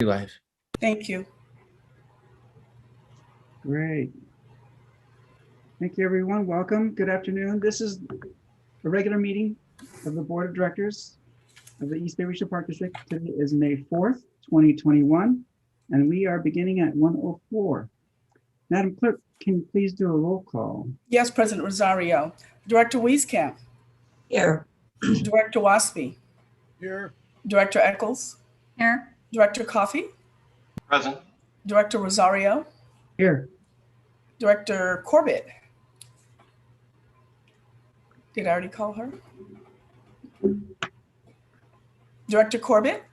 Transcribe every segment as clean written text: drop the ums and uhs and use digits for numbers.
Live. Thank you. Great. Thank you, everyone. Welcome. Good afternoon. This is a regular meeting of the Board of Directors of the East Bay Regional Park District. Today is May 4th, 2021, and we are beginning at 1:04. Madam Clerk, can you please do a roll call? Yes, President Rosario. Director Wieskamp. Here. Director Waspy. Here. Director Eccles. Here. Director Coffey. Present. Director Rosario. Here. Director Corbett. Did I already call her? Director Corbett?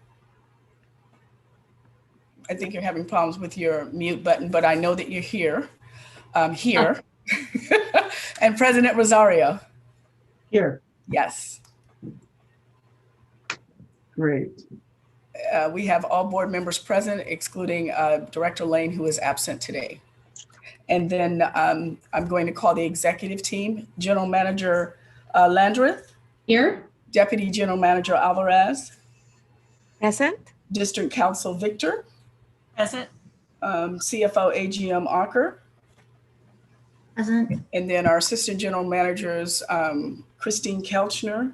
I think you're having problems with your mute button, but I know that you're here. Here. And President Rosario. Here. Yes. Great. We have all board members present, excluding Director Lane, who is absent today. And then I'm going to call the executive team. General Manager Landreth. Here. Deputy General Manager Alvarez. Present. District Council Victor. Present. CFO AGM Archer. Present. And then our Assistant General Managers, Christine Kelchner,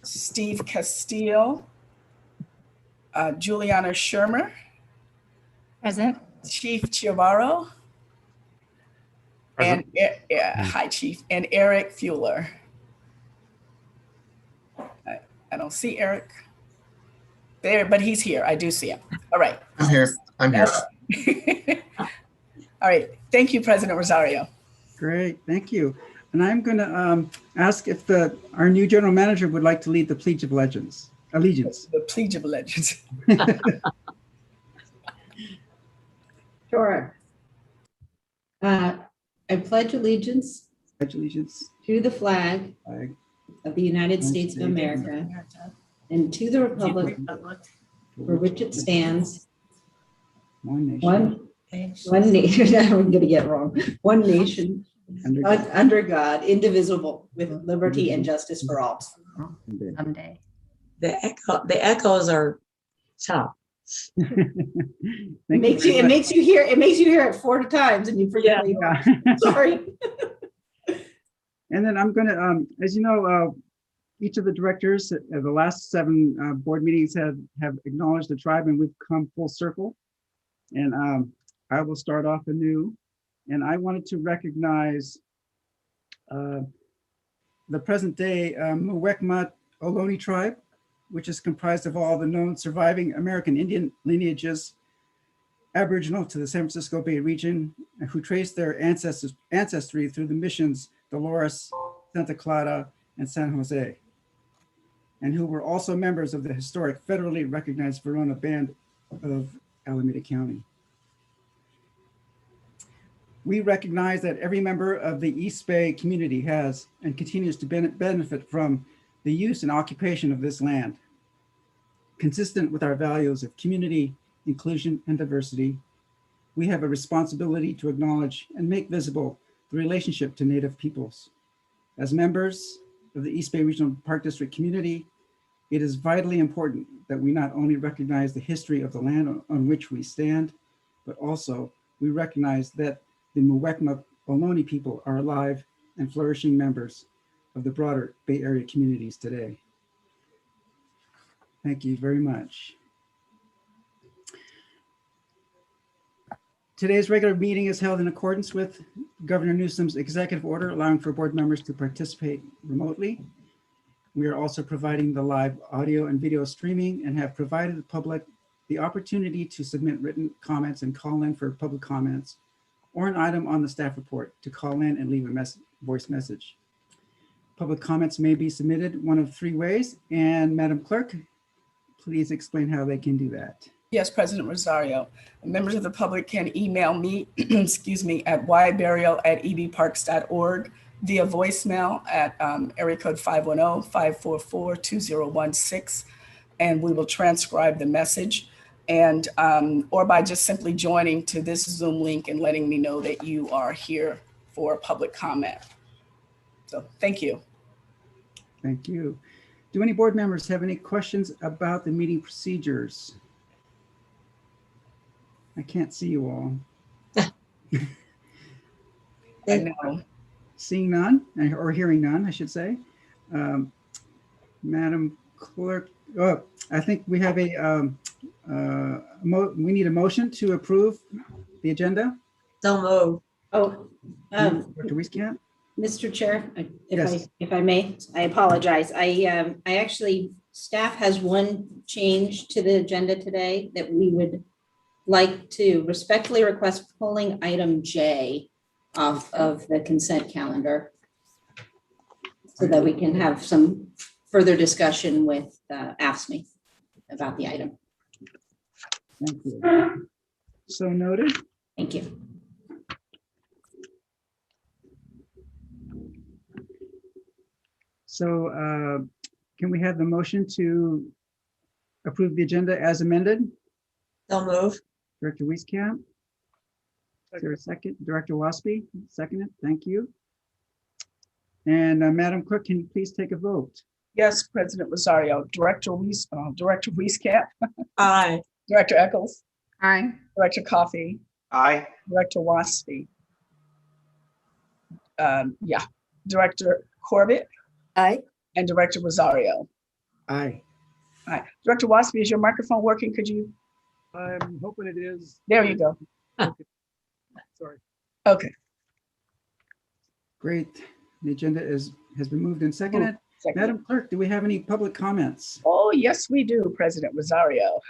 Steve Castillo, Juliana Shermer, Present. Chief Chiavaro, and hi, Chief, and Eric Fuller. I don't see Eric there, but he's here. I do see him. All right. I'm here. I'm here. All right. Thank you, President Rosario. Great. Thank you. And I'm going to ask if our new general manager would like to lead the Pledge of Allegiance. The Pledge of Allegiance. Sure. I pledge allegiance Pledge allegiance. to the flag Flag of the United States of America and to the republic for which it stands, One nation. one nation, I'm gonna get it wrong, one nation, Under God. under God, indivisible, with liberty and justice for all. Someday. The echoes are tough. It makes you hear it 4 times and you forget. Yeah. Sorry. And then I'm going to, as you know, each of the directors at the last 7 board meetings have acknowledged the tribe, and we've come full circle. And I will start off anew. And I wanted to recognize the present day Muwekma Ohlone tribe, which is comprised of all the known surviving American Indian lineages Aboriginal to the San Francisco Bay region, who trace their ancestry through the missions Dolores, Santa Clara, and San Jose, and who were also members of the historic federally recognized Verona Band of Alameda County. We recognize that every member of the East Bay community has and continues to benefit from the use and occupation of this land. Consistent with our values of community, inclusion, and diversity, we have a responsibility to acknowledge and make visible the relationship to Native peoples. As members of the East Bay Regional Park District community, it is vitally important that we not only recognize the history of the land on which we stand, but also we recognize that the Muwekma Ohlone people are alive and flourishing members of the broader Bay Area communities today. Thank you very much. Today's regular meeting is held in accordance with Governor Newsom's executive order allowing for board members to participate remotely. We are also providing the live audio and video streaming and have provided the public the opportunity to submit written comments and call in for public comments or an item on the staff report to call in and leave a voice message. Public comments may be submitted one of 3 ways, and Madam Clerk, please explain how they can do that. Yes, President Rosario. Members of the public can email me, excuse me, at yburial@ebparks.org via voicemail at area code 510-544-2016, and we will transcribe the message, and or by just simply joining to this Zoom link and letting me know that you are here for public comment. So thank you. Thank you. Do any board members have any questions about the meeting procedures? I can't see you all. I know. Seeing none, or hearing none, I should say. Madam Clerk, oh, I think we have we need a motion to approve the agenda. So moved. Oh, Dr. Wieskamp? Mr. Chair, Yes. if I may, I apologize. I actually, staff has one change to the agenda today that we would like to respectfully request pulling item J off of the consent calendar so that we can have some further discussion with AFSCME about the item. Thank you. So noted. Thank you. So can we have the motion to approve the agenda as amended? So moved. Director Wieskamp? Is there a second? Director Waspy, seconded. Thank you. And Madam Clerk, can you please take a vote? Yes, President Rosario, Director Wieskamp, Aye. Director Eccles, Aye. Director Coffey, Aye. Director Waspy. Yeah, Director Corbett. Aye. And Director Rosario. Aye. All right, Director Waspy, is your microphone working? Could you, I'm hoping it is. there you go. Sorry. Okay. Great. The agenda has been moved and seconded. Second. Madam Clerk, do we have any public comments? Oh, yes, we do, President Rosario.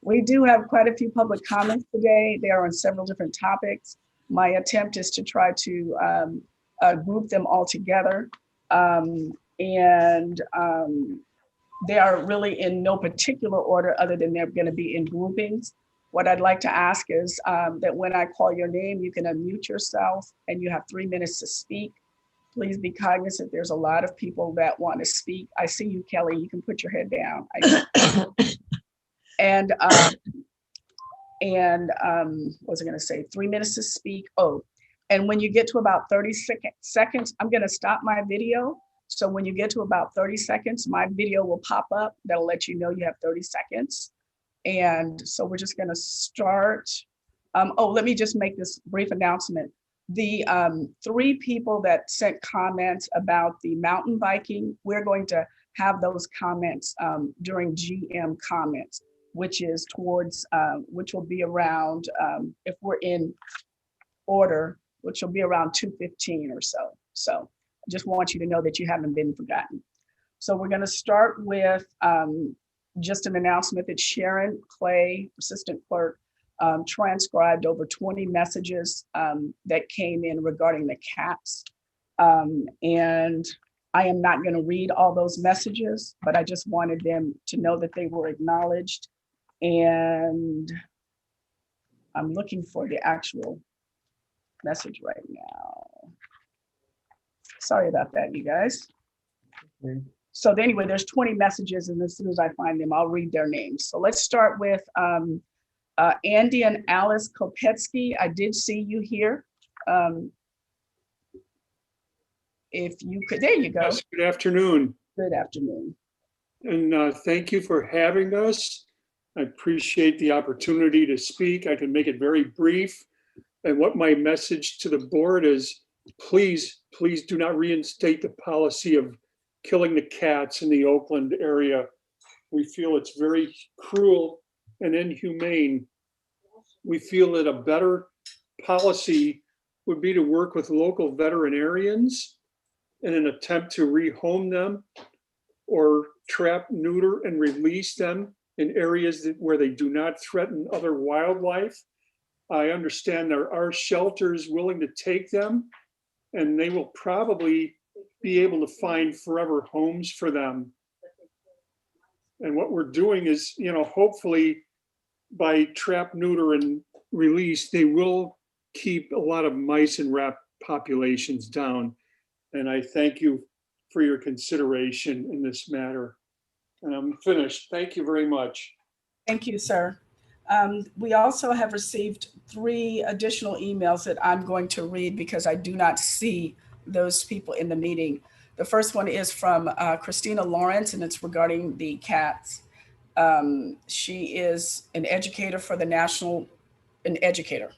We do have quite a few public comments today. They are on several different topics. My attempt is to try to group them all together. They are really in no particular order other than they're going to be in groupings. What I'd like to ask is that when I call your name, you can unmute yourself and you have 3 minutes to speak. Please be cognizant. There's a lot of people that want to speak. I see you, Kelly. You can put your head down. What was I going to say? 3 minutes to speak. Oh, and when you get to about 30 seconds, I'm going to stop my video. So when you get to about 30 seconds, my video will pop up. That'll let you know you have 30 seconds. And so we're just going to start. Let me just make this brief announcement. The 3 people that sent comments about the mountain biking, we're going to have those comments during GM comments, which is towards, which will be around, if we're in order, which will be around 2:15 or so. So I just want you to know that you haven't been forgotten. So we're going to start with just an announcement that Sharon Clay, Assistant Clerk, transcribed over 20 messages that came in regarding the cats. And I am not going to read all those messages, but I just wanted them to know that they were acknowledged. And I'm looking for the actual message right now. Sorry about that, you guys. Okay. So anyway, there's 20 messages, and as soon as I find them, I'll read their names. So let's start with Andy and Alice Kopetsky. I did see you here. If you could, there you go. Yes, good afternoon, Good afternoon. and thank you for having us. I appreciate the opportunity to speak. I can make it very brief. And what my message to the board is, please do not reinstate the policy of killing the cats in the Oakland area. We feel it's very cruel and inhumane. We feel that a better policy would be to work with local veterinarians in an attempt to rehome them or trap, neuter, and release them in areas where they do not threaten other wildlife. I understand there are shelters willing to take them, and they will probably be able to find forever homes for them. And what we're doing is, hopefully by trap, neuter, and release, they will keep a lot of mice and rat populations down. And I thank you for your consideration in this matter. And I'm finished. Thank you very much. Thank you, sir. We also have received 3 additional emails that I'm going to read because I do not see those people in the meeting. The first one is from Christina Lawrence, and it's regarding the cats. She is an educator for the national, an educator.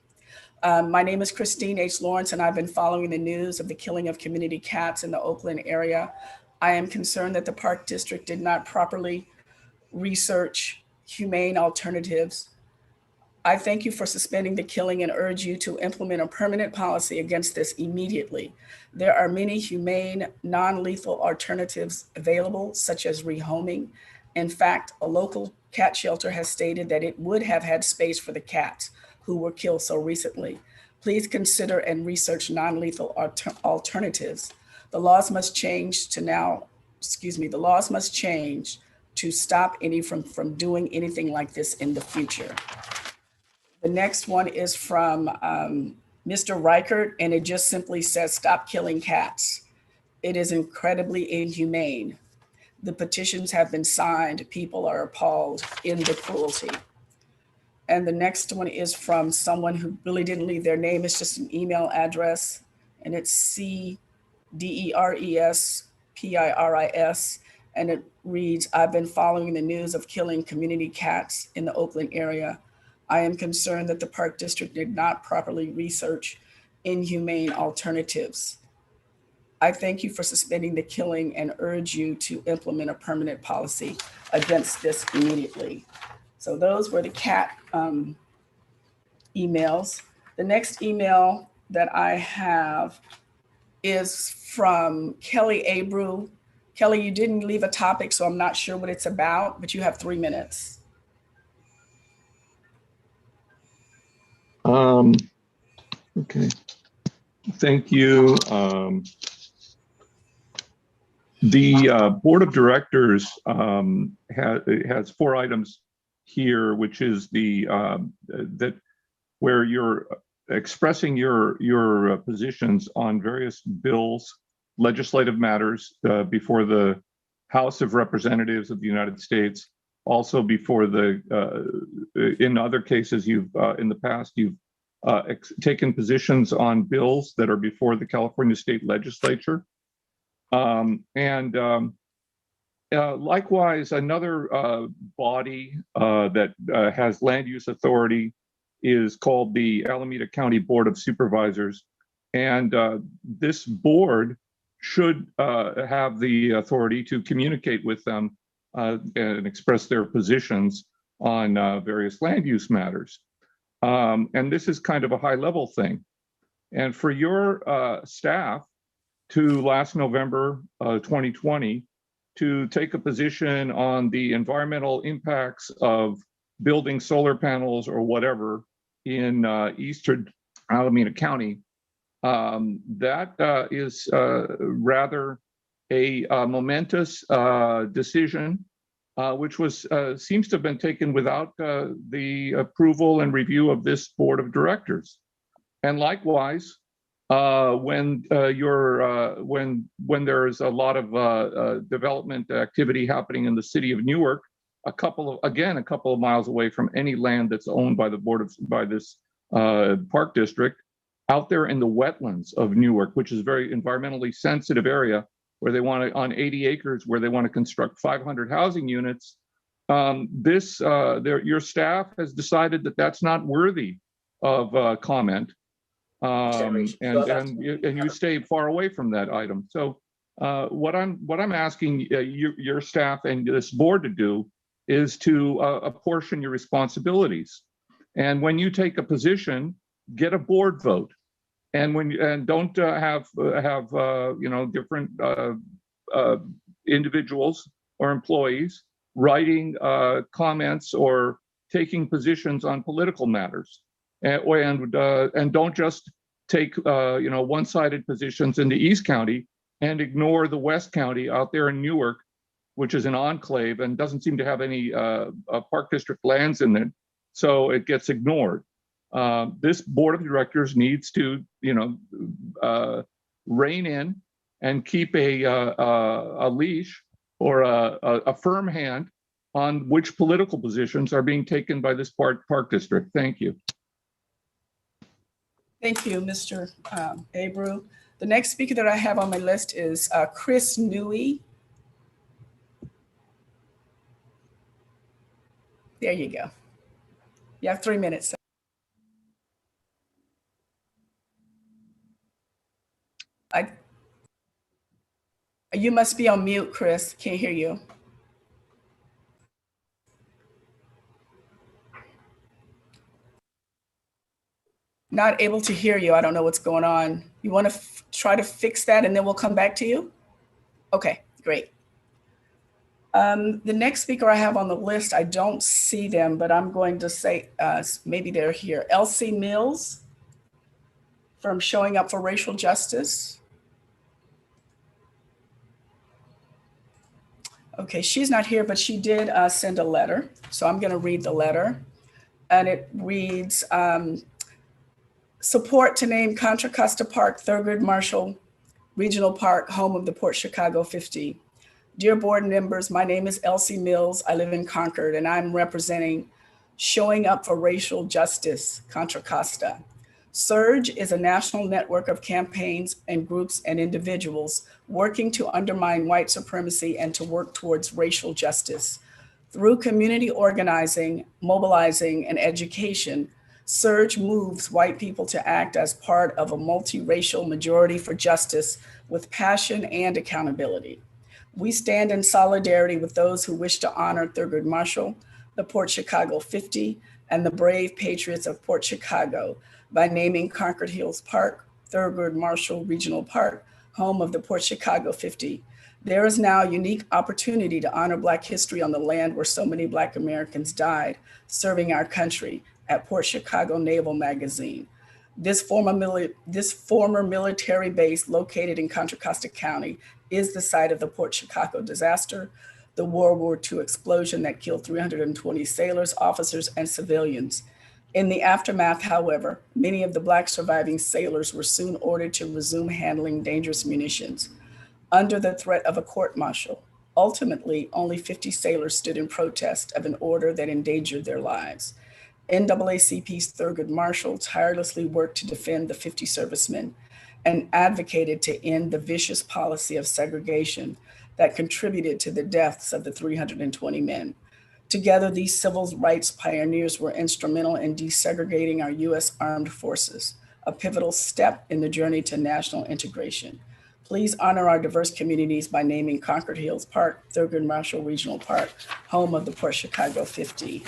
My name is Christine H. Lawrence, and I've been following the news of the killing of community cats in the Oakland area. I am concerned that the Park District did not properly research humane alternatives. I thank you for suspending the killing and urge you to implement a permanent policy against this immediately. There are many humane, non-lethal alternatives available, such as rehoming. In fact, a local cat shelter has stated that it would have had space for the cats who were killed so recently. Please consider and research non-lethal alternatives. The laws must change to stop any from doing anything like this in the future. The next one is from Mr. Reichert, and it just simply says, stop killing cats. It is incredibly inhumane. The petitions have been signed. People are appalled in the cruelty. And the next one is from someone who really didn't leave their name. It's just an email address, and it's CDERESPIRIS. And it reads, I've been following the news of killing community cats in the Oakland area. I am concerned that the Park District did not properly research inhumane alternatives. I thank you for suspending the killing and urge you to implement a permanent policy against this immediately. So those were the cat emails. The next email that I have is from Kelly Abreu. Kelly, you didn't leave a topic, so I'm not sure what it's about, but you have 3 minutes. Okay, thank you. The Board of Directors has 4 items here, which is that where you're expressing your positions on various bills, legislative matters before the House of Representatives of the United States. Also before in other cases, in the past, you've taken positions on bills that are before the California State Legislature. Likewise, another body that has land use authority is called the Alameda County Board of Supervisors. And this board should have the authority to communicate with them and express their positions on various land use matters. And this is kind of a high level thing. And for your staff to last November 2020 to take a position on the environmental impacts of building solar panels or whatever in eastern Alameda County, that is rather a momentous decision, which seems to have been taken without the approval and review of this Board of Directors. And likewise, when there is a lot of development activity happening in the city of Newark, a couple of miles away from any land that's owned by this Park District, out there in the wetlands of Newark, which is a very environmentally sensitive area, where they want to, on 80 acres, where they want to construct 500 housing units. Your staff has decided that that's not worthy of comment, and you stay far away from that item. So what I'm asking your staff and this board to do is to apportion your responsibilities. And when you take a position, get a board vote. And don't have different individuals or employees writing comments or taking positions on political matters, and don't just take one-sided positions in the East County and ignore the West County out there in Newark, which is an enclave and doesn't seem to have any Park District lands in it, so it gets ignored. This Board of Directors needs to, rein in and keep a leash or a firm hand on which political positions are being taken by this Park District. Thank you. Thank you, Mr. Abreu. The next speaker that I have on my list is Chris Newey. There you go. You have 3 minutes. You must be on mute, Chris. Can't hear you. Not able to hear you. I don't know what's going on. You want to try to fix that and then we'll come back to you? Okay, great. The next speaker I have on the list, I don't see them, but I'm going to say maybe they're here. Elsie Mills from Showing Up for Racial Justice. Okay, she's not here, but she did send a letter. So I'm going to read the letter. And it reads, support to name Contra Costa Park Thurgood Marshall Regional Park home of the Port Chicago 50. Dear board members, my name is Elsie Mills. I live in Concord and I'm representing Showing Up for Racial Justice, Contra Costa. SURGE is a national network of campaigns and groups and individuals working to undermine white supremacy and to work towards racial justice. Through community organizing, mobilizing, and education, SURGE moves white people to act as part of a multiracial majority for justice with passion and accountability. We stand in solidarity with those who wish to honor Thurgood Marshall, the Port Chicago 50, and the brave patriots of Port Chicago by naming Concord Hills Park, Thurgood Marshall Regional Park, home of the Port Chicago 50. There is now a unique opportunity to honor Black history on the land where so many Black Americans died serving our country at Port Chicago Naval Magazine. This former military base located in Contra Costa County is the site of the Port Chicago disaster, the World War II explosion that killed 320 sailors, officers, and civilians. In the aftermath, however, many of the Black surviving sailors were soon ordered to resume handling dangerous munitions under the threat of a court-martial. Ultimately, only 50 sailors stood in protest of an order that endangered their lives. NAACP's Thurgood Marshall tirelessly worked to defend the 50 servicemen and advocated to end the vicious policy of segregation that contributed to the deaths of the 320 men. Together, these civil rights pioneers were instrumental in desegregating our U.S. armed forces, a pivotal step in the journey to national integration. Please honor our diverse communities by naming Concord Hills Park, Thurgood Marshall Regional Park, home of the Port Chicago 50.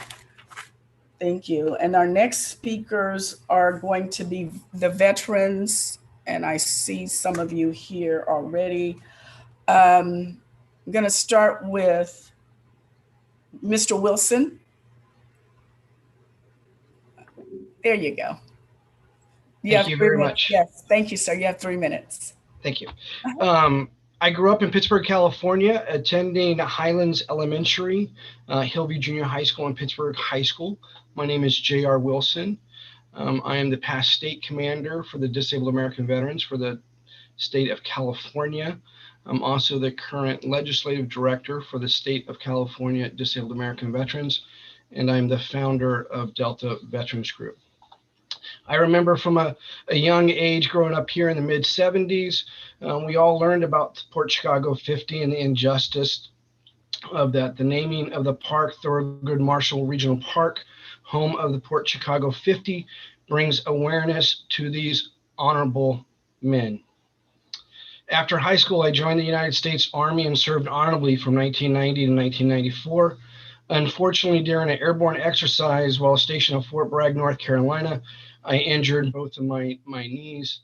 Thank you. And our next speakers are going to be the veterans, and I see some of you here already. I'm going to start with Mr. Wilson. There you go. Thank you very much. Yes, thank you, sir. You have 3 minutes. Thank you. I grew up in Pittsburgh, California, attending Highlands Elementary, Hillview Junior High School, and Pittsburgh High School. My name is J.R. Wilson. I am the past state commander for the Disabled American Veterans for the state of California. I'm also the current legislative director for the state of California Disabled American Veterans, and I'm the founder of Delta Veterans Group. I remember from a young age growing up here in the mid 70s, we all learned about Port Chicago 50 and the injustice of that. The naming of the park, Thurgood Marshall Regional Park, home of the Port Chicago 50, brings awareness to these honorable men. After high school, I joined the United States Army and served honorably from 1990 to 1994. Unfortunately, during an airborne exercise while stationed at Fort Bragg, North Carolina, I injured both of my knees,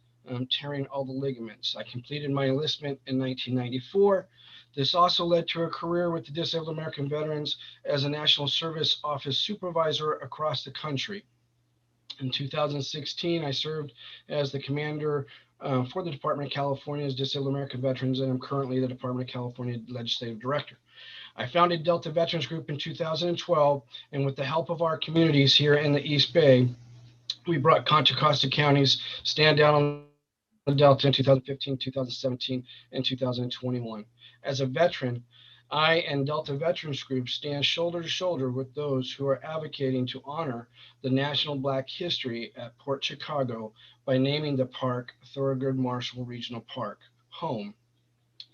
tearing all the ligaments. I completed my enlistment in 1994. This also led to a career with the Disabled American Veterans as a National Service Office supervisor across the country. In 2016, I served as the commander for the Department of California's Disabled American Veterans, and I'm currently the Department of California Legislative Director. I founded Delta Veterans Group in 2012, and with the help of our communities here in the East Bay, we brought Contra Costa counties stand down on the Delta in 2015, 2017, and 2021. As a veteran, I and Delta Veterans Group stand shoulder to shoulder with those who are advocating to honor the national Black history at Port Chicago by naming the park Thurgood Marshall Regional Park home.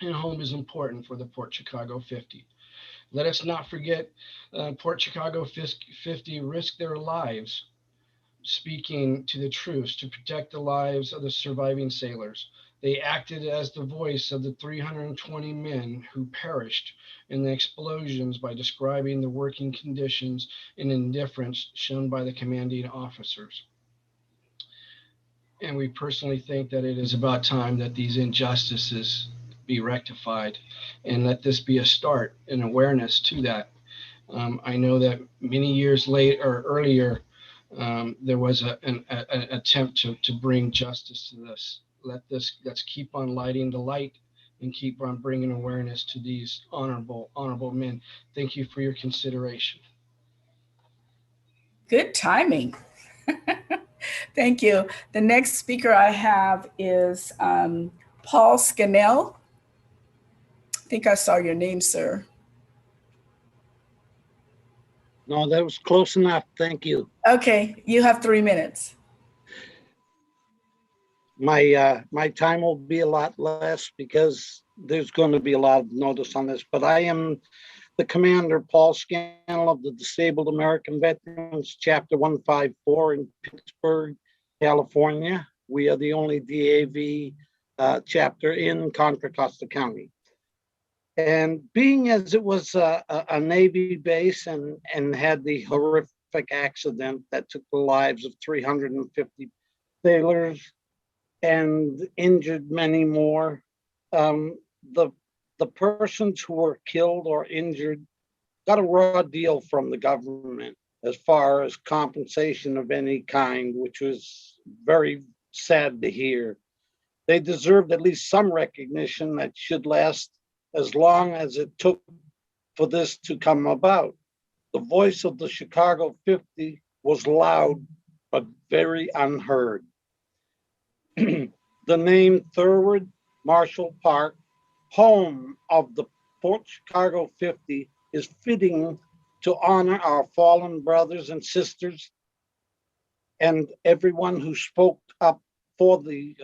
And home is important for the Port Chicago 50. Let us not forget Port Chicago 50 risked their lives speaking to the troops to protect the lives of the surviving sailors. They acted as the voice of the 320 men who perished in the explosions by describing the working conditions and indifference shown by the commanding officers. And we personally think that it is about time that these injustices be rectified, and let this be a start in awareness to that. I know that many years late or earlier, there was an attempt to bring justice to this. Let's keep on lighting the light and keep on bringing awareness to these honorable men. Thank you for your consideration. Good timing. Thank you. The next speaker I have is Paul Scannell. I think I saw your name, sir. No, that was close enough. Thank you. Okay, you have 3 minutes. My time will be a lot less because there's going to be a lot of notice on this, but I am the commander, Paul Scannell, of the Disabled American Veterans, Chapter 154 in Pittsburgh, California. We are the only DAV chapter in Contra Costa County. And being as it was a Navy base and had the horrific accident that took the lives of 350 sailors and injured many more, the persons who were killed or injured got a raw deal from the government as far as compensation of any kind, which was very sad to hear. They deserved at least some recognition that should last as long as it took for this to come about. The voice of the Chicago 50 was loud, but very unheard. The name Thurgood Marshall Park, home of the Port Chicago 50, is fitting to honor our fallen brothers and sisters and everyone who spoke up for the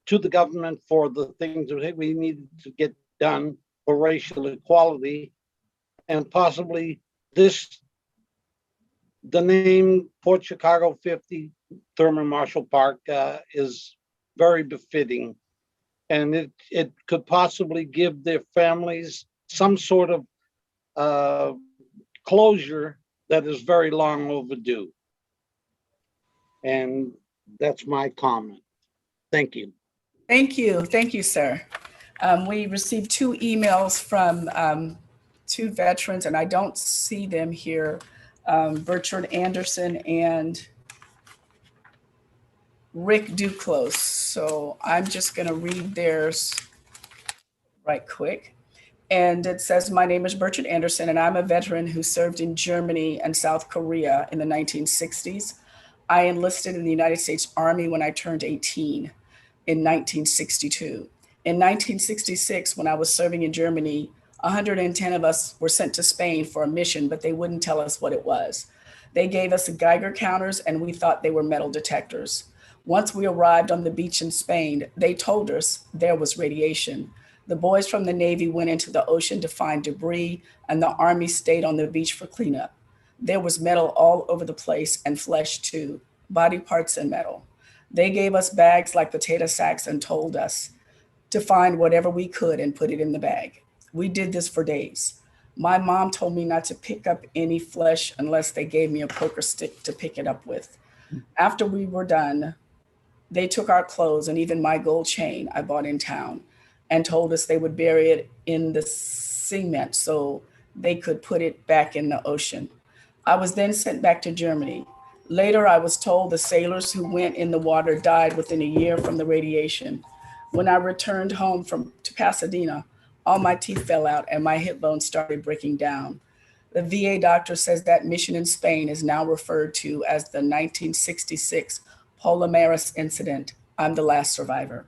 to the government for the things that we needed to get done for racial equality. And possibly the name Port Chicago 50, Thurgood Marshall Park, is very befitting. And it could possibly give their families some sort of closure that is very long overdue. And that's my comment. Thank you. Thank you. Thank you, sir. We received 2 emails from 2 veterans, and I don't see them here, Bertrand Anderson and Rick Duclos. So I'm just going to read theirs right quick. And it says, my name is Bertrand Anderson, and I'm a veteran who served in Germany and South Korea in the 1960s. I enlisted in the United States Army when I turned 18 in 1962. In 1966, when I was serving in Germany, 110 of us were sent to Spain for a mission, but they wouldn't tell us what it was. They gave us Geiger counters, and we thought they were metal detectors. Once we arrived on the beach in Spain, they told us there was radiation. The boys from the Navy went into the ocean to find debris, and the Army stayed on the beach for cleanup. There was metal all over the place, and flesh too, body parts and metal. They gave us bags like potato sacks and told us to find whatever we could and put it in the bag. We did this for days. My mom told me not to pick up any flesh unless they gave me a poker stick to pick it up with. After we were done, they took our clothes and even my gold chain I bought in town and told us they would bury it in the cement so they could put it back in the ocean. I was then sent back to Germany. Later, I was told the sailors who went in the water died within a year from the radiation. When I returned home to Pasadena, all my teeth fell out and my hip bones started breaking down. The VA doctor says that mission in Spain is now referred to as the 1966 Palomares incident. I'm the last survivor.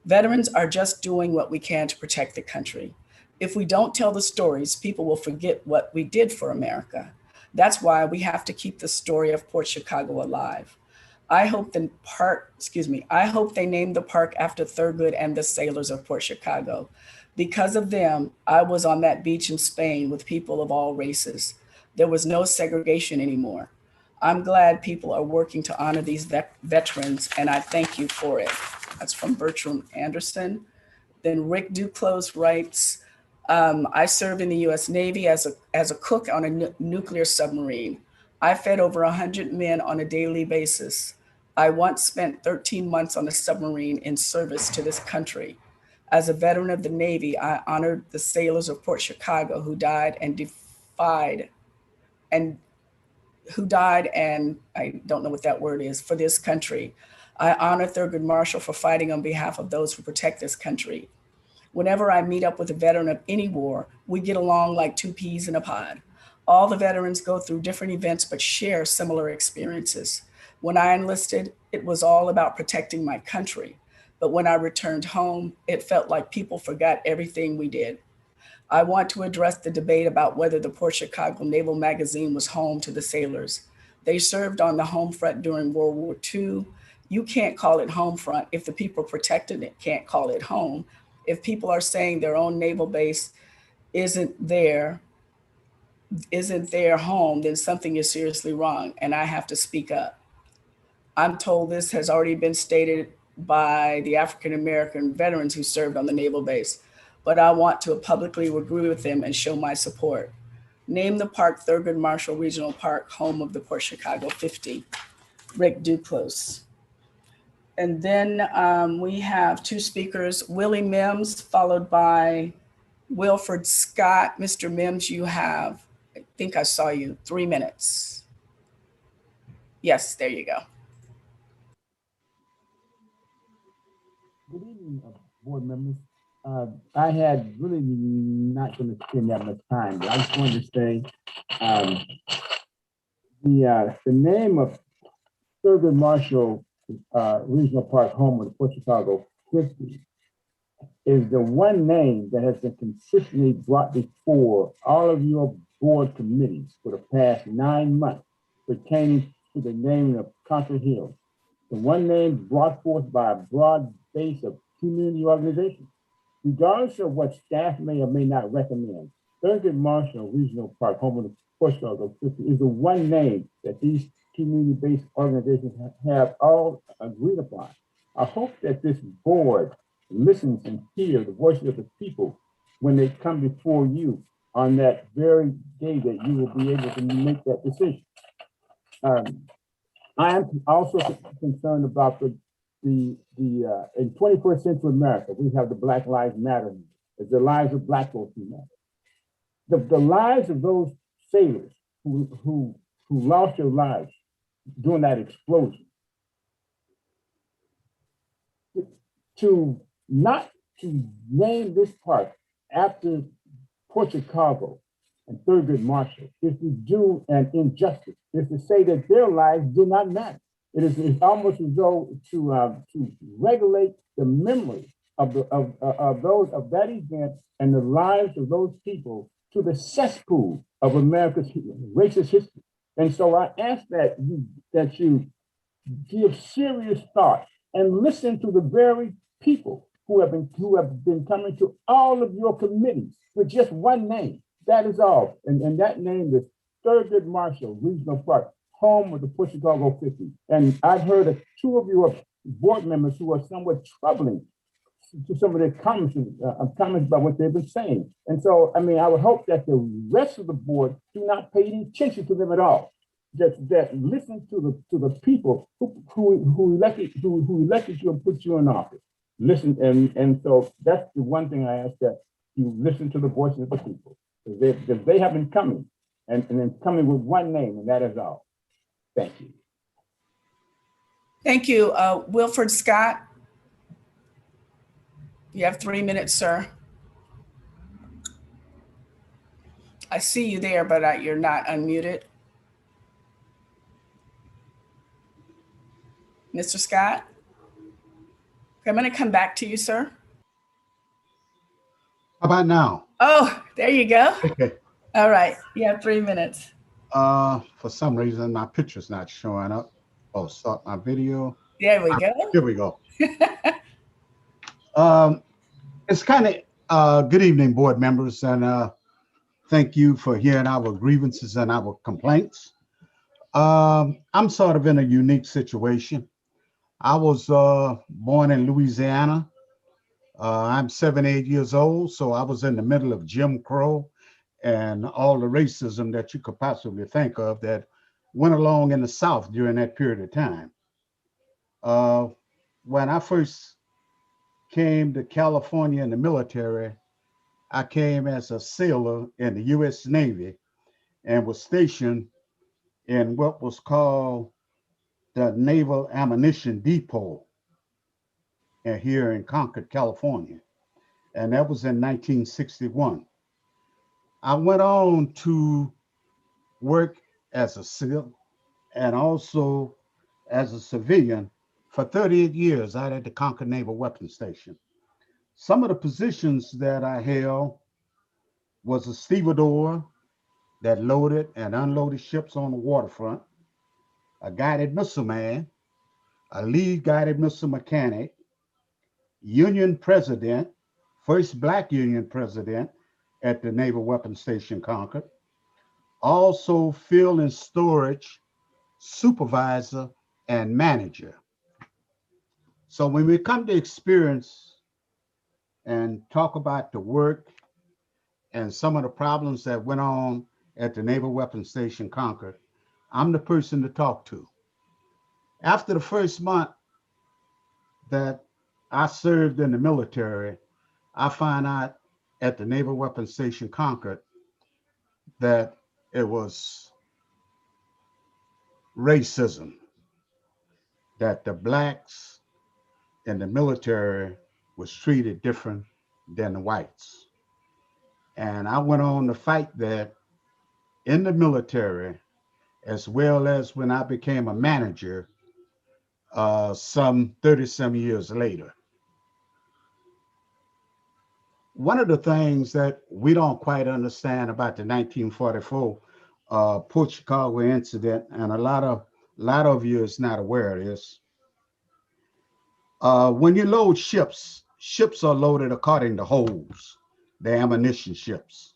Veterans are just doing what we can to protect the country. If we don't tell the stories, people will forget what we did for America. That's why we have to keep the story of Port Chicago alive. I hope they name the park after Thurgood and the sailors of Port Chicago. Because of them, I was on that beach in Spain with people of all races. There was no segregation anymore. I'm glad people are working to honor these veterans, and I thank you for it. That's from Bertram Anderson. Then Rick Duclos writes, I served in the US Navy as a cook on a nuclear submarine. I fed over 100 men on a daily basis. I once spent 13 months on a submarine in service to this country. As a veteran of the Navy, I honored the sailors of Port Chicago who died and I don't know what that word is, for this country. I honor Thurgood Marshall for fighting on behalf of those who protect this country. Whenever I meet up with a veteran of any war, we get along like two peas in a pod. All the veterans go through different events but share similar experiences. When I enlisted, it was all about protecting my country. But when I returned home, it felt like people forgot everything we did. I want to address the debate about whether the Port Chicago Naval Magazine was home to the sailors. They served on the home front during World War II. You can't call it home front if the people protecting it can't call it home. If people are saying their own naval base isn't their home, then something is seriously wrong, and I have to speak up. I'm told this has already been stated by the African American veterans who served on the naval base, but I want to publicly agree with them and show my support. Name the park Thurgood Marshall Regional Park, home of the Port Chicago 50. Rick Duclos. And then we have two speakers, Willie Mims, followed by Wilford Scott. Mr. Mims, you have, I think I saw you, 3 minutes. Yes, there you go. Good evening, board members. I had really not going to spend that much time, but I just wanted to say the name of Thurgood Marshall Regional Park, home of the Port Chicago 50, is the one name that has been consistently brought before all of your board committees for the past 9 months pertaining to the naming of Concord Hill. The one name brought forth by a broad base of community organizations. Regardless of what staff may or may not recommend, Thurgood Marshall Regional Park, home of the Port Chicago 50, is the one name that these community-based organizations have all agreed upon. I hope that this board listens and hears the voices of the people when they come before you on that very day that you will be able to make that decision. I am also concerned about in 21st century America, we have the Black Lives Matter. It's the lives of Black folks who matter. The lives of those sailors who lost their lives during that explosion, to not to name this park after Port Chicago and Thurgood Marshall is to do an injustice, is to say that their lives do not matter. It's almost as though to regulate the memory of that event and the lives of those people to the cesspool of America's racist history. And so I ask that you give serious thought and listen to the very people who have been coming to all of your committees with just one name. That is all. And that name is Thurgood Marshall Regional Park, home of the Port Chicago 50. And I've heard of two of your board members who are somewhat troubling to some of their comments about what they've been saying. And so, I mean, I would hope that the rest of the board do not pay any attention to them at all. That listen to the people who elected you and put you in office. Listen, and so that's the one thing I ask, that you listen to the voices of the people. Because they have been coming and then coming with one name, and that is all. Thank you. Thank you. Wilford Scott. You have 3 minutes, sir. I see you there, but you're not unmuted. Mr. Scott? Okay, I'm going to come back to you, sir. How about now? Oh, there you go. Okay. All right. You have 3 minutes. For some reason, my picture's not showing up. Oh, start my video. There we go. Here we go. It's kind of Good evening, board members, and thank you for hearing our grievances and our complaints. I'm sort of in a unique situation. I was born in Louisiana. I'm 78 years old, so I was in the middle of Jim Crow and all the racism that you could possibly think of that went along in the South during that period of time. When I first came to California in the military, I came as a sailor in the U.S. Navy and was stationed in what was called the Naval Ammunition Depot here in Concord, California. And that was in 1961. I went on to work as a SEAL and also as a civilian for 38 years out at the Concord Naval Weapons Station. Some of the positions that I held was a stevedore that loaded and unloaded ships on the waterfront, a guided missile man, a lead guided missile mechanic, Union president, first Black Union president at the Naval Weapons Station Concord, also field and storage supervisor and manager. So when we come to experience and talk about the work and some of the problems that went on at the Naval Weapons Station Concord, I'm the person to talk to. After the first month that I served in the military, I found out at the Naval Weapons Station Concord that it was racism, that the Blacks in the military was treated different than the whites. And I went on to fight that in the military, as well as when I became a manager some 30-some years later. One of the things that we don't quite understand about the 1944 Port Chicago incident, and a lot of you is not aware of this. When you load ships, ships are loaded according to holes, the ammunition ships.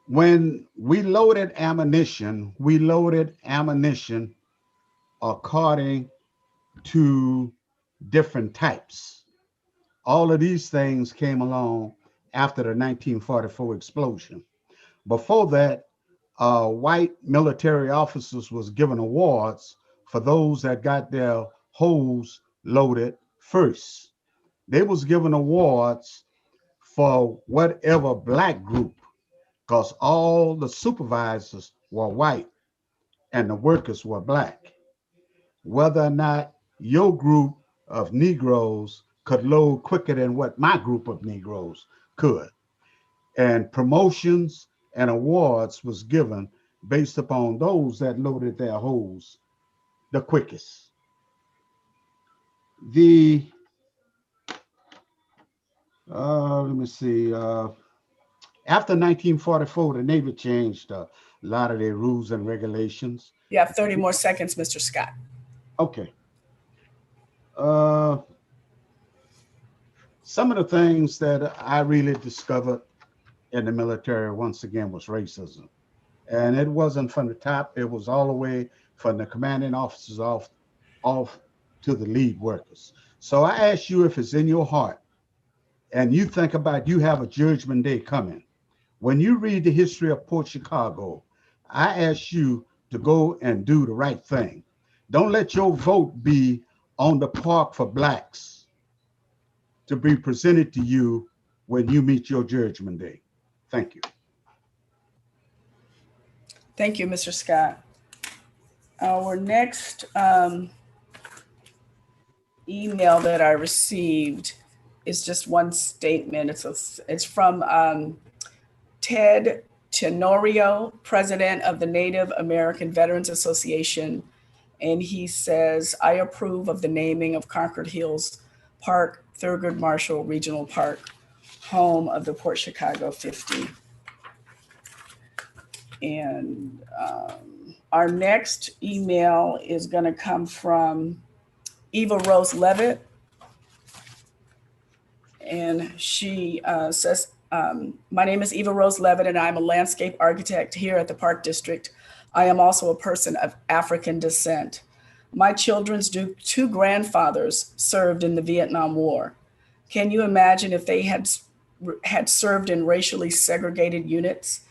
When we loaded ammunition according to different types. All of these things came along after the 1944 explosion. Before that, white military officers was given awards for those that got their holes loaded first. They was given awards for whatever Black group, because all the supervisors were white and the workers were Black. Whether or not your group of Negroes could load quicker than what my group of Negroes could. And promotions and awards was given based upon those that loaded their holes the quickest. Let me see, after 1944, the Navy changed a lot of their rules and regulations. You have 30 more seconds, Mr. Scott. Okay. Some of the things that I really discovered in the military, once again, was racism. And it wasn't from the top, it was all the way from the commanding officers off to the lead workers. So I ask you, if it's in your heart and you think about you have a judgment day coming, when you read the history of Port Chicago, I ask you to go and do the right thing. Don't let your vote be on the park for Blacks to be presented to you when you meet your judgment day. Thank you. Thank you, Mr. Scott. Our next email that I received is just one statement. It's from Ted Tenorio, president of the Native American Veterans Association. And he says, I approve of the naming of Concord Hills Park, Thurgood Marshall Regional Park, home of the Port Chicago 50. And our next email is going to come from Eva Rose Levitt. And she says, my name is Eva Rose Levitt, and I'm a landscape architect here at the Park District. I am also a person of African descent. My children's two grandfathers served in the Vietnam War. Can you imagine if they had served in racially segregated units?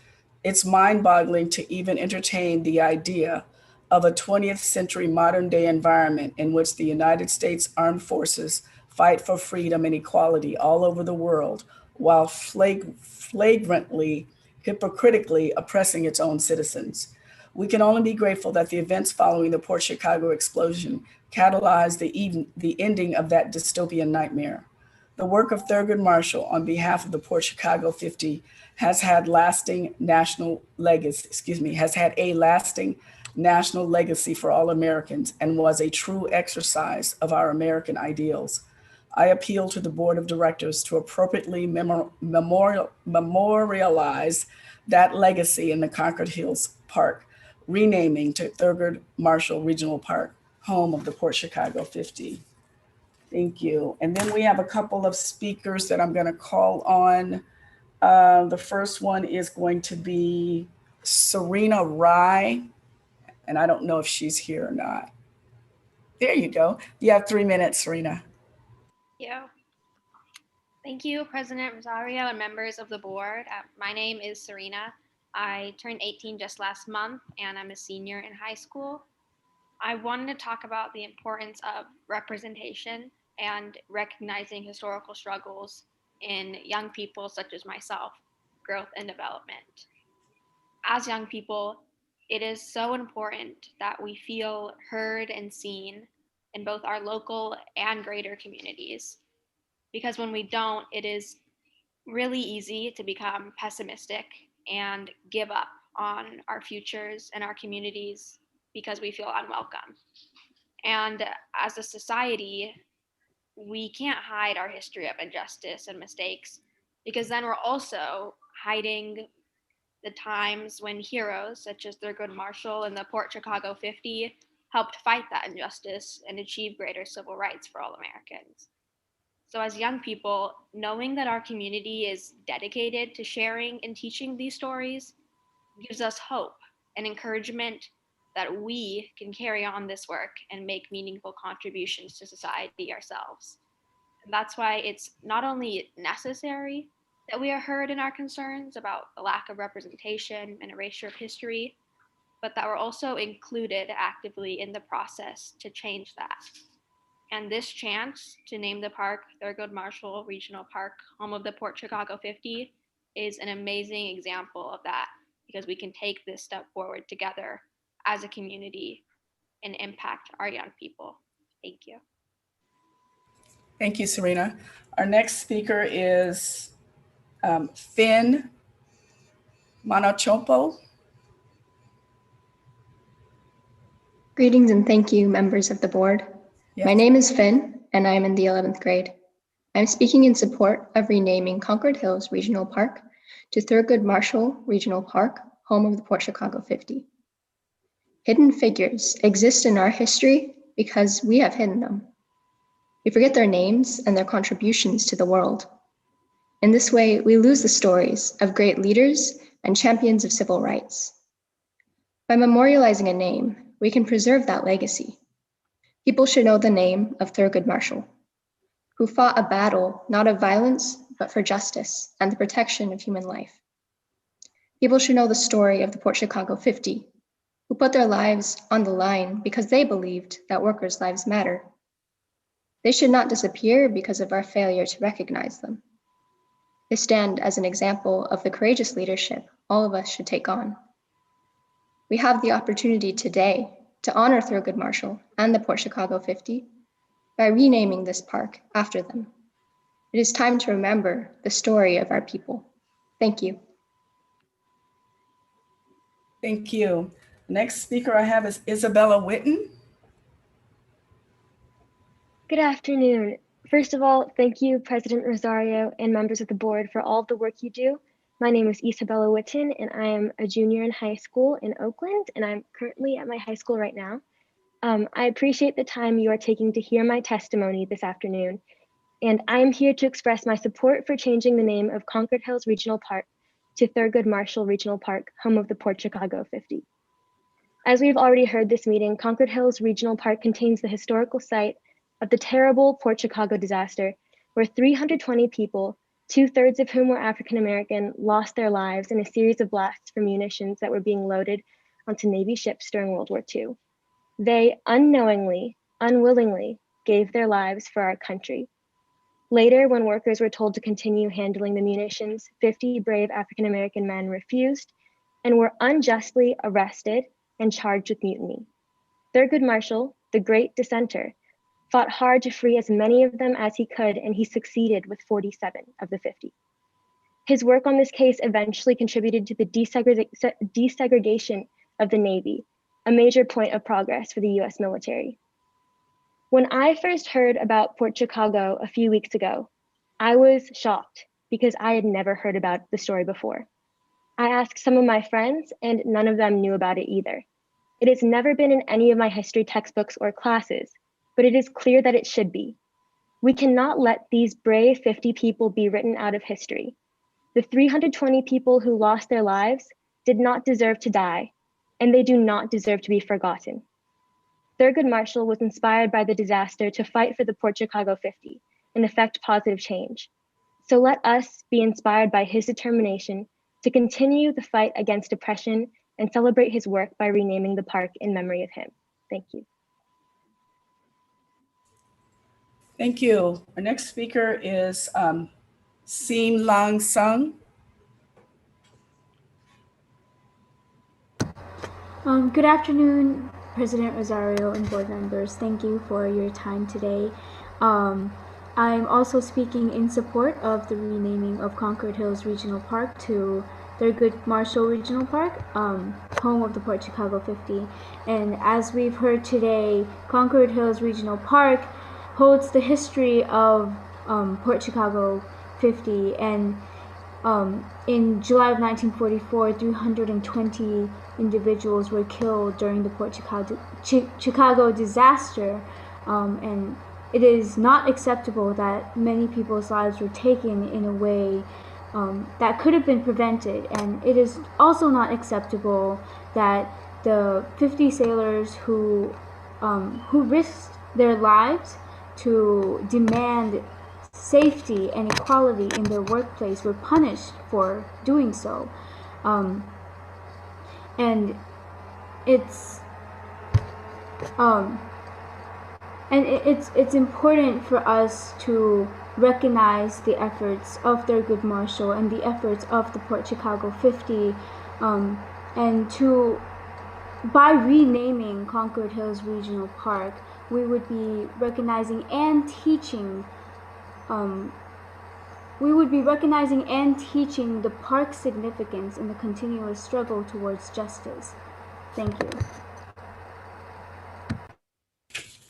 It's mind-boggling to even entertain the idea of a 20th century modern day environment in which the United States Armed Forces fight for freedom and equality all over the world while flagrantly, hypocritically oppressing its own citizens. We can only be grateful that the events following the Port Chicago explosion catalyzed the ending of that dystopian nightmare. The work of Thurgood Marshall on behalf of the Port Chicago 50 has had a lasting national legacy for all Americans and was a true exercise of our American ideals. I appeal to the Board of Directors to appropriately memorialize that legacy in the Concord Hills Park, renaming to Thurgood Marshall Regional Park, home of the Port Chicago 50. Thank you. And then we have a couple of speakers that I'm going to call on. The first one is going to be Serena Rye, and I don't know if she's here or not. There you go. You have 3 minutes, Serena. Yeah. Thank you, President Rosario and members of the board. My name is Serena. I turned 18 just last month, and I'm a senior in high school. I wanted to talk about the importance of representation and recognizing historical struggles in young people such as myself, growth and development. As young people, it is so important that we feel heard and seen in both our local and greater communities. Because when we don't, it is really easy to become pessimistic and give up on our futures and our communities because we feel unwelcome. And as a society, we can't hide our history of injustice and mistakes, because then we're also hiding the times when heroes such as Thurgood Marshall and the Port Chicago 50 helped fight that injustice and achieve greater civil rights for all Americans. So as young people, knowing that our community is dedicated to sharing and teaching these stories gives us hope and encouragement that we can carry on this work and make meaningful contributions to society ourselves. And that's why it's not only necessary that we are heard in our concerns about the lack of representation and erasure of history, but that we're also included actively in the process to change that. And this chance to name the park Thurgood Marshall Regional Park, home of the Port Chicago 50, is an amazing example of that, because we can take this step forward together as a community and impact our young people. Thank you. Thank you, Serena. Our next speaker is Finn Manochompo. Greetings and thank you, members of the board. Yes. My name is Finn, and I am in the 11th grade. I'm speaking in support of renaming Concord Hills Regional Park to Thurgood Marshall Regional Park, home of the Port Chicago 50. Hidden figures exist in our history because we have hidden them. We forget their names and their contributions to the world. In this way, we lose the stories of great leaders and champions of civil rights. By memorializing a name, we can preserve that legacy. People should know the name of Thurgood Marshall, who fought a battle not of violence, but for justice and the protection of human life. People should know the story of the Port Chicago 50, who put their lives on the line because they believed that workers' lives matter. They should not disappear because of our failure to recognize them. They stand as an example of the courageous leadership all of us should take on. We have the opportunity today to honor Thurgood Marshall and the Port Chicago 50 by renaming this park after them. It is time to remember the story of our people. Thank you. Thank you. Next speaker I have is Isabella Witten. Good afternoon. First of all, thank you, President Rosario and members of the board for all of the work you do. My name is Isabella Witten, and I am a junior in high school in Oakland, and I'm currently at my high school right now. I appreciate the time you are taking to hear my testimony this afternoon and I am here to express my support for changing the name of Concord Hills Regional Park to Thurgood Marshall Regional Park, home of the Port Chicago 50. As we've already heard this meeting, Concord Hills Regional Park contains the historical site of the terrible Port Chicago disaster, where 320 people, 2/3 of whom were African American, lost their lives in a series of blasts from munitions that were being loaded onto Navy ships during World War II. They unknowingly, unwillingly gave their lives for our country. Later, when workers were told to continue handling the munitions, 50 brave African American men refused and were unjustly arrested and charged with mutiny. Thurgood Marshall, the great dissenter, fought hard to free as many of them as he could, and he succeeded with 47 of the 50. His work on this case eventually contributed to the desegregation of the Navy, a major point of progress for the US military. When I first heard about Port Chicago a few weeks ago, I was shocked because I had never heard about the story before. I asked some of my friends and none of them knew about it either. It has never been in any of my history textbooks or classes, but it is clear that it should be. We cannot let these brave 50 people be written out of history. The 320 people who lost their lives did not deserve to die, and they do not deserve to be forgotten. Thurgood Marshall was inspired by the disaster to fight for the Port Chicago 50 and effect positive change. So let us be inspired by his determination to continue the fight against oppression and celebrate his work by renaming the park in memory of him. Thank you. Thank you. Our next speaker is Sim Lang Sung. Good afternoon, President Rosario and board members. Thank you for your time today. I'm also speaking in support of the renaming of Concord Hills Regional Park to Thurgood Marshall Regional Park, home of the Port Chicago 50. And as we've heard today, Concord Hills Regional Park holds the history of Port Chicago 50, and in July of 1944, 320 individuals were killed during the Port Chicago disaster, and it is not acceptable that many people's lives were taken in a way that could have been prevented, and it is also not acceptable that the 50 sailors who risked their lives to demand safety and equality in their workplace were punished for doing so. And it's important for us to recognize the efforts of Thurgood Marshall and the efforts of the Port Chicago 50, and by renaming Concord Hills Regional Park, we would be recognizing and teaching the park's significance in the continuous struggle towards justice. Thank you.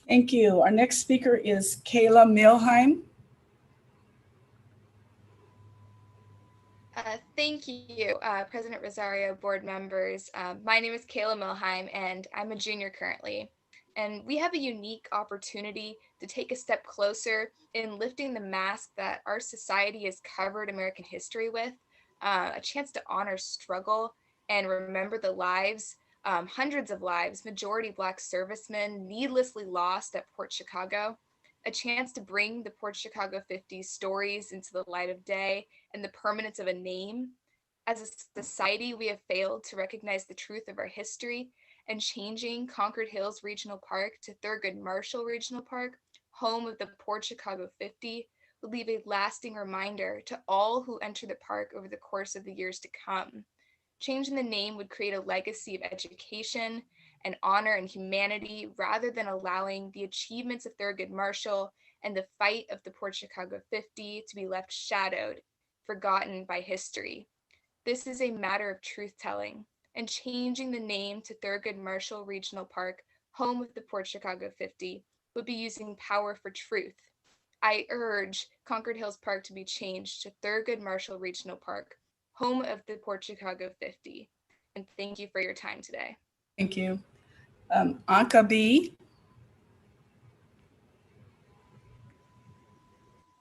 Thank you. Our next speaker is Kayla Milheim. Thank you, President Rosario, board members. My name is Kayla Milheim, and I'm a junior currently. And we have a unique opportunity to take a step closer in lifting the mask that our society has covered American history with, a chance to honor struggle and remember the lives, hundreds of lives, majority Black servicemen needlessly lost at Port Chicago, a chance to bring the Port Chicago 50 stories into the light of day and the permanence of a name. As a society, we have failed to recognize the truth of our history, and changing Concord Hills Regional Park to Thurgood Marshall Regional Park, home of the Port Chicago 50, will leave a lasting reminder to all who enter the park over the course of the years to come. Changing the name would create a legacy of education and honor and humanity, rather than allowing the achievements of Thurgood Marshall and the fight of the Port Chicago 50 to be left shadowed, forgotten by history. This is a matter of truth-telling, and changing the name to Thurgood Marshall Regional Park, home of the Port Chicago 50, would be using power for truth. I urge Concord Hills Park to be changed to Thurgood Marshall Regional Park, home of the Port Chicago 50. And thank you for your time today. Thank you. Anka B.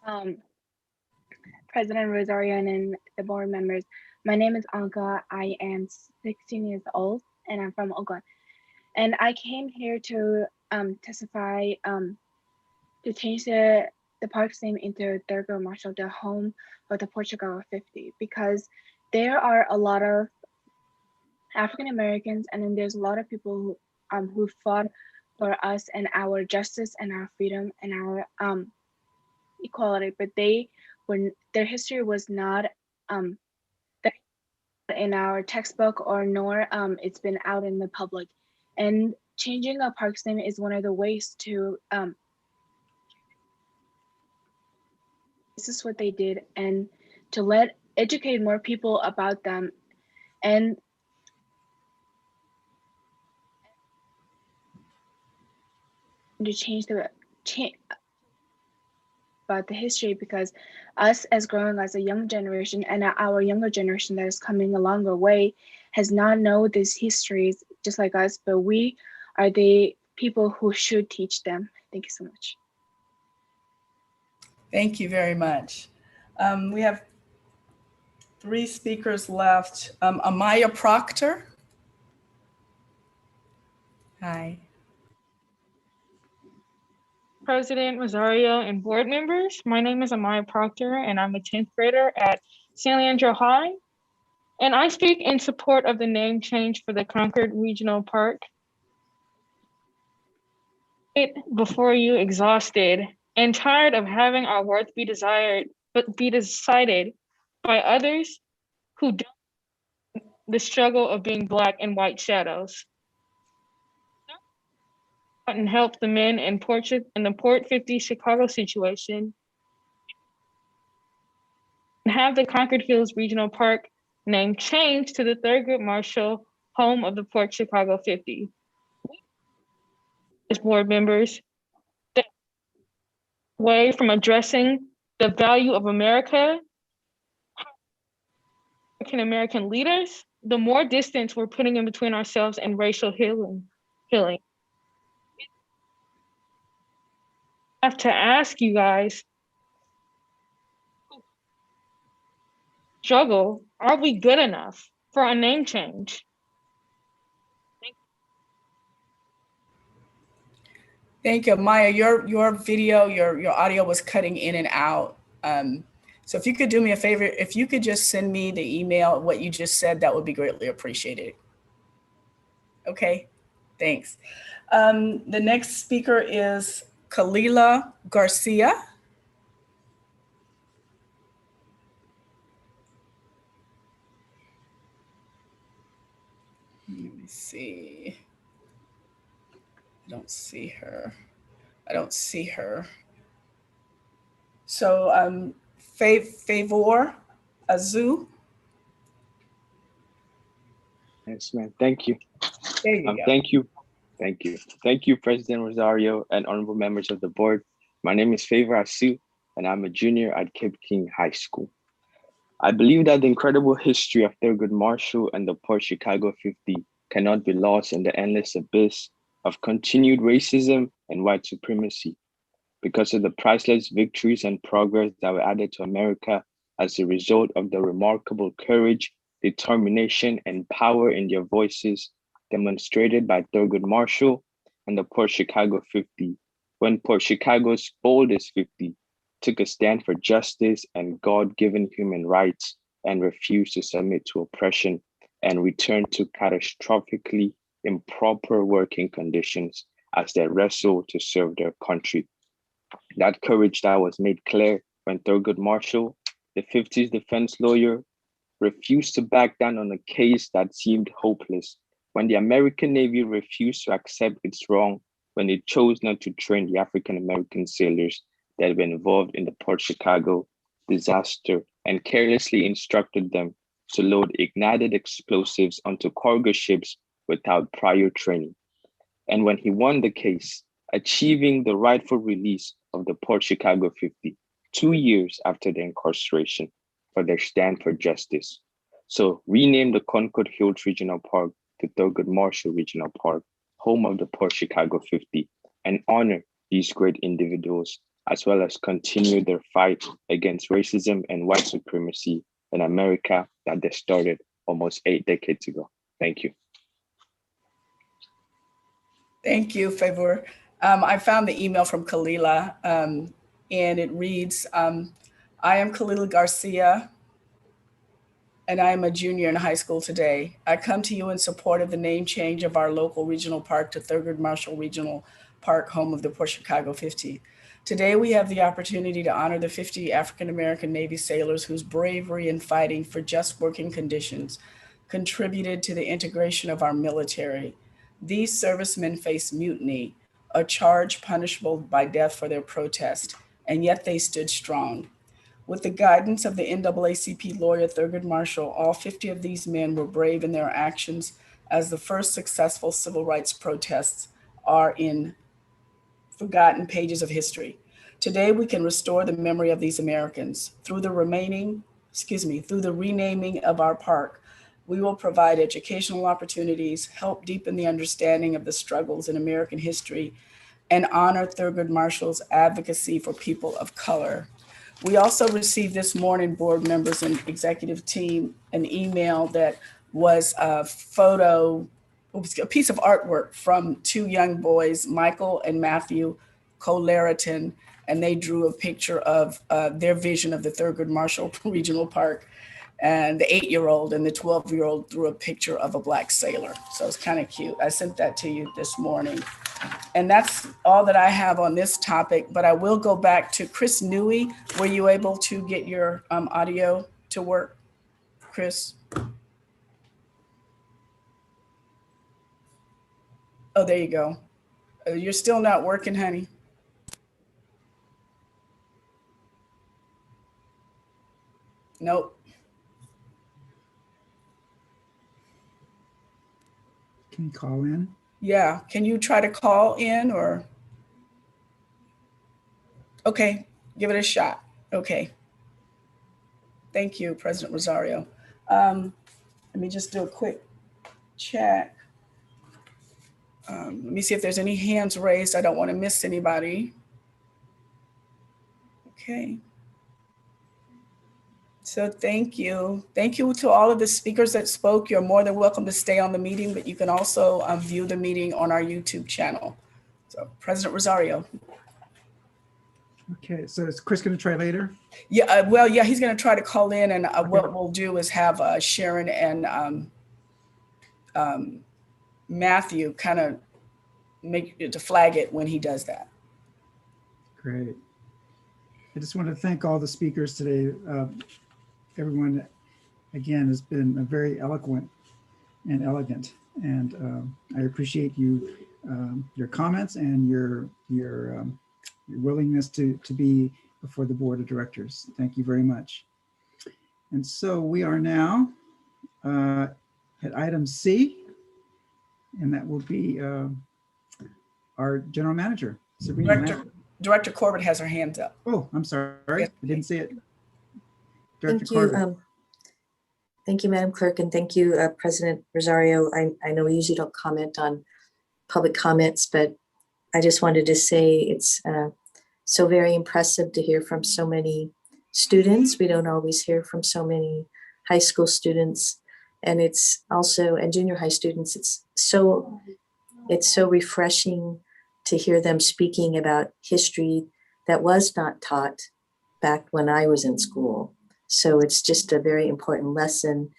Um, President Rosario and the board members, my name is Anka. I am 16 years old and I'm from Oakland. And I came here to testify to change the park's name into Thurgood Marshall, the home of the Portugal 50, because there are a lot of African Americans, and then there's a lot of people who fought for us and our justice and our freedom and our equality, but their history was not in our textbook or nor it's been out in the public. And changing a park's name is one of the ways to this is what they did, and to educate more people about them, and to change about the history, because us as growing as a young generation and our younger generation that is coming a longer way has not known these histories just like us, but we are the people who should teach them. Thank you so much. Thank you very much. We have 3 speakers left. Amaya Proctor. Hi. President Rosario and board members. My name is Amaya Proctor and I'm a 10th grader at San Leandro High. And I speak in support of the name change for the Concord Regional Park. Before you exhausted and tired of having our worth be desired, but be decided by others who don't the struggle of being Black and white shadows. And help the men in the Port 50 Chicago situation and have the Concord Hills Regional Park name changed to the Thurgood Marshall, home of the Port Chicago 50. As board members, away from addressing the value of America, American leaders, the more distance we're putting in between ourselves and racial healing. I have to ask you guys, struggle, are we good enough for a name change? Thank you, Maya. Your video, your audio was cutting in and out. So if you could do me a favor, if you could just send me the email, what you just said, that would be greatly appreciated. Okay, thanks. The next speaker is Kalila Garcia. Let me see. I don't see her. So Favor Azu. Yes, ma'am. Thank you. There you go. Thank you, President Rosario and honorable members of the board. My name is Favor Asu, and I'm a junior at Cape King High School. I believe that the incredible history of Thurgood Marshall and the Port Chicago 50 cannot be lost in the endless abyss of continued racism and white supremacy because of the priceless victories and progress that were added to America as a result of the remarkable courage, determination, and power in their voices demonstrated by Thurgood Marshall and the Port Chicago 50, when Port Chicago's oldest 50 took a stand for justice and God-given human rights and refused to submit to oppression and returned to catastrophically improper working conditions as they wrestled to serve their country. That courage that was made clear when Thurgood Marshall, the 50s defense lawyer, refused to back down on a case that seemed hopeless, when the American Navy refused to accept its wrong, when it chose not to train the African-American sailors that were involved in the Port Chicago disaster and carelessly instructed them to load ignited explosives onto cargo ships without prior training. And when he won the case, achieving the rightful release of the Port Chicago 50, 2 years after their incarceration for their stand for justice. So rename the Concord Hills Regional Park to Thurgood Marshall Regional Park, home of the Port Chicago 50, and honor these great individuals as well as continue their fight against racism and white supremacy in America that they started almost 8 decades ago. Thank you. Thank you, Favor. I found the email from Kalila, and it reads, I am Kalila Garcia, and I am a junior in high school today. I come to you in support of the name change of our local regional park to Thurgood Marshall Regional Park, home of the Port Chicago 50. Today, we have the opportunity to honor the 50 African-American Navy sailors whose bravery in fighting for just working conditions contributed to the integration of our military. These servicemen faced mutiny, a charge punishable by death for their protest, and yet they stood strong. With the guidance of the NAACP lawyer Thurgood Marshall, all 50 of these men were brave in their actions, as the first successful civil rights protests are in forgotten pages of history. Today, we can restore the memory of these Americans. Through the renaming of our park, we will provide educational opportunities, help deepen the understanding of the struggles in American history, and honor Thurgood Marshall's advocacy for people of color. We also received this morning, board members and executive team, an email that was a piece of artwork from two young boys, Michael and Matthew Coleriton, and they drew a picture of their vision of the Thurgood Marshall Regional Park. And the 8-year-old and the 12-year-old drew a picture of a Black sailor. So it's kind of cute. I sent that to you this morning. And that's all that I have on this topic, but I will go back to Chris Newey. Were you able to get your audio to work, Chris? Oh, there you go. You're still not working, honey. Nope. Can you call in? Yeah, can you try to call in or? Okay, give it a shot. Okay. Thank you, President Rosario. Let me just do a quick check. Let me see if there's any hands raised. I don't want to miss anybody. Okay. So thank you. Thank you to all of the speakers that spoke. You're more than welcome to stay on the meeting, but you can also view the meeting on our YouTube channel. So President Rosario. Okay, so is Chris going to try later? Yeah, well, yeah, he's going to try to call in, and what we'll do is have Sharon and Matthew kind of make it to flag it when he does that. Great. I just want to thank all the speakers today. Everyone, again, has been very eloquent and elegant, and I appreciate you, your comments and your willingness to be before the board of directors. Thank you very much. And so we are now at item C, and that will be our general manager, Sabrina. Director Corbett has her hands up. Oh, I'm sorry. I didn't see it. Thank you. Thank you, Madam Clerk, and thank you, President Rosario. I know we usually don't comment on public comments, but I just wanted to say it's so very impressive to hear from so many students. We don't always hear from so many high school students, and it's also, and junior high students, it's so refreshing to hear them speaking about history that was not taught back when I was in school. So it's just a very important lesson,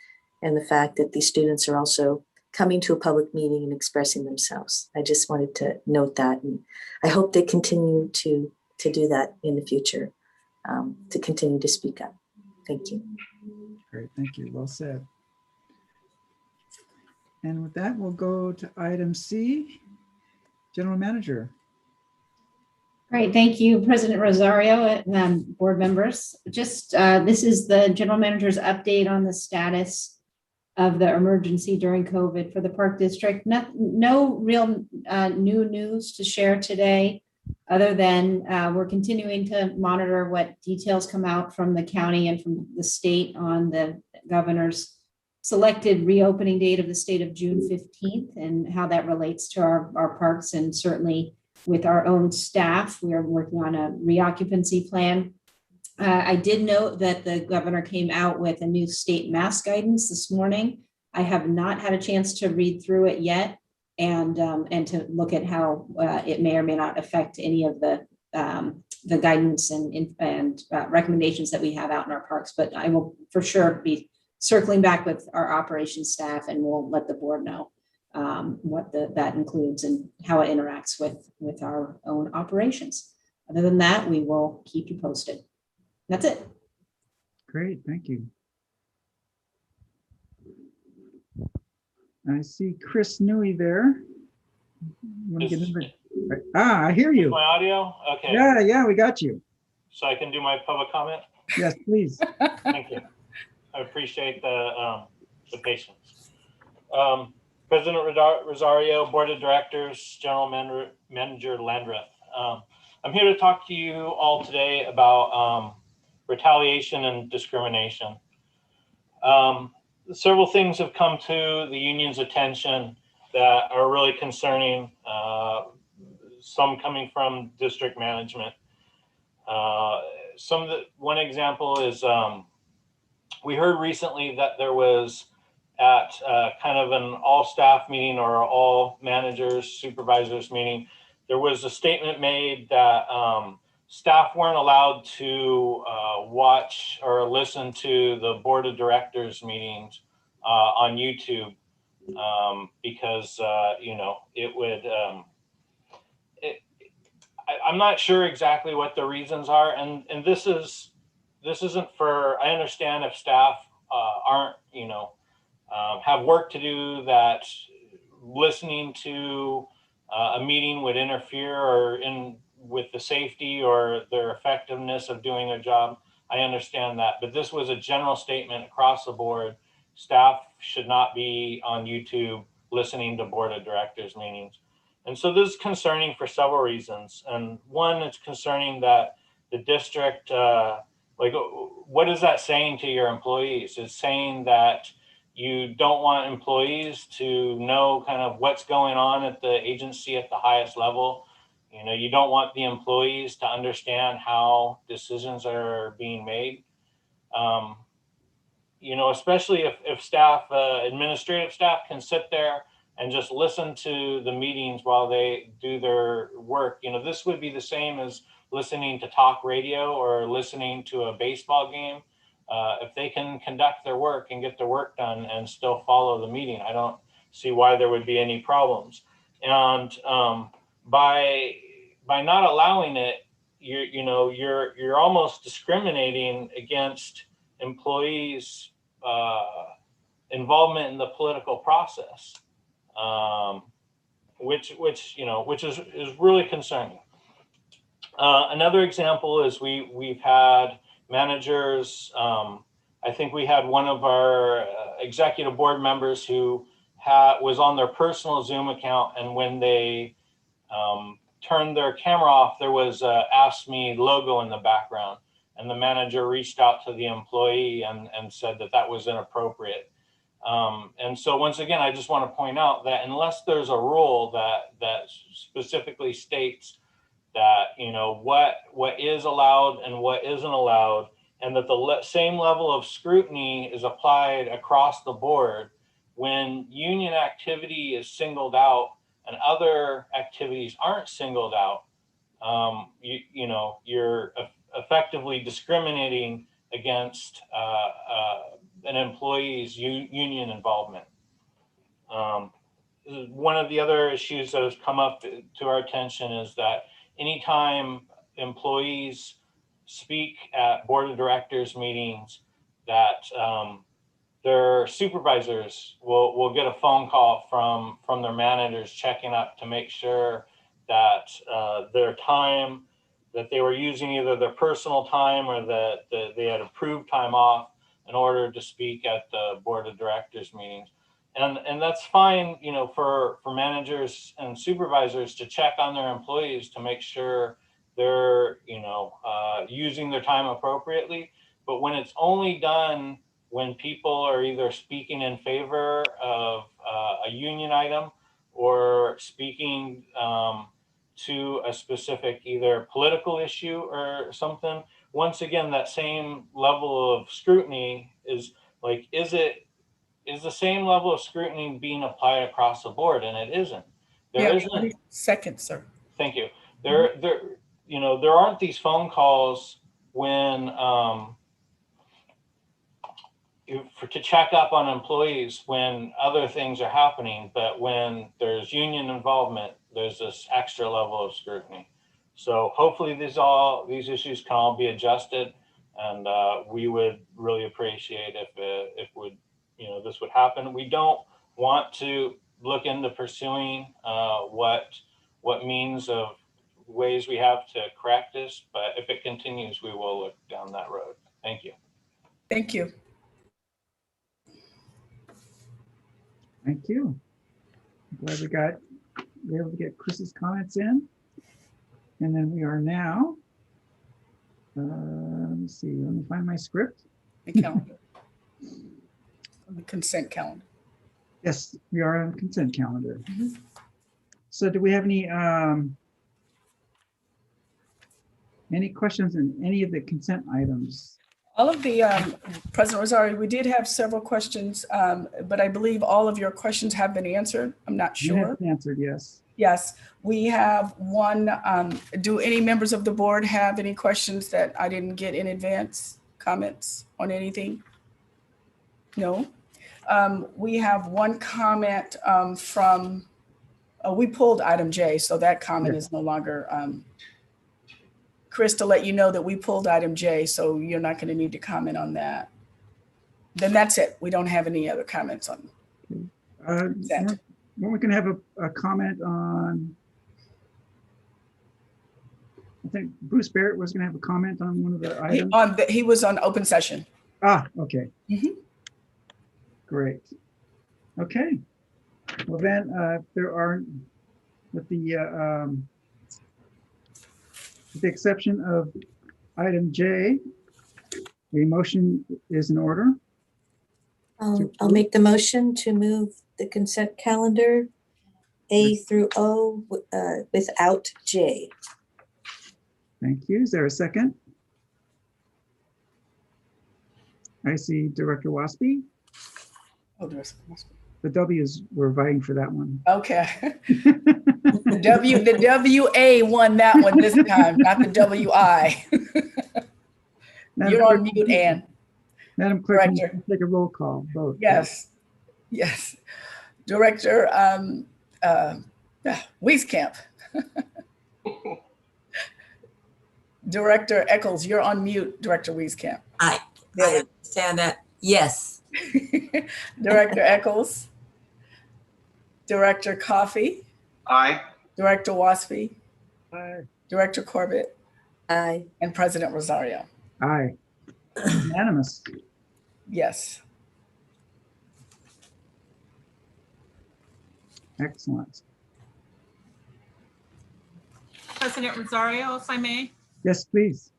and the fact that these students are also coming to a public meeting and expressing themselves. I just wanted to note that, and I hope they continue to do that in the future, to continue to speak up. Thank you. Great, thank you, well said. And with that, we'll go to item C, General Manager. Great, thank you, President Rosario and board members. Just this is the general manager's update on the status of the emergency during COVID for the Park District. No real new news to share today, other than we're continuing to monitor what details come out from the county and from the state on the governor's selected reopening date of the state of June 15th and how that relates to our parks, and certainly with our own staff. We are working on a reoccupancy plan. I did note that the governor came out with a new state mask guidance this morning. I have not had a chance to read through it yet and to look at how it may or may not affect any of the guidance and recommendations that we have out in our parks. But I will for sure be circling back with our operations staff, and we'll let the board know what that includes and how it interacts with our own operations. Other than that, we will keep you posted. That's it. Great, thank you. I see Chris Newey there. You wanna get in there? I hear you. My audio? Okay. Yeah, we got you. So I can do my public comment? Yes, please. Thank you. I appreciate the patience. President Rosario, Board of Directors, General Manager Landreth. I'm here to talk to you all today about retaliation and discrimination. Several things have come to the union's attention that are really concerning, some coming from district management. One example is we heard recently that there was at kind of an all staff meeting or all managers, supervisors meeting, there was a statement made that staff weren't allowed to watch or listen to the board of directors meetings on YouTube because, you know, it would, I'm not sure exactly what the reasons are. And this isn't for, I understand if staff aren't, you know, have work to do, that listening to a meeting would interfere or with the safety or their effectiveness of doing their job. I understand that, but this was a general statement across the board. Staff should not be on YouTube listening to board of directors meetings. And so this is concerning for several reasons. And one, it's concerning that the district, like, what is that saying to your employees? It's saying that you don't want employees to know kind of what's going on at the agency at the highest level. You know, you don't want the employees to understand how decisions are being made. You know, especially if staff, administrative staff can sit there and just listen to the meetings while they do their work. You know, this would be the same as listening to talk radio or listening to a baseball game. If they can conduct their work and get their work done and still follow the meeting, I don't see why there would be any problems. And by not allowing it, you're almost discriminating against employees' involvement in the political process, which is really concerning. Another example is we've had managers. I think we had one of our executive board members who was on their personal Zoom account, and when they turned their camera off, there was a Ask Me logo in the background, and the manager reached out to the employee and said that was inappropriate. And so once again, I just want to point out that unless there's a rule that specifically states that, you know, what is allowed and what isn't allowed, and that the same level of scrutiny is applied across the board, when union activity is singled out and other activities aren't singled out, you're effectively discriminating against an employee's union involvement. One of the other issues that has come up to our attention is that anytime employees speak at board of directors meetings, that their supervisors will get a phone call from their managers checking up to make sure that their time that they were using, either their personal time or that they had approved time off in order to speak at the board of directors meetings. And that's fine, you know, for managers and supervisors to check on their employees to make sure they're, using their time appropriately. But when it's only done when people are either speaking in favor of a union item or speaking, to a specific either political issue or something, once again, that same level of scrutiny is like, is the same level of scrutiny being applied across the board? And it isn't. There Yeah, isn't. 20 seconds, sir. Thank you. There, there aren't these phone calls when to check up on employees when other things are happening, but when there's union involvement, there's this extra level of scrutiny. So hopefully these issues can all be adjusted, and we would really appreciate if this would happen. We don't want to look into pursuing what means of ways we have to correct this, but if it continues, we will look down that road. Thank you. Thank you. Thank you. I'm glad we were able to get Chris's comments in. And then we are now, let me see, let me find my script. The calendar. The consent calendar. Yes, we are on the consent calendar. So do we have any questions on any of the consent items? All of the, President Rosario, we did have several questions, but I believe all of your questions have been answered. I'm not You have sure. answered, yes. Yes, we have one. Do any members of the board have any questions that I didn't get in advance? Comments on anything? No. We have one comment from, we pulled item J, so that comment is no longer, Chris, to let you know that we pulled item J, so you're not going to need to comment on that. Then that's it. We don't have any other comments on consent. When we can have a comment on, I think Bruce Barrett was going to have a comment on one of the items. He was on open session. Ah, okay. Great. Okay. Well then, if there are, with the exception of item J, a motion is in order. I'll make the motion to move the consent calendar A through O without J. Thank you. Is there a second? I see Director Waspy. Oh, there's The W's were vying for that one. Okay. The WA won that one this time, not the WI. You're on mute, Ann. Madam Clerk, can Director. you take a roll call vote? Yes. Yes. Director Wieskamp. Director Eccles, you're on mute, Director Wieskamp. I understand that. Yes. Director Eccles. Director Coffey. Aye. Director Waspy. Aye. Director Corbett. Aye. And President Rosario. Aye. Unanimous. Yes. Excellent. President Rosario, if I may. Yes, please.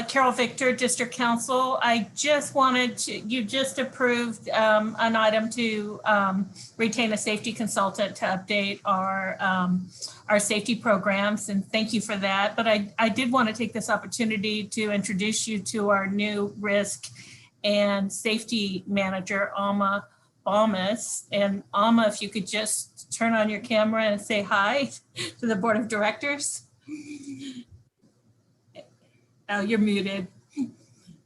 Carol Victor, District Council. I just wanted to, you just approved an item to retain a safety consultant to update our safety programs, and thank you for that. But I did want to take this opportunity to introduce you to our new risk and safety manager, Alma Balmas. And Alma, if you could just turn on your camera and say hi to the Board of Directors. Oh, you're muted.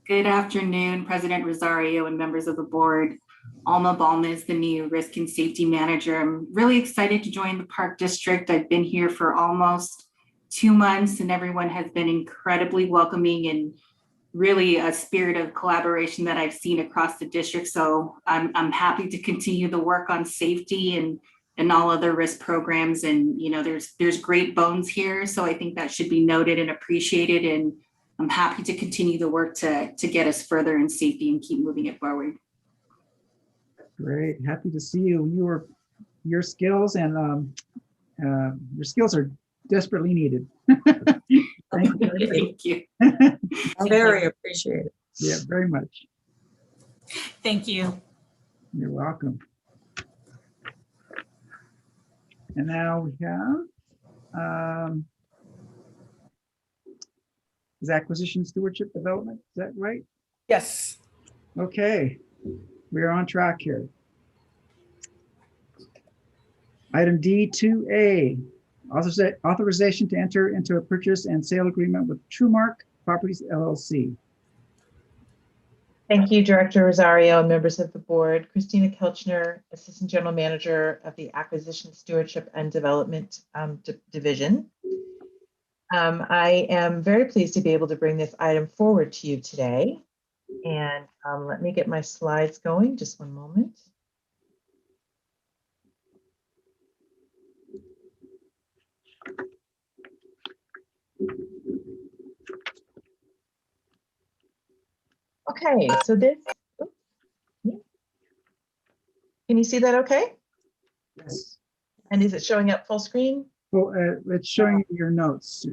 Good afternoon, President Rosario and members of the board. Alma Balmas, the new Risk and Safety Manager. I'm really excited to join the Park District. I've been here for almost 2 months and everyone has been incredibly welcoming and really a spirit of collaboration that I've seen across the district. So I'm happy to continue the work on safety and all other risk programs. And you know, there's great bones here. So I think that should be noted and appreciated. And I'm happy to continue the work to get us further in safety and keep moving it forward. Great. Happy to see you. Your skills and your skills are desperately needed. Thank you. Very appreciated. Yeah, very much. Thank you. You're welcome. And now we have is acquisition stewardship development, is that right? Yes. Okay, we are on track here. Item D2A, authorization to enter into a purchase and sale agreement with TrueMark Properties LLC. Thank you, Director Rosario and members of the board. Christina Kelchner, Assistant General Manager of the Acquisition Stewardship and Development Division. I am very pleased to be able to bring this item forward to you today. And let me get my slides going, just one moment. Okay, so this, can you see that okay? Yes. And is it showing up full screen? Well, it's showing your notes.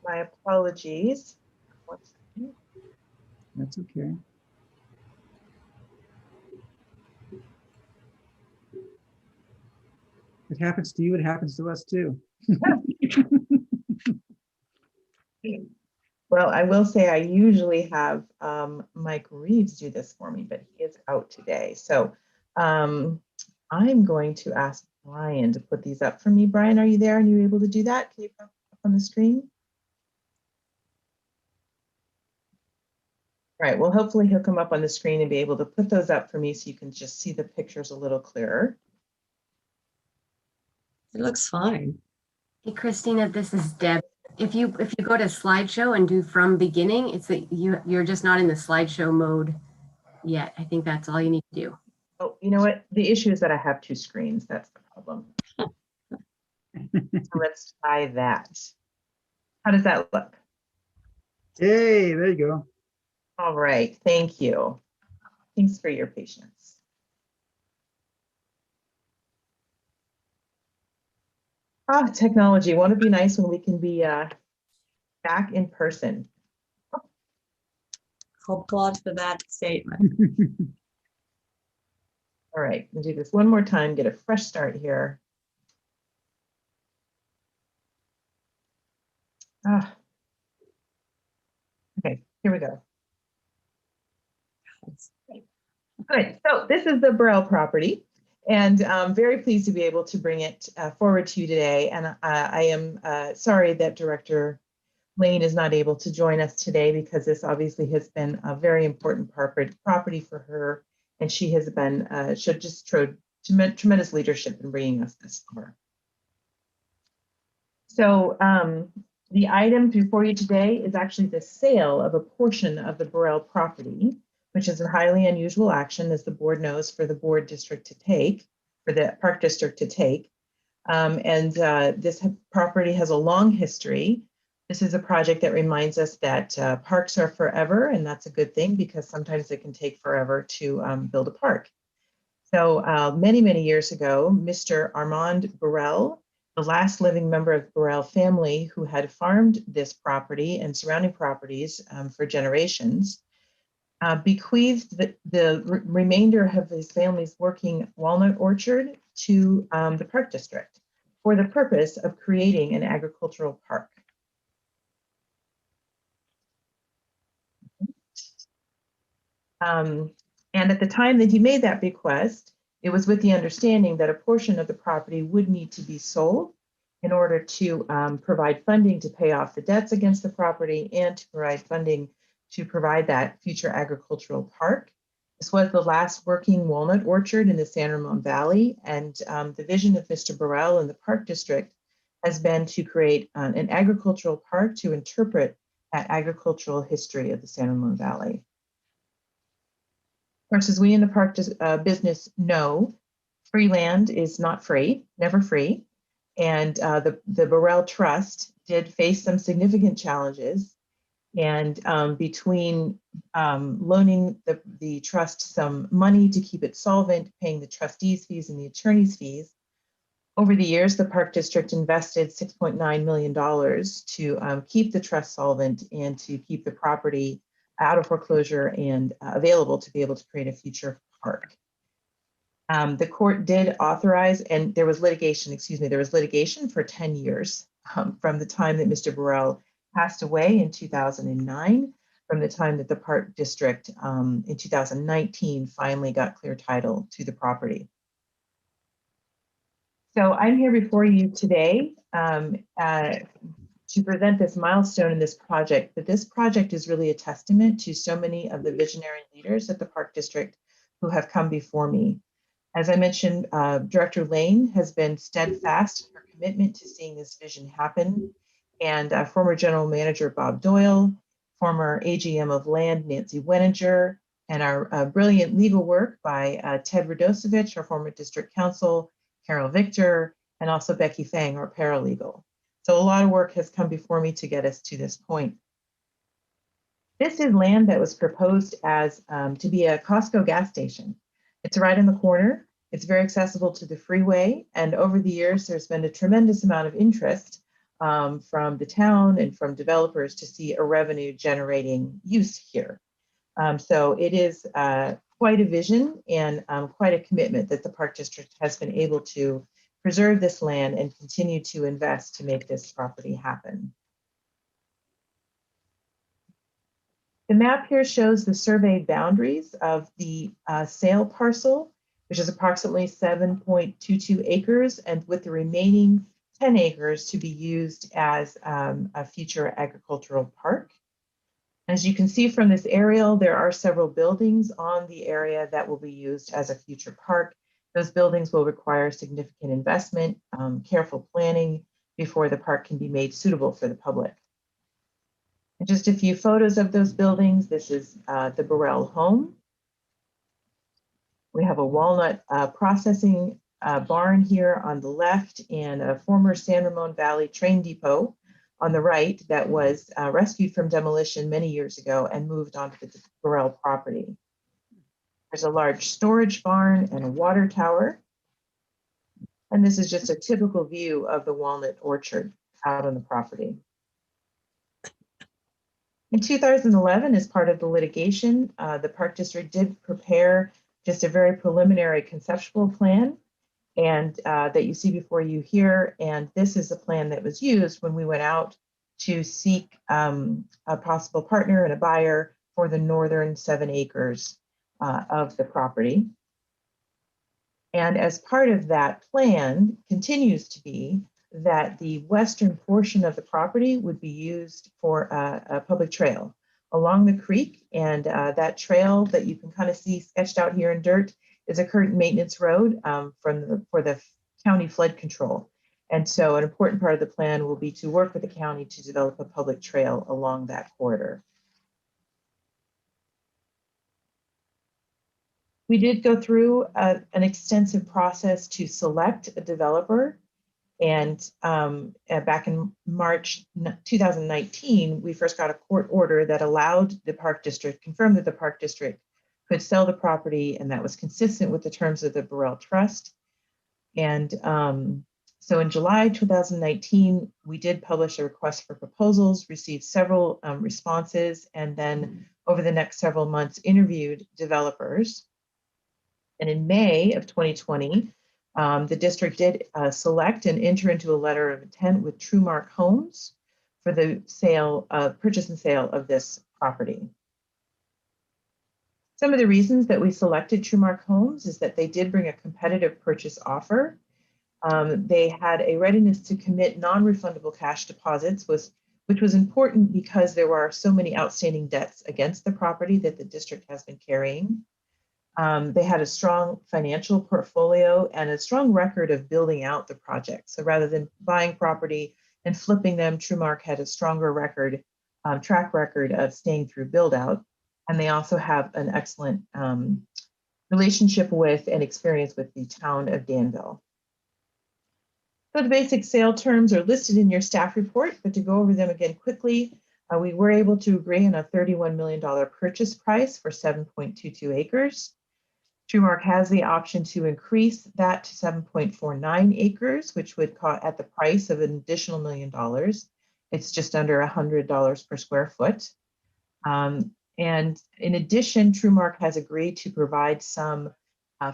My apologies. One second. That's okay. It happens to you, it happens to us too. Well, I will say I usually have Mike Reeves do this for me, but he is out today. So I'm going to ask Brian to put these up for me. Brian, are you there? Are you able to do that? Can you put up on the screen? All right, well, hopefully he'll come up on the screen and be able to put those up for me so you can just see the pictures a little clearer. It looks fine. Hey, Christina, this is Deb. If you go to slideshow and do from beginning, it's that you're just not in the slideshow mode yet. I think that's all you need to do. Oh, you know what? The issue is that I have two screens. That's the problem. So let's try that. How does that look? Hey, there you go. All right, thank you. Thanks for your patience. Ah, technology. Won't it be nice when we can be back in person? Applaud for that statement. All right, we'll do this one more time, get a fresh start here. Ah. Okay, here we go. Good, so this is the Burrell property, and I'm very pleased to be able to bring it forward to you today. And I am sorry that Director Lane is not able to join us today because this obviously has been a very important property for her, and she has been just tremendous leadership in bringing us this far. So the item before you today is actually the sale of a portion of the Burrell property, which is a highly unusual action, as the board knows, for the board district to take, for the park district to take. This property has a long history. This is a project that reminds us that parks are forever, and that's a good thing because sometimes it can take forever to build a park. So many, many years ago, Mr. Armand Burrell, the last living member of the Burrell family who had farmed this property and surrounding properties for generations, bequeathed the remainder of his family's working walnut orchard to the park district for the purpose of creating an agricultural park. And at the time that he made that bequest, it was with the understanding that a portion of the property would need to be sold in order to provide funding to pay off the debts against the property and to provide funding to provide that future agricultural park. This was the last working walnut orchard in the San Ramon Valley, and the vision of Mr. Burrell and the Park District has been to create an agricultural park to interpret that agricultural history of the San Ramon Valley. Of course, as we in the park business know, free land is not free, never free. And the Burrell Trust did face some significant challenges. And between loaning the trust some money to keep it solvent, paying the trustees' fees and the attorney's fees, Over the years, the Park District invested $6.9 million to keep the trust solvent and to keep the property out of foreclosure and available to be able to create a future park. The court did authorize, and there was litigation, there was litigation for 10 years from the time that Mr. Burrell passed away in 2009, from the time that the Park District in 2019 finally got clear title to the property. So I'm here before you today to present this milestone in this project, but this project is really a testament to so many of the visionary leaders at the Park District who have come before me. As I mentioned, Director Lane has been steadfast in her commitment to seeing this vision happen, and former General Manager Bob Doyle, former AGM of Land Nancy Weninger, and our brilliant legal work by Ted Radosevich, our former District Counsel, Carol Victor, and also Becky Fang, our paralegal. So a lot of work has come before me to get us to this point. This is land that was proposed as to be a Costco gas station. It's right in the corner. It's very accessible to the freeway. And over the years, there's been a tremendous amount of interest from the town and from developers to see a revenue generating use here. So it is quite a vision and quite a commitment that the Park District has been able to preserve this land and continue to invest to make this property happen. The map here shows the surveyed boundaries of the sale parcel, which is approximately 7.22 acres, and with the remaining 10 acres to be used as a future agricultural park. As you can see from this aerial, there are several buildings on the area that will be used as a future park. Those buildings will require significant investment, careful planning before the park can be made suitable for the public. And just a few photos of those buildings. This is the Burrell home. We have a walnut processing barn here on the left and a former San Ramon Valley train depot on the right that was rescued from demolition many years ago and moved onto the Burrell property. There's a large storage barn and a water tower. And this is just a typical view of the walnut orchard out on the property. In 2011, as part of the litigation, the Park District did prepare just a very preliminary conceptual plan and that you see before you here. And this is the plan that was used when we went out to seek a possible partner and a buyer for the northern 7 acres of the property. And as part of that plan continues to be that the western portion of the property would be used for a public trail along the creek. And that trail that you can kind of see sketched out here in dirt is a current maintenance road for the county flood control. And so an important part of the plan will be to work with the county to develop a public trail along that corridor. We did go through an extensive process to select a developer. And back in March 2019, we first got a court order that allowed the Park District, confirmed that the Park District could sell the property, and that was consistent with the terms of the Burrell Trust. And so in July 2019, we did publish a request for proposals, received several responses, and then over the next several months interviewed developers. And in May of 2020, the district did select and enter into a letter of intent with Trumark Homes for the purchase and sale of this property. Some of the reasons that we selected Trumark Homes is that they did bring a competitive purchase offer. They had a readiness to commit non-refundable cash deposits, which was important because there were so many outstanding debts against the property that the district has been carrying. They had a strong financial portfolio and a strong record of building out the project. So rather than buying property and flipping them, Trumark had a stronger track record of staying through build out. And they also have an excellent relationship with and experience with the town of Danville. So the basic sale terms are listed in your staff report, but to go over them again quickly, we were able to agree on a $31 million purchase price for 7.22 acres. TrueMark has the option to increase that to 7.49 acres, which would cost at the price of an additional $1 million. It's just under $100 per square foot. And in addition, TrueMark has agreed to provide some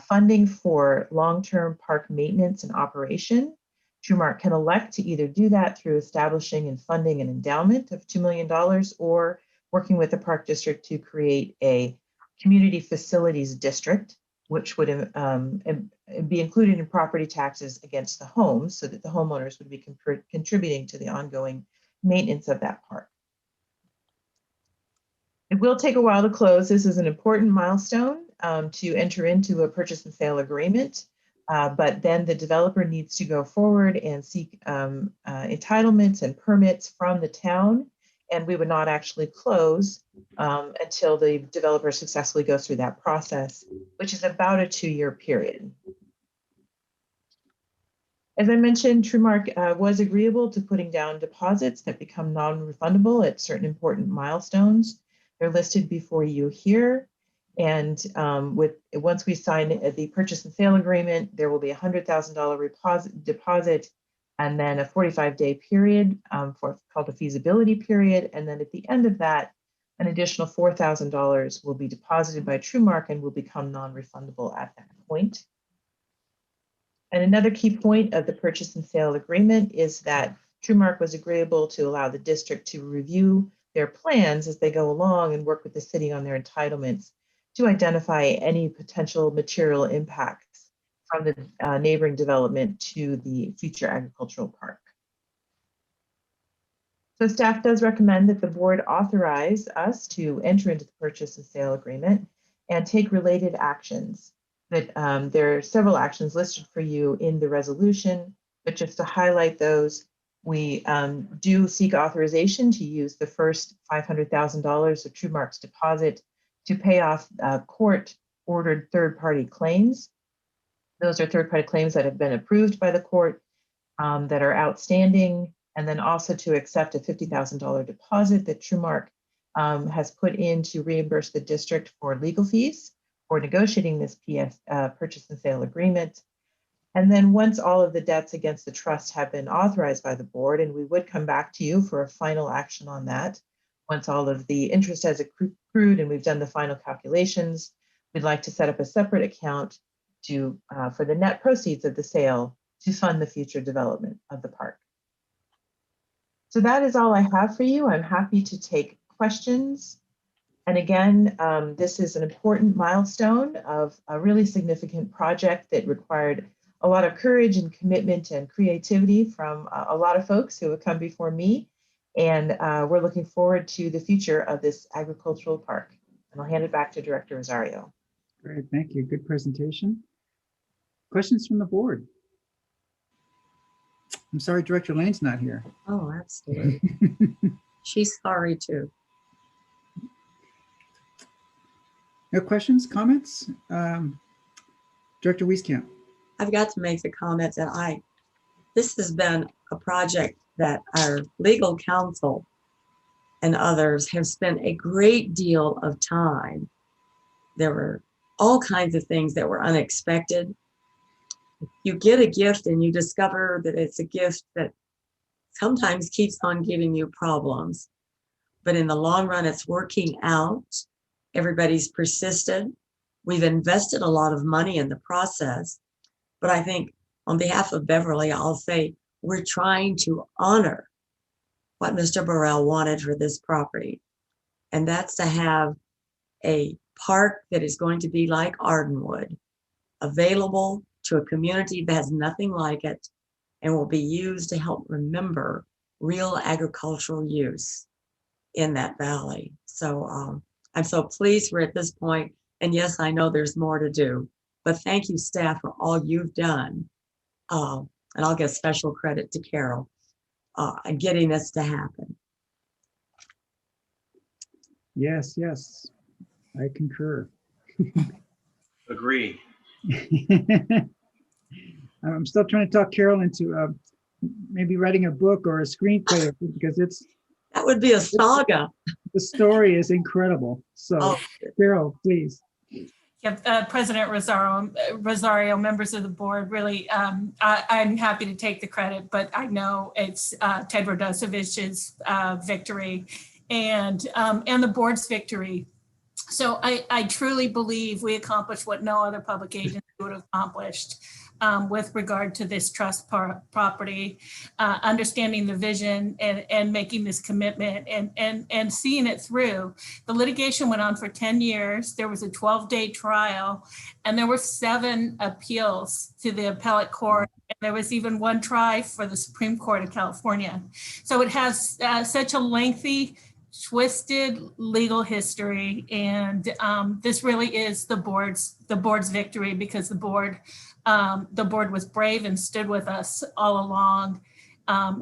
funding for long-term park maintenance and operation. TrueMark can elect to either do that through establishing and funding an endowment of $2 million or working with the Park District to create a community facilities district, which would be included in property taxes against the homes so that the homeowners would be contributing to the ongoing maintenance of that park. It will take a while to close. This is an important milestone to enter into a purchase and sale agreement, but then the developer needs to go forward and seek entitlements and permits from the town, and we would not actually close until the developer successfully goes through that process, which is about a 2-year period. As I mentioned, TrueMark was agreeable to putting down deposits that become non-refundable at certain important milestones. They're listed before you here. And once we sign the purchase and sale agreement, there will be a $100,000 deposit and then a 45-day period called a feasibility period. And then at the end of that, an additional $4,000 will be deposited by TrueMark and will become non-refundable at that point. And another key point of the purchase and sale agreement is that TrueMark was agreeable to allow the district to review their plans as they go along and work with the city on their entitlements to identify any potential material impacts from the neighboring development to the future agricultural park. So staff does recommend that the board authorize us to enter into the purchase and sale agreement and take related actions. That there are several actions listed for you in the resolution, but just to highlight those, we do seek authorization to use the first $500,000 of TrueMark's deposit to pay off court-ordered third-party claims. Those are third-party claims that have been approved by the court that are outstanding, and then also to accept a $50,000 deposit that TrueMark has put in to reimburse the district for legal fees for negotiating this purchase and sale agreement. And then once all of the debts against the trust have been authorized by the board, and we would come back to you for a final action on that, once all of the interest has accrued and we've done the final calculations, we'd like to set up a separate account for the net proceeds of the sale to fund the future development of the park. So that is all I have for you. I'm happy to take questions. And again, this is an important milestone of a really significant project that required a lot of courage and commitment and creativity from a lot of folks who have come before me. And we're looking forward to the future of this agricultural park. And I'll hand it back to Director Rosario. Great, thank you. Good presentation. Questions from the board? I'm sorry, Director Lane's not here. Oh, absolutely. She's sorry too. No questions, comments? Director Wieskamp. I've got to make the comment that this has been a project that our legal counsel and others have spent a great deal of time. There were all kinds of things that were unexpected. You get a gift and you discover that it's a gift that sometimes keeps on giving you problems, but in the long run, it's working out. Everybody's persisted. We've invested a lot of money in the process, but I think on behalf of Beverly, I'll say we're trying to honor what Mr. Burrell wanted for this property. And that's to have a park that is going to be like Ardenwood, available to a community that has nothing like it and will be used to help remember real agricultural use in that valley. So I'm so pleased we're at this point. And yes, I know there's more to do, but thank you, staff, for all you've done. And I'll give special credit to Carol in getting this to happen. Yes, yes, I concur. Agree. I'm still trying to talk Carol into maybe writing a book or a screenplay because that would be a saga. The story is incredible. So Carol, please. Yeah, President Rosario, members of the board, really, I'm happy to take the credit, but I know it's Ted Radosevich's victory and the board's victory. So I truly believe we accomplished what no other public agency would have accomplished with regard to this trust property, understanding the vision and making this commitment and seeing it through. The litigation went on for 10 years. There was a 12-day trial, and there were 7 appeals to the appellate court. And there was even 1 try for the Supreme Court of California. So it has such a lengthy, twisted legal history, and this really is the board's victory, because the board was brave and stood with us all along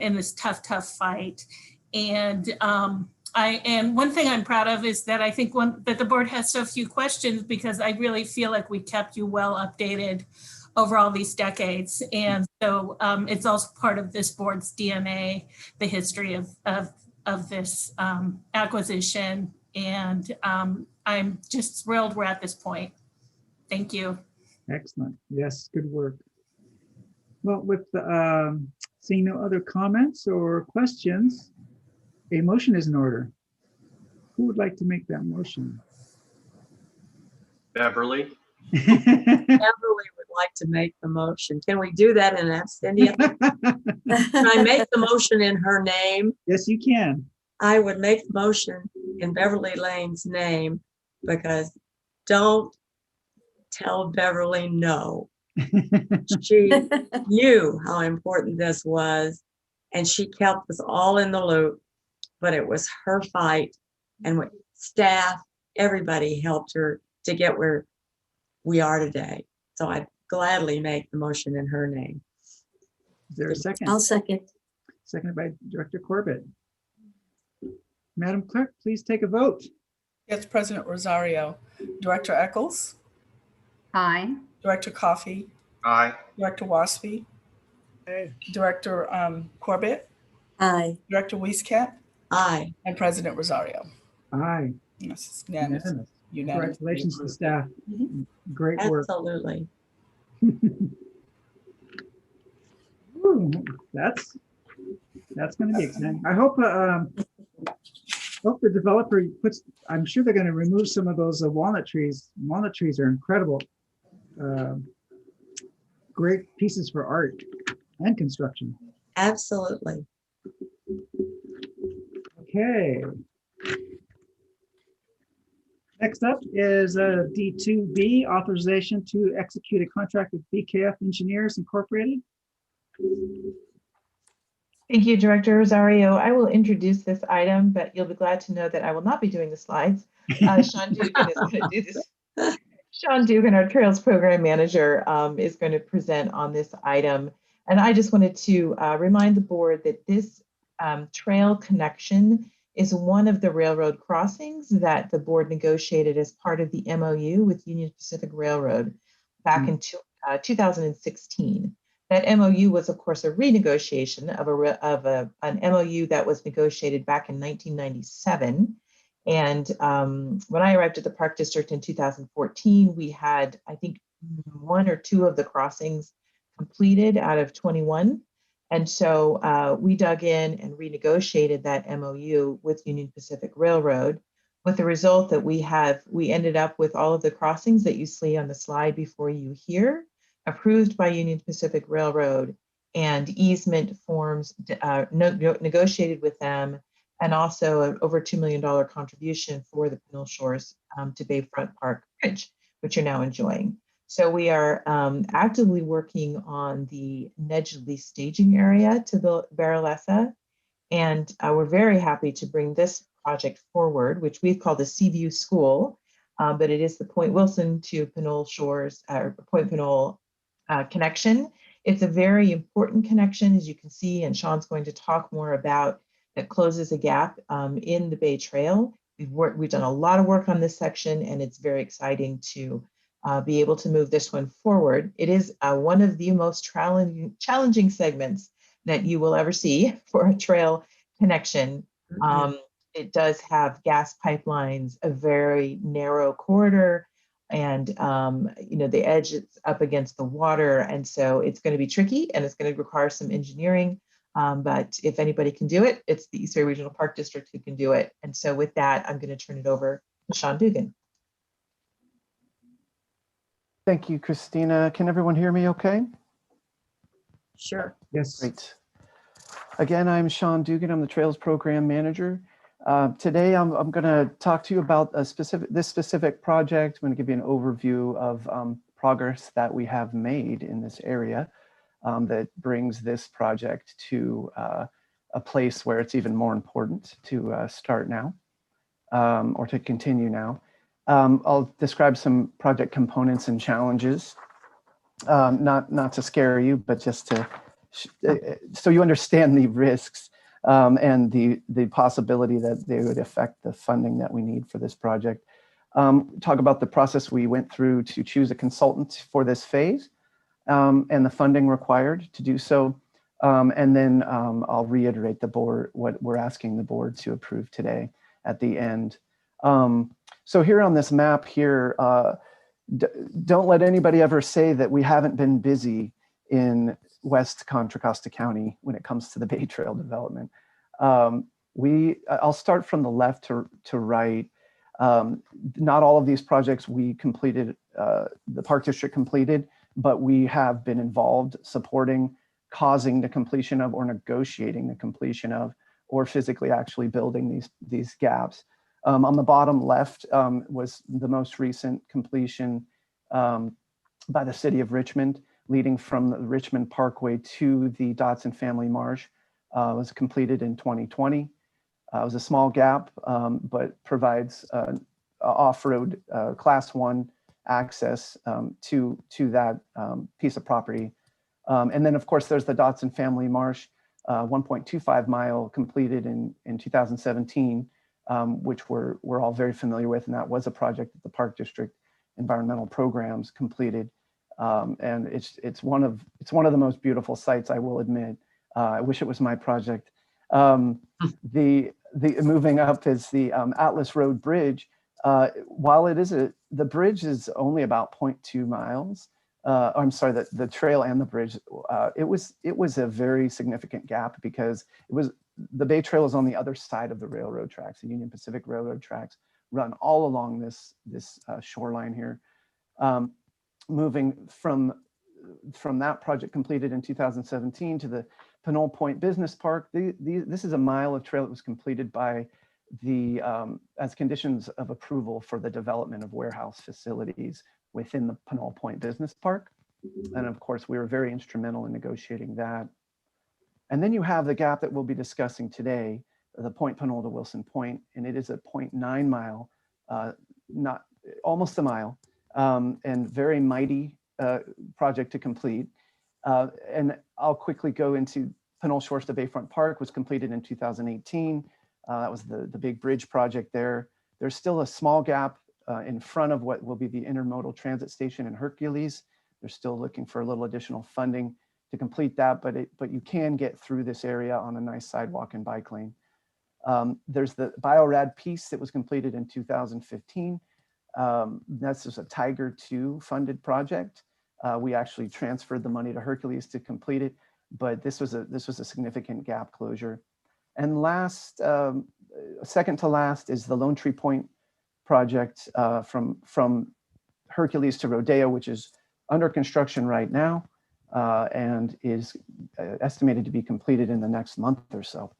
in this tough fight. And one thing I'm proud of is that I think that the board has so few questions, because I really feel like we kept you well updated over all these decades. And so it's also part of this board's DNA, the history of this acquisition. And I'm just thrilled we're at this point. Thank you. Excellent. Yes, good work. Well, with seeing no other comments or questions, a motion is in order. Who would like to make that motion? Beverly. Beverly would like to make the motion. Can we do that in absentia? Can I make the motion in her name? Yes, you can. I would make the motion in Beverly Lane's name, because don't tell Beverly no. She knew how important this was, and she kept us all in the loop, but it was her fight, and with staff, everybody helped her to get where we are today. So I'd gladly make the motion in her name. Is there a second? I'll second. Seconded by Director Corbett. Madam Clerk, please take a vote. Yes, President Rosario. Director Eccles? Aye. Director Coffey? Aye. Director Wasby? Aye. Director Corbett? Aye. Director Wieskamp? Aye. And President Rosario. Aye. Yes, it's unanimous. Unanimous. Congratulations to staff. Great work. Absolutely. Ooh, that's going to be exciting. I hope the developer puts, I'm sure they're going to remove some of those walnut trees. Walnut trees are incredible. Great pieces for art and construction. Absolutely. Okay. Next up is D2B, authorization to execute a contract with BKF Engineers Incorporated. Thank you, Director Rosario. I will introduce this item, but you'll be glad to know that I will not be doing the slides. Sean Dugan is going to do this. Sean Dugan, our Trails Program Manager, is going to present on this item. And I just wanted to remind the board that this trail connection is one of the railroad crossings that the board negotiated as part of the MOU with Union Pacific Railroad back in 2016. That MOU was, of course, a renegotiation of an MOU that was negotiated back in 1997. And when I arrived at the Park District in 2014, we had, I think, 1 or 2 of the crossings completed out of 21. And so we dug in and renegotiated that MOU with Union Pacific Railroad, with the result that we ended up with all of the crossings that you see on the slide before you here, approved by Union Pacific Railroad, and easement forms negotiated with them, and also an over $2 million contribution for the Pinole Shores to Bayfront Park Bridge, which you're now enjoying. So we are actively working on the Nedgley staging area to Baralessa, and we're very happy to bring this project forward, which we've called the Seaview School, but it is the Point Wilson to Pinole Shores, or Point Pinole connection. It's a very important connection, as you can see, and Sean's going to talk more about, that closes a gap in the Bay Trail. We've done a lot of work on this section, and it's very exciting to be able to move this one forward. It is one of the most challenging segments that you will ever see for a trail connection. It does have gas pipelines, a very narrow corridor, And, the edge is up against the water. And so it's going to be tricky and it's going to require some engineering. But if anybody can do it, it's the East Bay Regional Park District who can do it. And so with that, I'm going to turn it over to Sean Dugan. Thank you, Christina. Can everyone hear me okay? Sure. Yes. Great. Again, I'm Sean Dugan. I'm the Trails Program Manager. Today, I'm going to talk to you about this specific project. I'm going to give you an overview of progress that we have made in this area that brings this project to a place where it's even more important to start now or to continue now. I'll describe some project components and challenges, not to scare you, but just to so you understand the risks and the possibility that they would affect the funding that we need for this project. Talk about the process we went through to choose a consultant for this phase and the funding required to do so. And then I'll reiterate the board, what we're asking the board to approve today at the end. So here on this map here, don't let anybody ever say that we haven't been busy in West Contra Costa County when it comes to the Bay Trail development. I'll start from the left to right. Not all of these projects we completed, the Park District completed, but we have been involved supporting, causing the completion of, or negotiating the completion of, or physically actually building these gaps. On the bottom left was the most recent completion by the city of Richmond, leading from the Richmond Parkway to the Dotson Family Marsh. Was completed in 2020. It was a small gap, but provides off-road class 1 access to that piece of property. And then of course there's the Dotson Family Marsh, 1.25 mile completed in 2017. Which we're all very familiar with, and that was a project that the Park District Environmental Programs completed, and it's one of the most beautiful sites, I will admit. I wish it was my project. The moving up is the Atlas Road Bridge. While it is the bridge is only about 0.2 miles. I'm sorry, the trail and the bridge. It was a very significant gap because the Bay Trail is on the other side of the railroad tracks. The Union Pacific Railroad tracks run all along this shoreline here. Moving from that project completed in 2017 to the Pinole Point Business Park, this is a mile of trail that was completed by as conditions of approval for the development of warehouse facilities within the Pinole Point Business Park. And of course, we were very instrumental in negotiating that. And then you have the gap that we'll be discussing today, the Point Pinole to Wilson Point, and it is a 0.9 mile, not almost a mile, and very mighty project to complete. And I'll quickly go into Pinole Shores to Bayfront Park, was completed in 2018. That was the big bridge project there. There's still a small gap in front of what will be the intermodal transit station in Hercules. They're still looking for a little additional funding to complete that, but you can get through this area on a nice sidewalk and bike lane. There's the Biorad piece that was completed in 2015. That's just a Tiger 2 funded project. We actually transferred the money to Hercules to complete it, but this was a significant gap closure. And last, second to last, is the Lone Tree Point project from Hercules to Rodeo, which is under construction right now. And is estimated to be completed in the next month or so.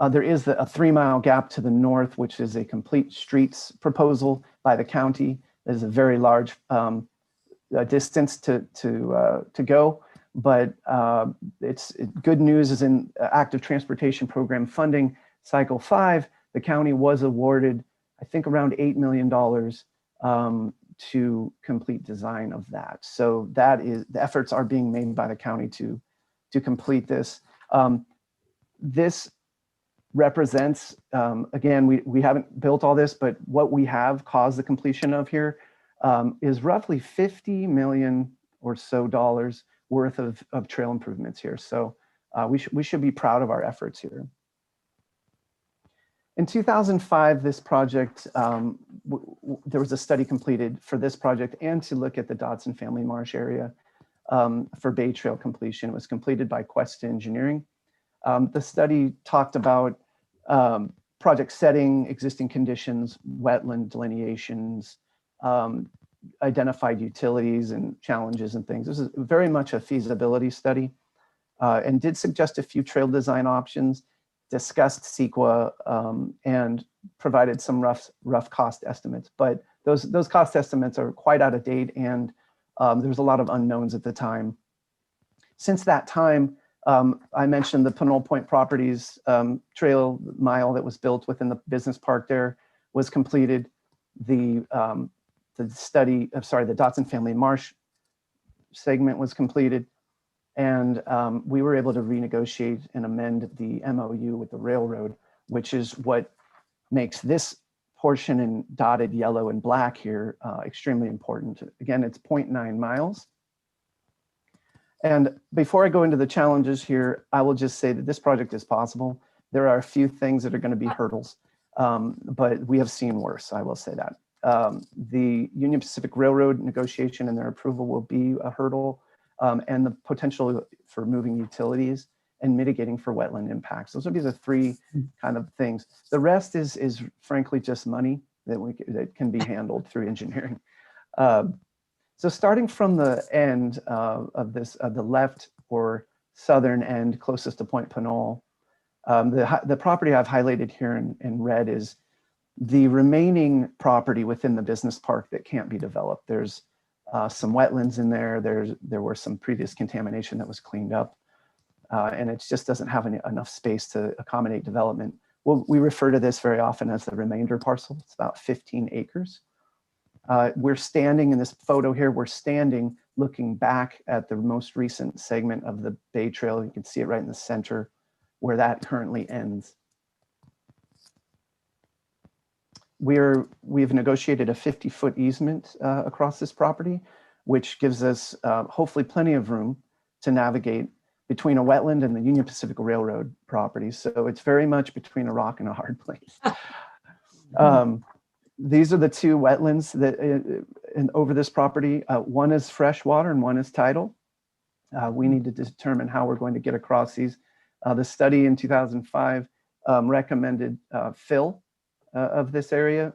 There is a 3 mile gap to the north, which is a complete streets proposal by the county. There's a very large distance to go, but it's good news is in active transportation program funding cycle 5, the county was awarded, I think, around $8 million to complete design of that. So that is, the efforts are being made by the county to complete this. This represents, again, we haven't built all this, but what we have caused the completion of here is roughly $50 million or so worth of trail improvements here. So we should be proud of our efforts here. In 2005, this project, there was a study completed for this project and to look at the Dodson Family Marsh area for Bay Trail completion. It was completed by Quest Engineering. The study talked about project setting, existing conditions, wetland delineations, identified utilities and challenges and things. This is very much a feasibility study and did suggest a few trail design options, discussed CEQA, and provided some rough cost estimates. But those cost estimates are quite out of date, and there was a lot of unknowns at the time. Since that time, I mentioned the Pinole Point Properties trail mile that was built within the business park there was completed. The Dodson Family Marsh segment was completed. And we were able to renegotiate and amend the MOU with the railroad, which is what makes this portion in dotted yellow and black here extremely important. Again, it's 0.9 miles. And before I go into the challenges here, I will just say that this project is possible. There are a few things that are going to be hurdles, but we have seen worse, I will say that. The Union Pacific Railroad negotiation and their approval will be a hurdle. And the potential for moving utilities and mitigating for wetland impacts. Those would be the three kind of things. The rest is frankly just money that can be handled through engineering. So starting from the end of the left or southern end closest to Point Pinole, the property I've highlighted here in red is the remaining property within the business park that can't be developed. There's some wetlands in there. There were some previous contamination that was cleaned up, and it just doesn't have enough space to accommodate development. Well, we refer to this very often as the remainder parcel. It's about 15 acres. We're standing in this photo here. We're standing looking back at the most recent segment of the Bay Trail. You can see it right in the center where that currently ends. We've negotiated a 50-foot easement across this property, which gives us hopefully plenty of room to navigate between a wetland and the Union Pacific Railroad property. So it's very much between a rock and a hard place. These are the two wetlands that over this property. One is freshwater and one is tidal. We need to determine how we're going to get across these. The study in 2005 recommended fill of this area,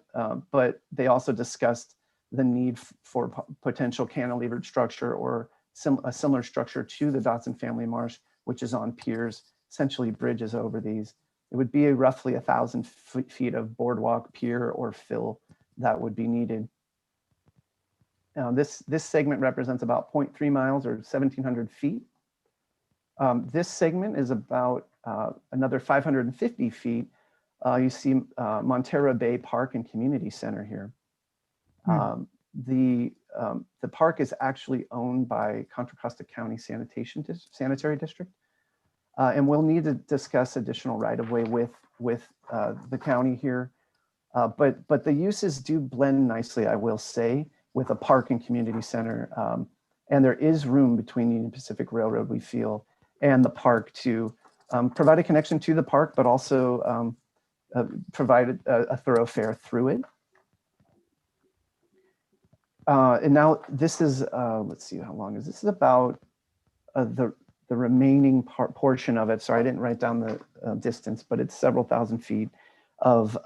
but they also discussed the need for potential cantilevered structure or a similar structure to the Dodson Family Marsh, which is on piers, essentially bridges over these. It would be roughly 1,000 feet of boardwalk, pier, or fill that would be needed. This segment represents about 0.3 miles or 1,700 feet. This segment is about another 550 feet. You see Montero Bay Park and Community Center here. The park is actually owned by Contra Costa County Sanitary District. And we'll need to discuss additional right-of-way with the county here. But the uses do blend nicely, I will say, with a park and community center. And there is room between the Union Pacific Railroad, we feel, and the park to provide a connection to the park, but also provide a thoroughfare through it. And now this is, let's see, how long is this? This is about the remaining portion of it. Sorry, I didn't write down the distance, but it's several thousand feet of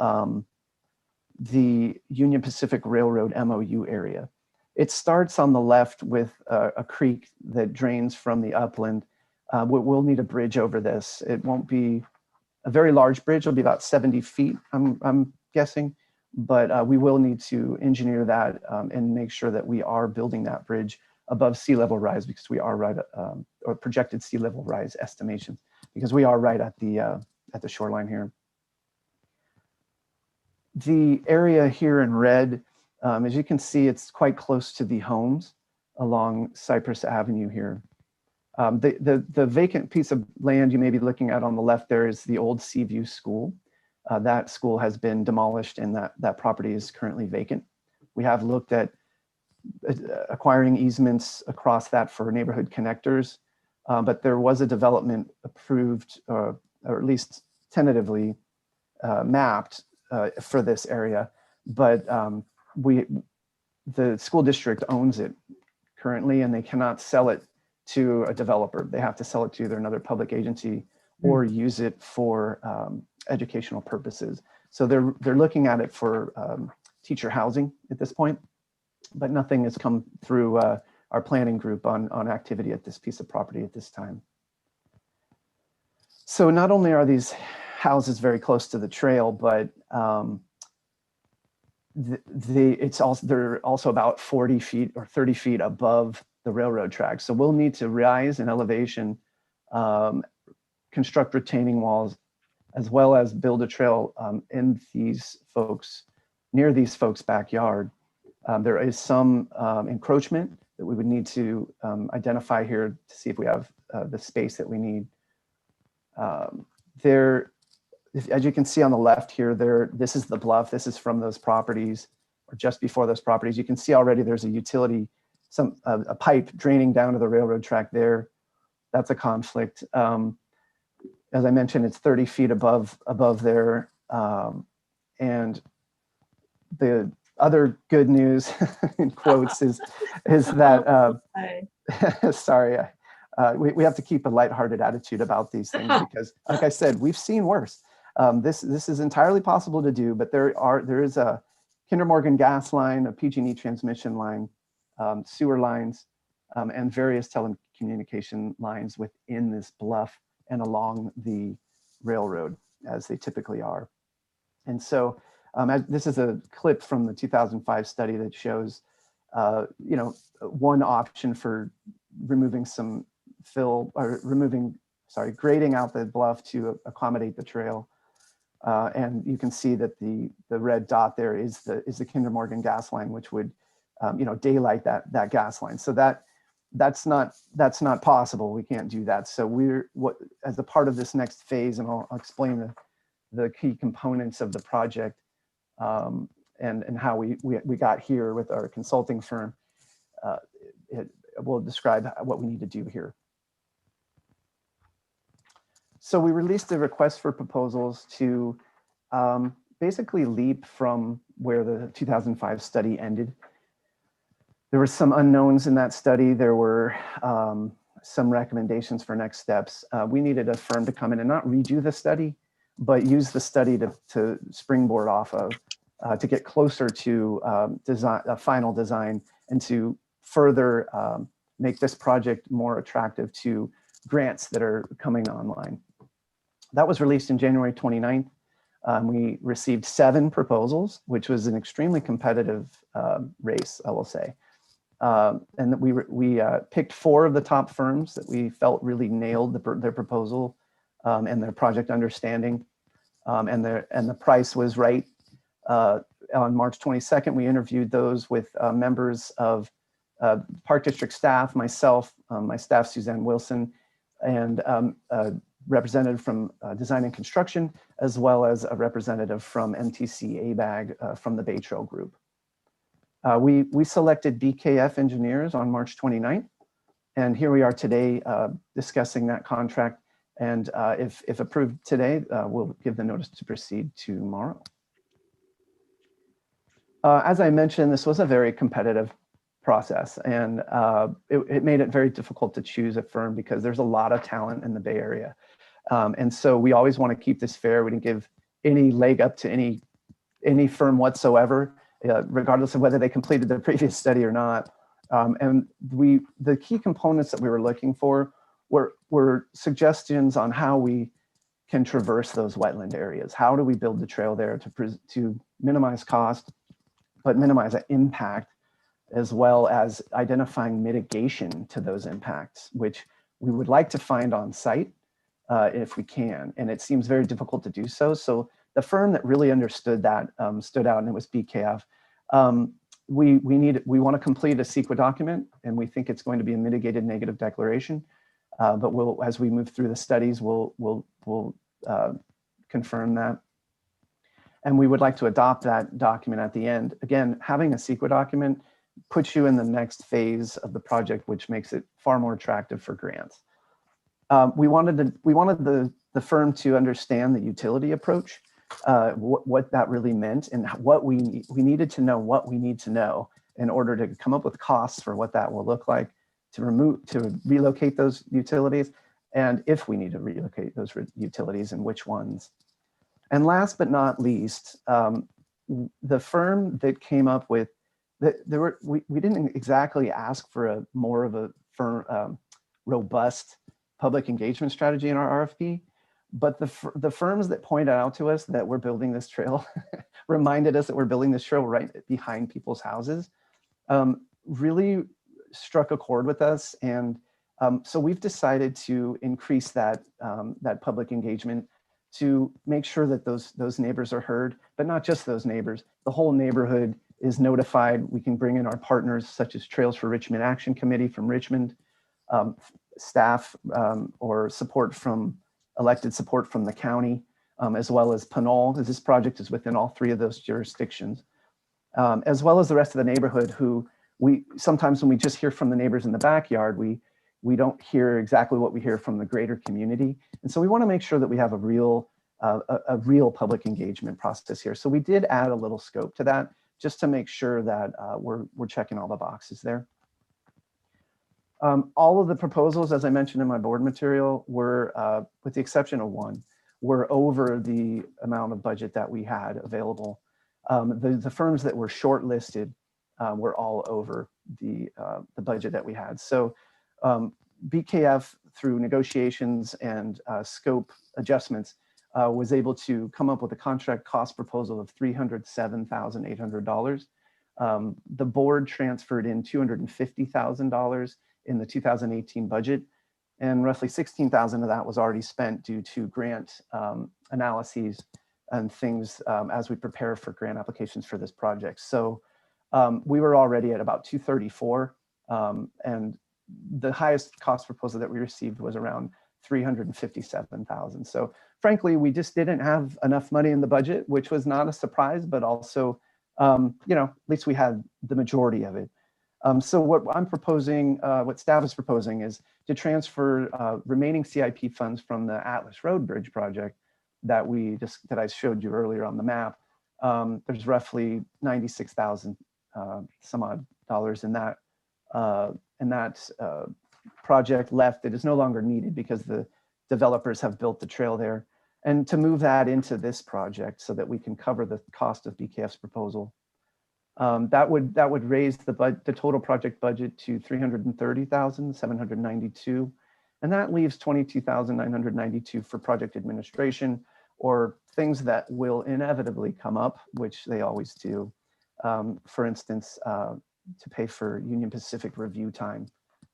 the Union Pacific Railroad MOU area. It starts on the left with a creek that drains from the upland. We'll need a bridge over this. It won't be a very large bridge. It'll be about 70 feet, I'm guessing, but we will need to engineer that and make sure that we are building that bridge above sea level rise, because we are right or projected sea level rise estimations, because we are right at the shoreline here. The area here in red, as you can see, it's quite close to the homes along Cypress Avenue here. The vacant piece of land you may be looking at on the left there is the old Seaview School. That school has been demolished and that property is currently vacant. We have looked at acquiring easements across that for neighborhood connectors, but there was a development approved, or at least tentatively mapped for this area, but the school district owns it currently, and they cannot sell it to a developer. They have to sell it to either another public agency or use it for educational purposes. So they're looking at it for teacher housing at this point, but nothing has come through our planning group on activity at this piece of property at this time. So not only are these houses very close to the trail, but they're also about 40 feet or 30 feet above the railroad tracks. So we'll need to rise in elevation, construct retaining walls, as well as build a trail near these folks' backyard. There is some encroachment that we would need to identify here to see if we have the space that we need. As you can see on the left here, this is the bluff. This is from those properties, or just before those properties. You can see already there's a utility, a pipe draining down to the railroad track there. That's a conflict. As I mentioned, it's 30 feet above there. And the other good news, in quotes, is that, sorry, we have to keep a lighthearted attitude about these things because, like I said, we've seen worse. This is entirely possible to do, but there is a Kinder Morgan gas line, a PG&E transmission line, sewer lines, and various telecommunication lines within this bluff and along the railroad, as they typically are. And so this is a clip from the 2005 study that shows, one option for removing some grading out the bluff to accommodate the trail. And you can see that the red dot there is the Kinder Morgan gas line, which would, daylight that gas line. So that's not possible. We can't do that. So as a part of this next phase, and I'll explain the key components of the project and how we got here with our consulting firm. We'll describe what we need to do here. So we released a request for proposals to basically leap from where the 2005 study ended. There were some unknowns in that study. There were some recommendations for next steps. We needed a firm to come in and not redo the study, but use the study to springboard off of, to get closer to a final design and to further make this project more attractive to grants that are coming online. That was released in January 29th. We received 7 proposals, which was an extremely competitive race, I will say. And we picked 4 of the top firms that we felt really nailed their proposal and their project understanding, and the price was right. On March 22nd, we interviewed those with members of Park District staff, myself, my staff, Suzanne Wilson, and a representative from Design and Construction, as well as a representative from MTC ABAG from the Bay Trail Group. We selected BKF Engineers on March 29th, and here we are today discussing that contract. And if approved today, we'll give the notice to proceed tomorrow. As I mentioned, this was a very competitive process, and it made it very difficult to choose a firm because there's a lot of talent in the Bay Area. And so we always want to keep this fair. We didn't give any leg up to any firm whatsoever, regardless of whether they completed the previous study or not. And the key components that we were looking for were suggestions on how we can traverse those wetland areas. How do we build the trail there to minimize cost, but minimize the impact, as well as identifying mitigation to those impacts, which we would like to find on site if we can. And it seems very difficult to do so. So the firm that really understood that stood out, and it was BKF. We want to complete a CEQA document, and we think it's going to be a mitigated negative declaration. But as we move through the studies, we'll confirm that. And we would like to adopt that document at the end. Again, having a CEQA document puts you in the next phase of the project, which makes it far more attractive for grants. We wanted the firm to understand the utility approach. what that really meant and what we needed to know what we need to know in order to come up with costs for what that will look like to relocate those utilities, and if we need to relocate those utilities and which ones. And last but not least, the firm that came up with we didn't exactly ask for a more of a firm, robust public engagement strategy in our RFP, but the firms that pointed out to us that we're building this trail reminded us that we're building this trail right behind people's houses, really struck a chord with us. And so we've decided to increase that, that public engagement to make sure that those neighbors are heard, but not just those neighbors. The whole neighborhood is notified. We can bring in our partners such as Trails for Richmond Action Committee from Richmond, staff or support from elected support from the county, as well as Pinole, as this project is within all 3 of those jurisdictions, as well as the rest of the neighborhood who sometimes when we just hear from the neighbors in the backyard, we don't hear exactly what we hear from the greater community. And so we want to make sure that we have a real public engagement process here. So we did add a little scope to that just to make sure that we're checking all the boxes there. All of the proposals, as I mentioned in my board material, were, with the exception of one, were over the amount of budget that we had available. The firms that were shortlisted were all over the budget that we had. So BKF, through negotiations and scope adjustments, was able to come up with a contract cost proposal of $307,800. The board transferred in $250,000 in the 2018 budget, and roughly $16,000 of that was already spent due to grant analyses and things as we prepare for grant applications for this project. So we were already at about 234, and the highest cost proposal that we received was around 357,000. So frankly, we just didn't have enough money in the budget, which was not a surprise, but also, you know, at least we had the majority of it. So what I'm proposing, what staff is proposing, is to transfer remaining CIP funds from the Atlas Road Bridge project that I showed you earlier on the map. There's roughly 96,000 some odd dollars in that project left that is no longer needed because the developers have built the trail there, and to move that into this project so that we can cover the cost of BKF's proposal. That would raise the total project budget to $330,792, and that leaves $22,992 for project administration or things that will inevitably come up, which they always do. For instance, to pay for Union Pacific review time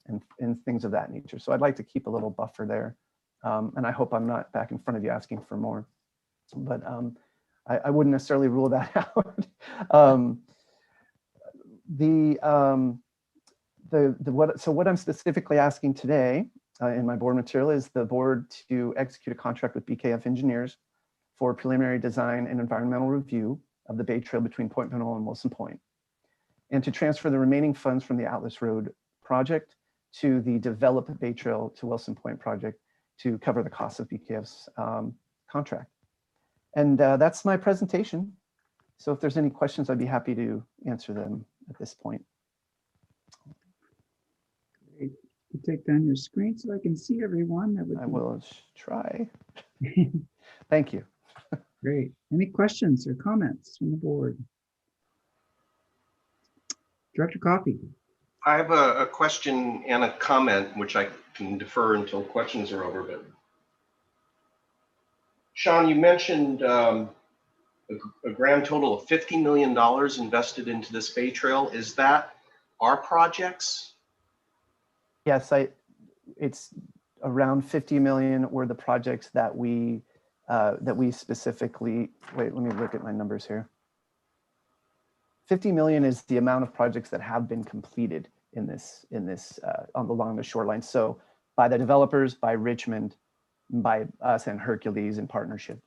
and things of that nature. So I'd like to keep a little buffer there, and I hope I'm not back in front of you asking for more, but I wouldn't necessarily rule that out. So what I'm specifically asking today in my board material is the board to execute a contract with BKF Engineers for preliminary design and environmental review of the Bay Trail between Point Pinole and Wilson Point, and to transfer the remaining funds from the Atlas Road project to the Develop Bay Trail to Wilson Point project to cover the cost of BKF's contract. And that's my presentation. So if there's any questions, I'd be happy to answer them at this point. Great. You take down your screen so I can see everyone. I will try. Thank you. Great. Any questions or comments from the board? Director Coffey. I have a question and a comment, which I can defer until questions are over. But Sean, you mentioned a grand total of $50 million invested into this Bay Trail. Is that our projects? Yes, it's around 50 million were the projects that we specifically, wait, let me look at my numbers here. 50 million is the amount of projects that have been completed in this along the shoreline. So by the developers, by Richmond, by us and Hercules in partnership.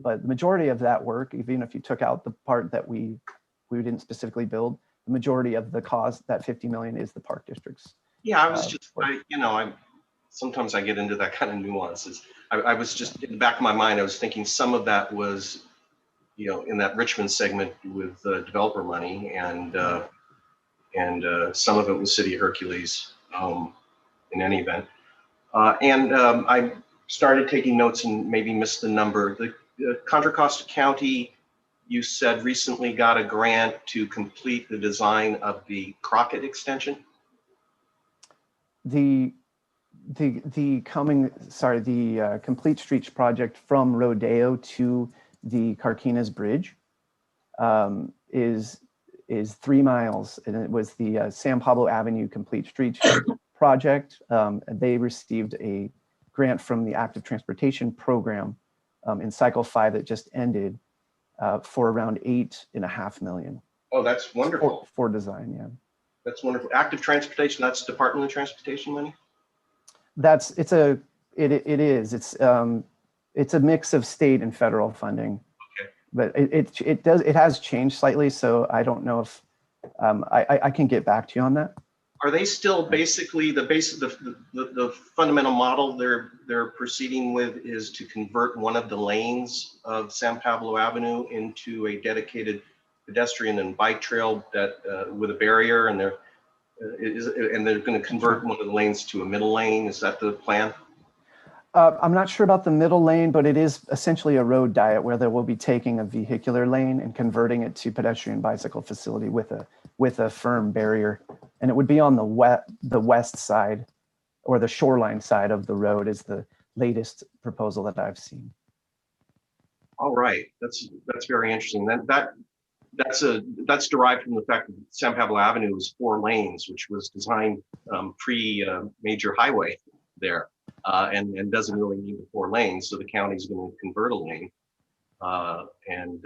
But the majority of that work, even if you took out the part that we didn't specifically build, the majority of the cost, that 50 million, is the park district's. Yeah, I was just, sometimes I get into that kind of nuances. I was just, in the back of my mind, I was thinking some of that was in that Richmond segment with developer money, and some of it was City of Hercules in any event. I started taking notes and maybe missed the number. The Contra Costa County, you said, recently got a grant to complete the design of the Crockett extension. The Complete Streets project from Rodeo to the Carquinez Bridge is 3 miles, and it was the San Pablo Avenue Complete Streets project. They received a grant from the Active Transportation Program in Cycle 5 that just ended for around $8.5 million. Oh, that's wonderful. For design, yeah. That's wonderful. Active Transportation, that's Department of Transportation money? It's a mix of state and federal funding. Okay. But it has changed slightly, so I don't know if I can get back to you on that. Are they still basically the fundamental model they're proceeding with is to convert one of the lanes of San Pablo Avenue into a dedicated pedestrian and bike trail that with a barrier, and they're going to convert one of the lanes to a middle lane? Is that the plan? I'm not sure about the middle lane, but it is essentially a road diet where they will be taking a vehicular lane and converting it to pedestrian bicycle facility with a firm barrier. And it would be on the west side, or the shoreline side of the road is the latest proposal that I've seen. All right, that's very interesting. That's derived from the fact that San Pablo Avenue was 4 lanes, which was designed pre-major highway there, and doesn't really need the 4 lanes. So the county's going to convert a lane, and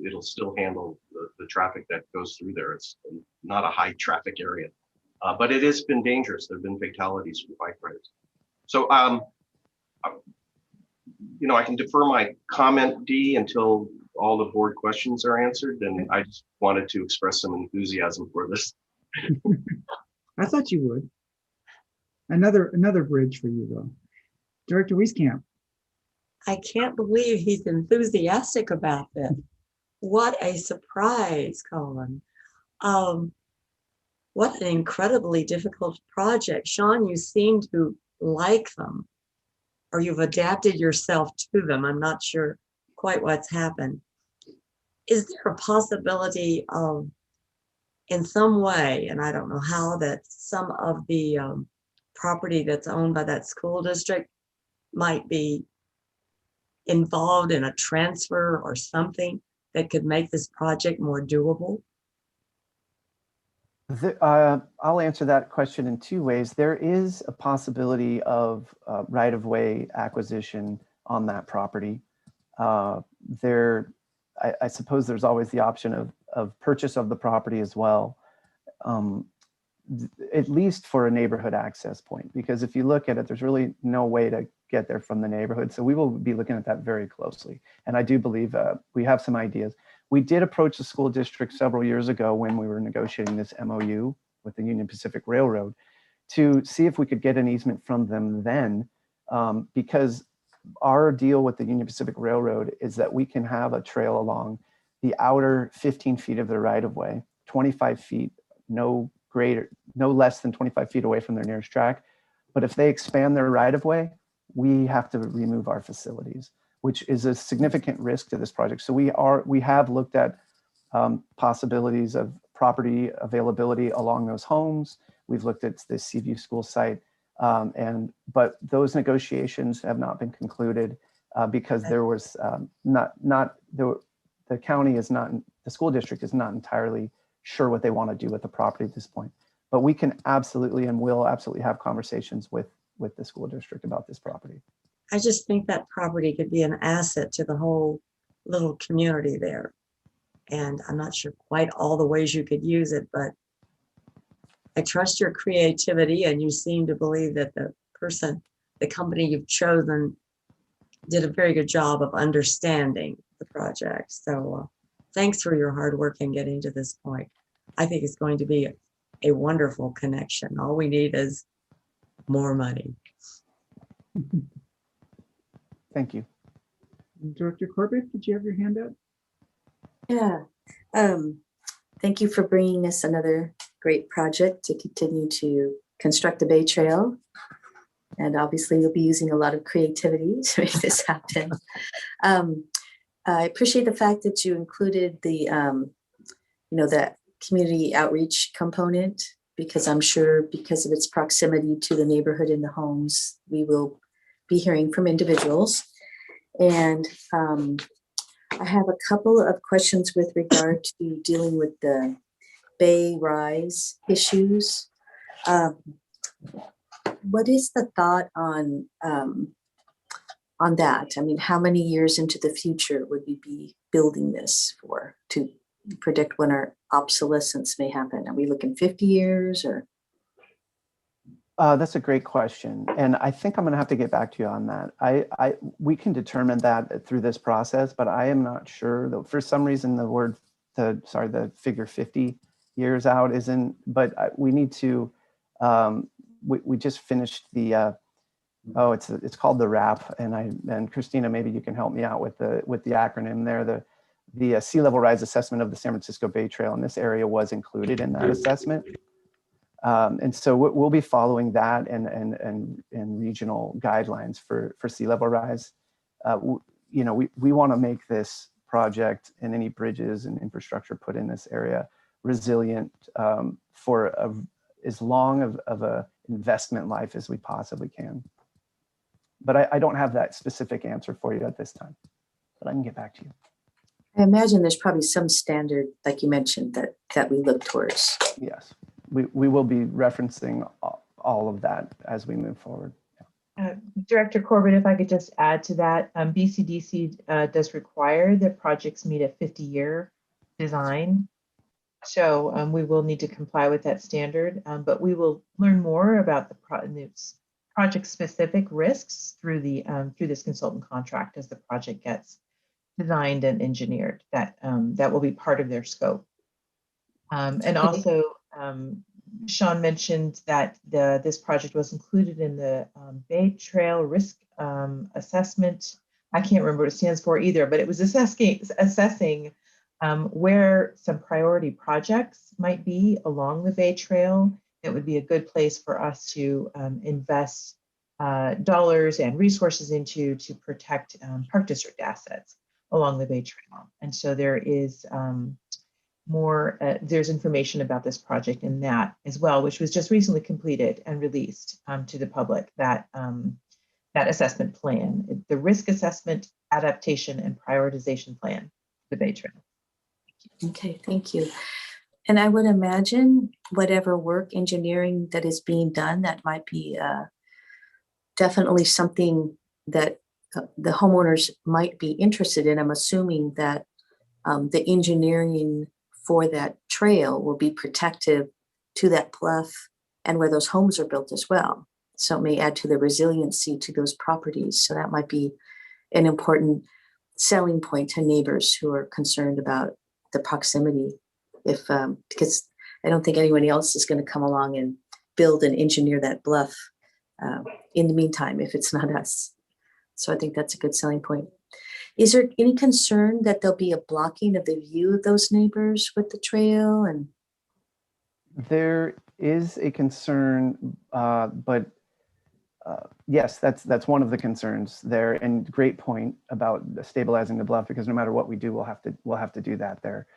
it'll still handle the traffic that goes through there. It's not a high traffic area, but it has been dangerous. There have been fatalities for bike riders. So, I can defer my comment, D, until all the board questions are answered. And I just wanted to express some enthusiasm for this. I thought you would. Another bridge for you, though. Director Wieskamp. I can't believe he's enthusiastic about this. What a surprise, Colin. What an incredibly difficult project. Sean, you seem to like them, or you've adapted yourself to them. I'm not sure quite what's happened. Is there a possibility of, in some way, and I don't know how, that some of the property that's owned by that school district might be involved in a transfer or something that could make this project more doable? I'll answer that question in 2 ways. There is a possibility of right-of-way acquisition on that property. I suppose there's always the option of purchase of the property as well, at least for a neighborhood access point, because if you look at it, there's really no way to get there from the neighborhood. So we will be looking at that very closely. And I do believe we have some ideas. We did approach the school district several years ago when we were negotiating this MOU with the Union Pacific Railroad to see if we could get an easement from them then, because our deal with the Union Pacific Railroad is that we can have a trail along the outer 15 feet of the right-of-way, 25 feet, no less than 25 feet away from their nearest track. But if they expand their right-of-way, we have to remove our facilities, which is a significant risk to this project. So we have looked at possibilities of property availability along those homes. We've looked at the Seaview School site, but those negotiations have not been concluded because there was the county is not, the school district is not entirely sure what they want to do with the property at this point. But we can absolutely and will absolutely have conversations with the school district about this property. I just think that property could be an asset to the whole little community there. And I'm not sure quite all the ways you could use it, but I trust your creativity, and you seem to believe that the company you've chosen did a very good job of understanding the project. So thanks for your hard work in getting to this point. I think it's going to be a wonderful connection. All we need is more money. Thank you. Director Corbett, did you have your hand up? Yeah. Thank you for bringing us another great project to continue to construct the Bay Trail. And obviously you'll be using a lot of creativity to make this happen. I appreciate the fact that you included the, that community outreach component, because I'm sure because of its proximity to the neighborhood and the homes, we will be hearing from individuals. And I have a couple of questions with regard to dealing with the Bay Rise issues. What is the thought on that? I mean, how many years into the future would we be building this for to predict when our obsolescence may happen? Are we looking 50 years or? That's a great question. And I think I'm going to have to get back to you on that. We can determine that through this process, but I am not sure that for some reason the figure 50 years out isn't, but we need to, we just finished the, it's called the RAP, and Christina, maybe you can help me out with the acronym there. The sea level rise assessment of the San Francisco Bay Trail in this area was included in that assessment. And so we'll be following that and regional guidelines for sea level rise. We want to make this project and any bridges and infrastructure put in this area resilient for as long of a investment life as we possibly can. But I don't have that specific answer for you at this time, but I can get back to you. I imagine there's probably some standard, like you mentioned, that we look towards. Yes, we will be referencing all of that as we move forward. Director Corbett, if I could just add to that, BCDC does require that projects meet a 50-year design. So we will need to comply with that standard, but we will learn more about the project-specific risks through this consultant contract as the project gets designed and engineered. That will be part of their scope. And also, Sean mentioned that this project was included in the Bay Trail Risk Assessment. I can't remember what it stands for either, but it was assessing where some priority projects might be along the Bay Trail. It would be a good place for us to invest dollars and resources into to protect Park District assets along the Bay Trail. And so there is there's information about this project in that as well, which was just recently completed and released to the public, that assessment plan, the risk assessment, adaptation, and prioritization plan, the Bay Trail. Okay, thank you. And I would imagine whatever work engineering that is being done, that might be definitely something that the homeowners might be interested in. I'm assuming that the engineering for that trail will be protective to that bluff and where those homes are built as well. So it may add to the resiliency to those properties. So that might be an important selling point to neighbors who are concerned about the proximity. Because I don't think anyone else is going to come along and build and engineer that bluff in the meantime, if it's not us. So I think that's a good selling point. Is there any concern that there'll be a blocking of the view of those neighbors with the trail? And there is a concern, but yes, that's one of the concerns there. And great point about stabilizing the bluff, because no matter what we do, we'll have to do that there.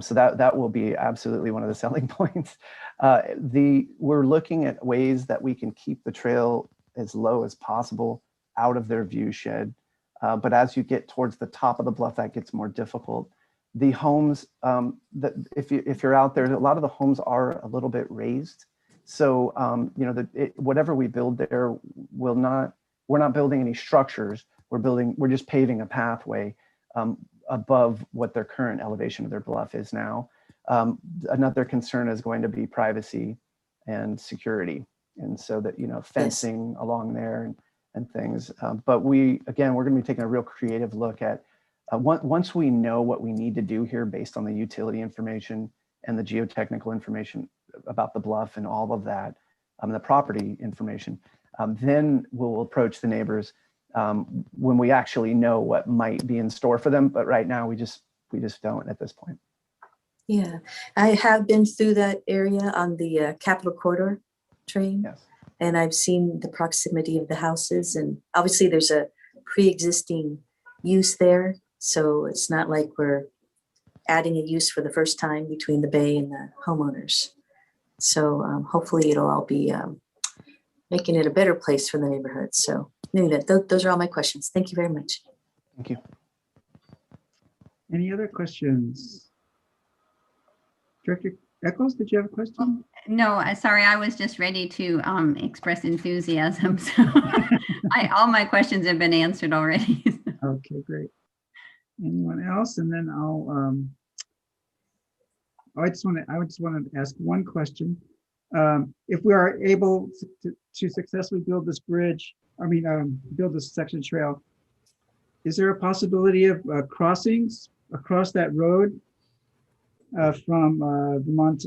So that will be absolutely one of the selling points. We're looking at ways that we can keep the trail as low as possible out of their view shed. But as you get towards the top of the bluff, that gets more difficult. The homes, if you're out there, a lot of the homes are a little bit raised. So whatever we build there, we're not building any structures. We're just paving a pathway above what their current elevation of their bluff is now. Another concern is going to be privacy and security, and so that fencing along there and things. But we're going to be taking a real creative look at once we know what we need to do here based on the utility information and the geotechnical information about the bluff and all of that, the property information, then we'll approach the neighbors when we actually know what might be in store for them. But right now we just don't at this point. Yeah, I have been through that area on the Capitol Corridor train. Yes. And I've seen the proximity of the houses, and obviously there's a pre-existing use there. So it's not like we're adding a use for the first time between the bay and the homeowners. So hopefully it'll all be making it a better place for the neighborhood. So anyway, those are all my questions. Thank you very much. Thank you. Any other questions? Director Echols, did you have a question? No, sorry, I was just ready to express enthusiasm. So all my questions have been answered already. Okay, great. Anyone else? And then I just want to ask one question. If we are able to successfully build this bridge, build this section trail, is there a possibility of crossings across that road from the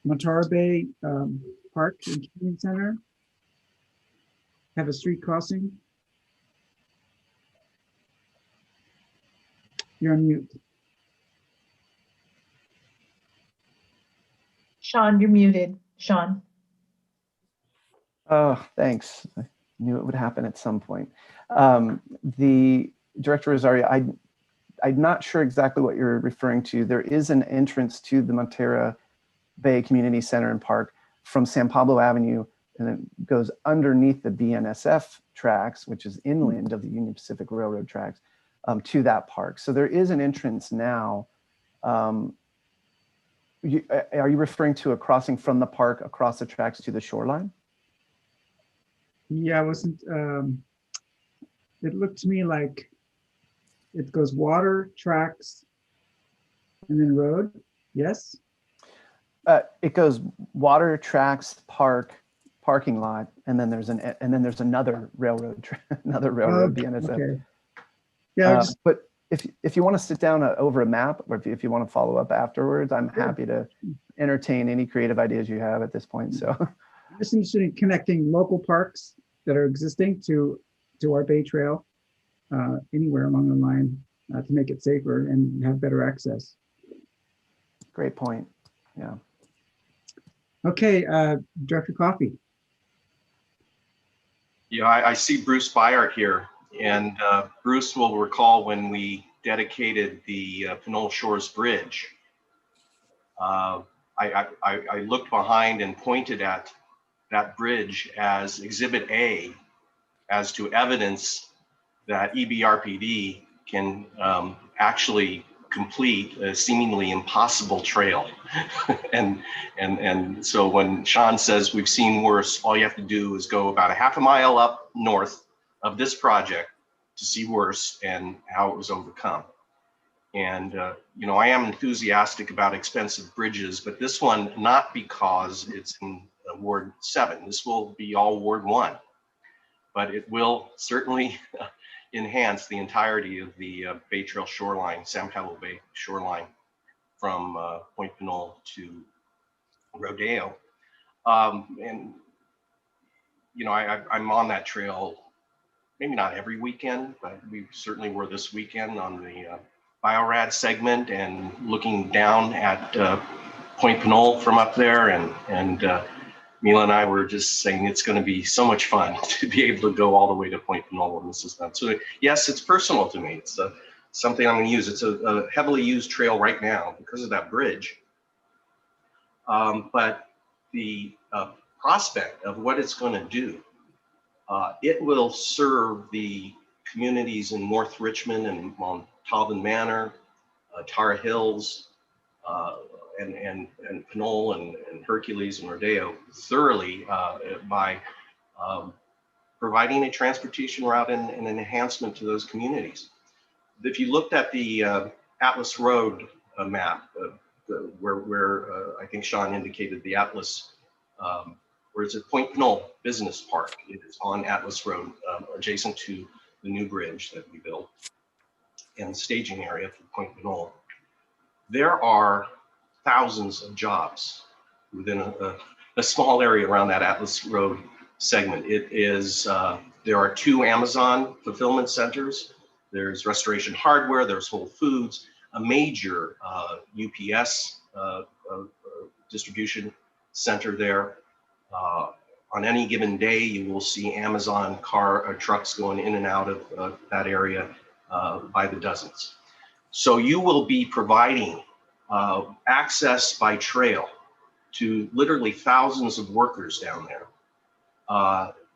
Montara Bay Park and Community Center? Have a street crossing? You're on mute. Sean, you're muted. Sean. Oh, thanks. I knew it would happen at some point. The Director Rosario, I'm not sure exactly what you're referring to. There is an entrance to the Montara Bay Community Center and Park from San Pablo Avenue, and it goes underneath the BNSF tracks, which is inland of the Union Pacific Railroad tracks, to that park. So there is an entrance now. Are you referring to a crossing from the park across the tracks to the shoreline? Yeah, I wasn't, it looked to me like it goes water, tracks, and then road. Yes? It goes water, tracks, parking lot, and then there's another railroad, BNSF. Okay. Yeah. But if you want to sit down over a map, or if you want to follow up afterwards, I'm happy to entertain any creative ideas you have at this point. So I'm just interested in connecting local parks that are existing to our Bay Trail anywhere along the line to make it safer and have better access. Great point. Yeah. Okay, Director Coffey. Yeah, I see Bruce Byart here, and Bruce will recall when we dedicated the Pinole Shores Bridge. I looked behind and pointed at that bridge as Exhibit A, as to evidence that EBRPD can actually complete a seemingly impossible trail. and so when Sean says we've seen worse, all you have to do is go about a half a mile up north of this project to see worse and how it was overcome. And I am enthusiastic about expensive bridges, but this one, not because it's in Ward 7. This will be all Ward 1, but it will certainly enhance the entirety of the Bay Trail shoreline, San Pablo Bay shoreline, from Point Pinole to Rodeo. I'm on that trail, maybe not every weekend, but we certainly were this weekend on the Biorad segment and looking down at Point Pinole from up there, and Mila and I were just saying it's going to be so much fun to be able to go all the way to Point Pinole when this is done. So yes, it's personal to me. It's something I'm going to use. It's a heavily used trail right now because of that bridge. But the prospect of what it's going to do, it will serve the communities in North Richmond and Montalban Manor, Tara Hills, and Pinole and Hercules and Rodeo thoroughly by providing a transportation route and an enhancement to those communities. If you looked at the Atlas Road map, where I think Sean indicated the Atlas, where it's at Point Pinole Business Park. It is on Atlas Road, adjacent to the new bridge that we built and staging area for Point Pinole. There are thousands of jobs within a small area around that Atlas Road segment. It is, there are 2 Amazon fulfillment centers. There's Restoration Hardware, there's Whole Foods, a major UPS distribution center there. On any given day, you will see Amazon trucks going in and out of that area by the dozens. So you will be providing access by trail to literally thousands of workers down there,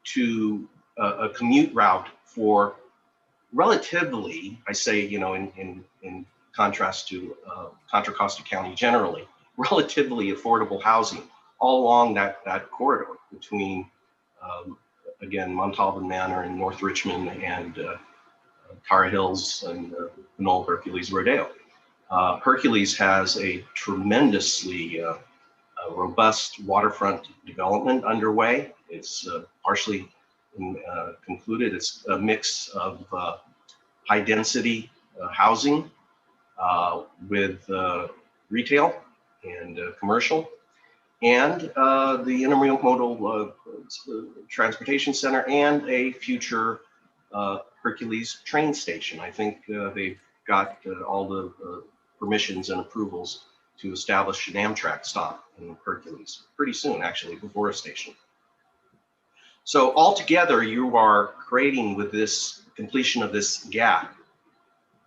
to a commute route for relatively, I say, you know, in contrast to Contra Costa County generally, relatively affordable housing all along that corridor between, again, Montalban Manor and North Richmond and Tar Hills and Pinole Hercules Rodeo. Hercules has a tremendously robust waterfront development underway. It's partially concluded. It's a mix of high density housing with retail and commercial, and the intermodal transportation center and a future Hercules train station. I think they've got all the permissions and approvals to establish an Amtrak stop in Hercules pretty soon, actually, before a station. So altogether, you are creating with this completion of this gap,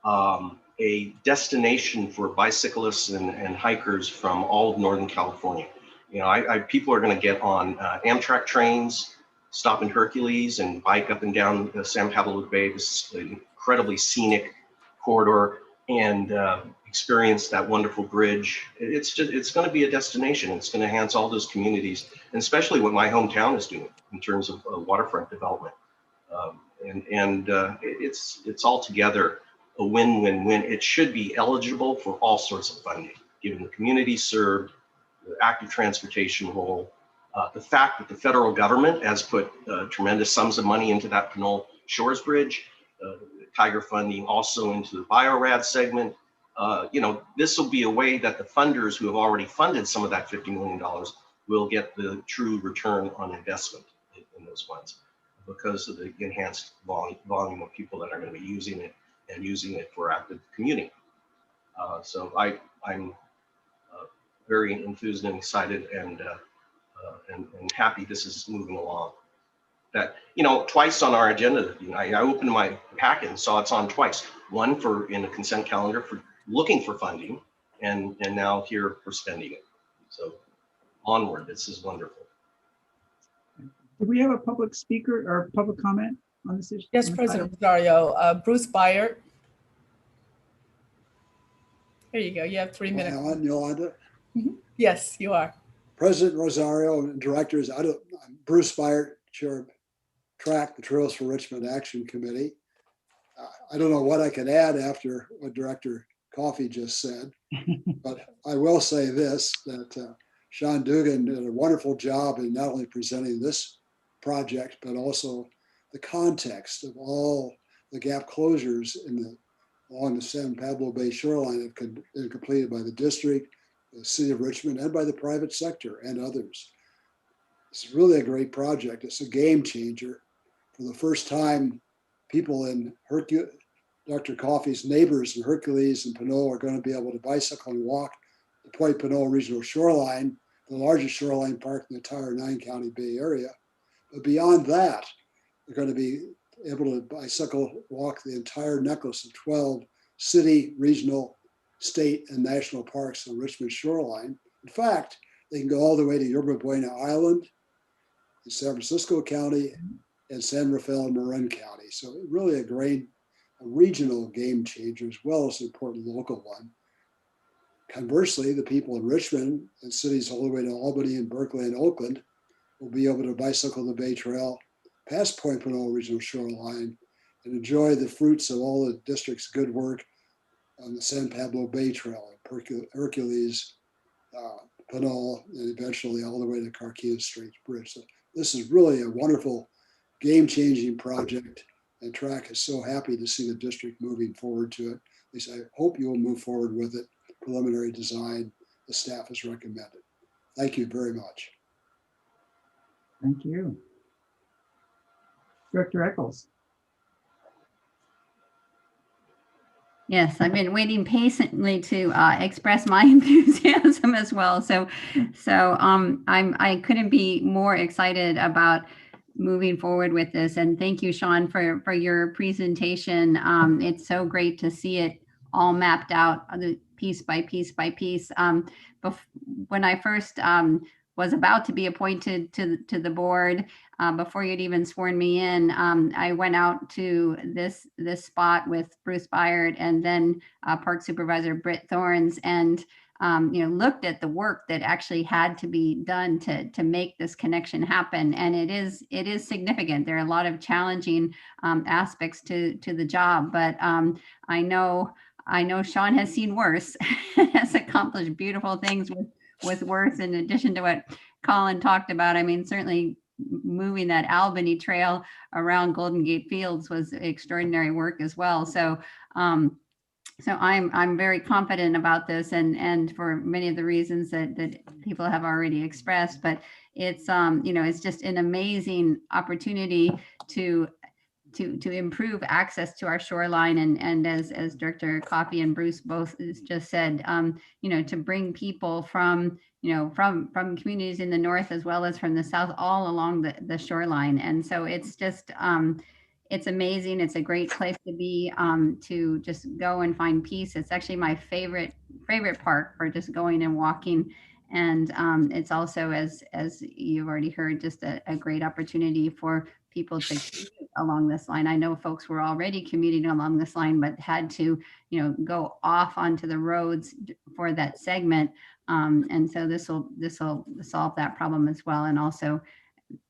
a destination for bicyclists and hikers from all of Northern California. You know, people are going to get on Amtrak trains, stop in Hercules, and bike up and down San Pablo Bay, this incredibly scenic corridor, and experience that wonderful bridge. It's going to be a destination. It's going to enhance all those communities, and especially what my hometown is doing in terms of waterfront development. It's altogether a win-win-win. It should be eligible for all sorts of funding, given the community served, the active transportation role, the fact that the federal government has put tremendous sums of money into that Pinole Shores Bridge, Tiger funding also into the BioRad segment. You know, this will be a way that the funders who have already funded some of that $50 million will get the true return on investment in those funds because of the enhanced volume of people that are going to be using it and using it for active commuting. So I'm very enthused and excited and happy this is moving along. That, you know, twice on our agenda, you know, I opened my packet and saw it's on twice. One in the consent calendar for looking for funding, and now here for spending it. So onward, this is wonderful. Do we have a public speaker or public comment on this issue? Yes, President Rosario. Bruce Byard. Here you go. You have 3 minutes. Yolanda? Yes, you are. President Rosario and directors, I'm Bruce Byard, Chair of TRAC, the Trails for Richmond Action Committee. I don't know what I can add after what Director Coffey just said, but I will say this, that Sean Dugan did a wonderful job in not only presenting this project, but also the context of all the gap closures along the San Pablo Bay shoreline that could be completed by the district, the city of Richmond, and by the private sector and others. It's really a great project. It's a game changer. For the first time, people in Dr. Coffey's neighbors in Hercules and Pinole are going to be able to bicycle and walk the Point Pinole Regional Shoreline, the largest shoreline park in the entire 9-county Bay Area. But beyond that, they're going to be able to bicycle walk the entire necklace of 12 city, regional, state, and national parks on Richmond shoreline. In fact, they can go all the way to Yerba Buena Island in San Francisco County and San Rafael and Marin County. So really a regional game changer as well as an important local one. Conversely, the people in Richmond and cities all the way to Albany and Berkeley and Oakland will be able to bicycle the Bay Trail past Point Pinole Regional Shoreline and enjoy the fruits of all the district's good work on the San Pablo Bay Trail, Hercules, Pinole, and eventually all the way to Carquinez Strait Bridge. So this is really a wonderful, game-changing project, and TRAC is so happy to see the district moving forward to it. At least I hope you will move forward with it. Preliminary design, the staff has recommended. Thank you very much. Thank you. Director Eccles. Yes, I've been waiting patiently to express my enthusiasm as well. So I couldn't be more excited about moving forward with this. And thank you, Sean, for your presentation. It's so great to see it all mapped out piece by piece by piece. When I first was about to be appointed to the board, before you'd even sworn me in, I went out to this spot with Bruce Byard and then Park Supervisor Britt Thorns, and looked at the work that actually had to be done to make this connection happen. And it is significant. There are a lot of challenging aspects to the job, but I know Sean has seen worse, has accomplished beautiful things with worse, in addition to what Colin talked about. I mean, certainly moving that Albany Trail around Golden Gate Fields was extraordinary work as well. So I'm very confident about this, and for many of the reasons that people have already expressed. But it's it's just an amazing opportunity to improve access to our shoreline, and as Director Coffey and Bruce both just said, to bring people from communities in the north as well as from the south all along the shoreline. And so it's just it's amazing. It's a great place to be, to just go and find peace. It's actually my favorite park for just going and walking. And it's also, as you've already heard, just a great opportunity for people to commute along this line. I know folks were already commuting along this line, but had to, go off onto the roads for that segment. And so this will solve that problem as well, and also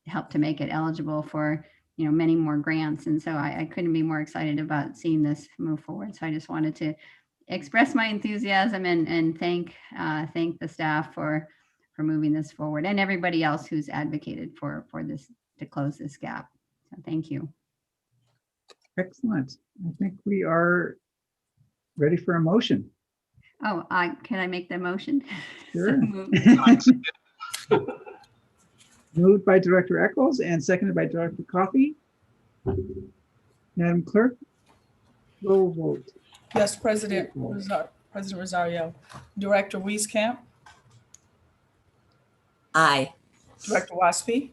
help to make it eligible for many more grants. And so I couldn't be more excited about seeing this move forward. So I just wanted to express my enthusiasm and thank the staff for moving this forward, and everybody else who's advocated for this, to close this gap. So thank you. Excellent. I think we are ready for a motion. Oh, can I make the motion? Sure. So Moved by Director Eccles and seconded by Director Coffey. Madam Clerk, roll vote. Yes, President Rosario. Director Wieskamp. Aye. Director Waspi.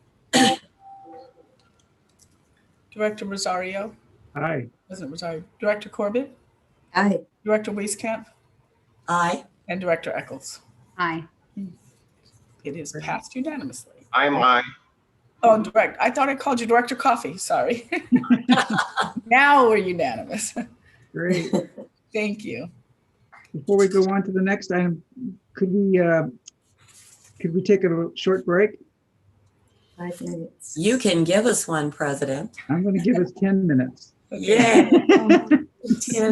Director Rosario. Aye. President Rosario. Director Corbett. Aye. Director Wieskamp. Aye. And Director Eccles. Aye. It is passed unanimously. I'm aye. Oh, I thought I called you Director Coffey. Sorry. Now we're unanimous. Great. Thank you. Before we go on to the next item, could we take a short break? 5 minutes. You can give us one, President. I'm going to give us 10 minutes. Yeah. 10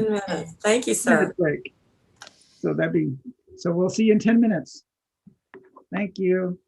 minutes. Thank you, sir. Break. So we'll see you in 10 minutes. Thank you.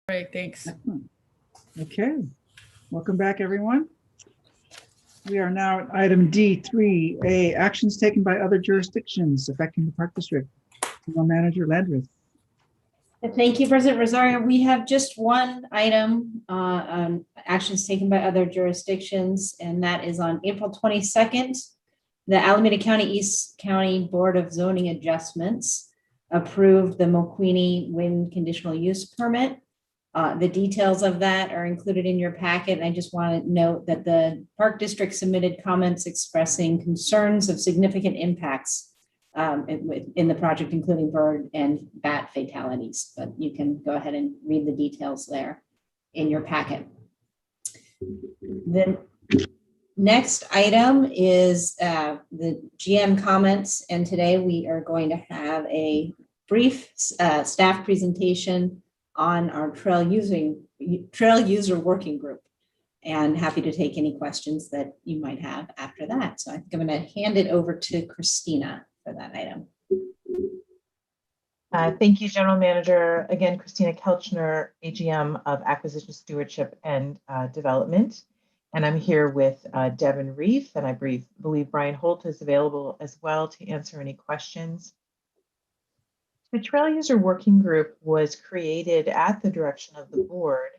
Great, thanks. Okay, welcome back, everyone. We are now at item D3A, actions taken by other jurisdictions affecting the Park District. Manager Landreth. Thank you, President Rosario. We have just one item on actions taken by other jurisdictions, and that is on April 22nd. The Alameda County East County Board of Zoning Adjustments approved the Moquini Wind Conditional Use Permit. The details of that are included in your packet. I just want to note that the Park District submitted comments expressing concerns of significant impacts in the project, including bird and bat fatalities, but you can go ahead and read the details there in your packet. The next item is the GM comments, and today we are going to have a brief staff presentation on our trail user working group, and happy to take any questions that you might have after that. So I think I'm going to hand it over to Christina for that item. Thank you, General Manager. Again, Christina Kelchner, AGM of Acquisition Stewardship and Development. And I'm here with Devin Reef, and I believe Brian Holt is available as well to answer any questions. The Trail User Working Group was created at the direction of the board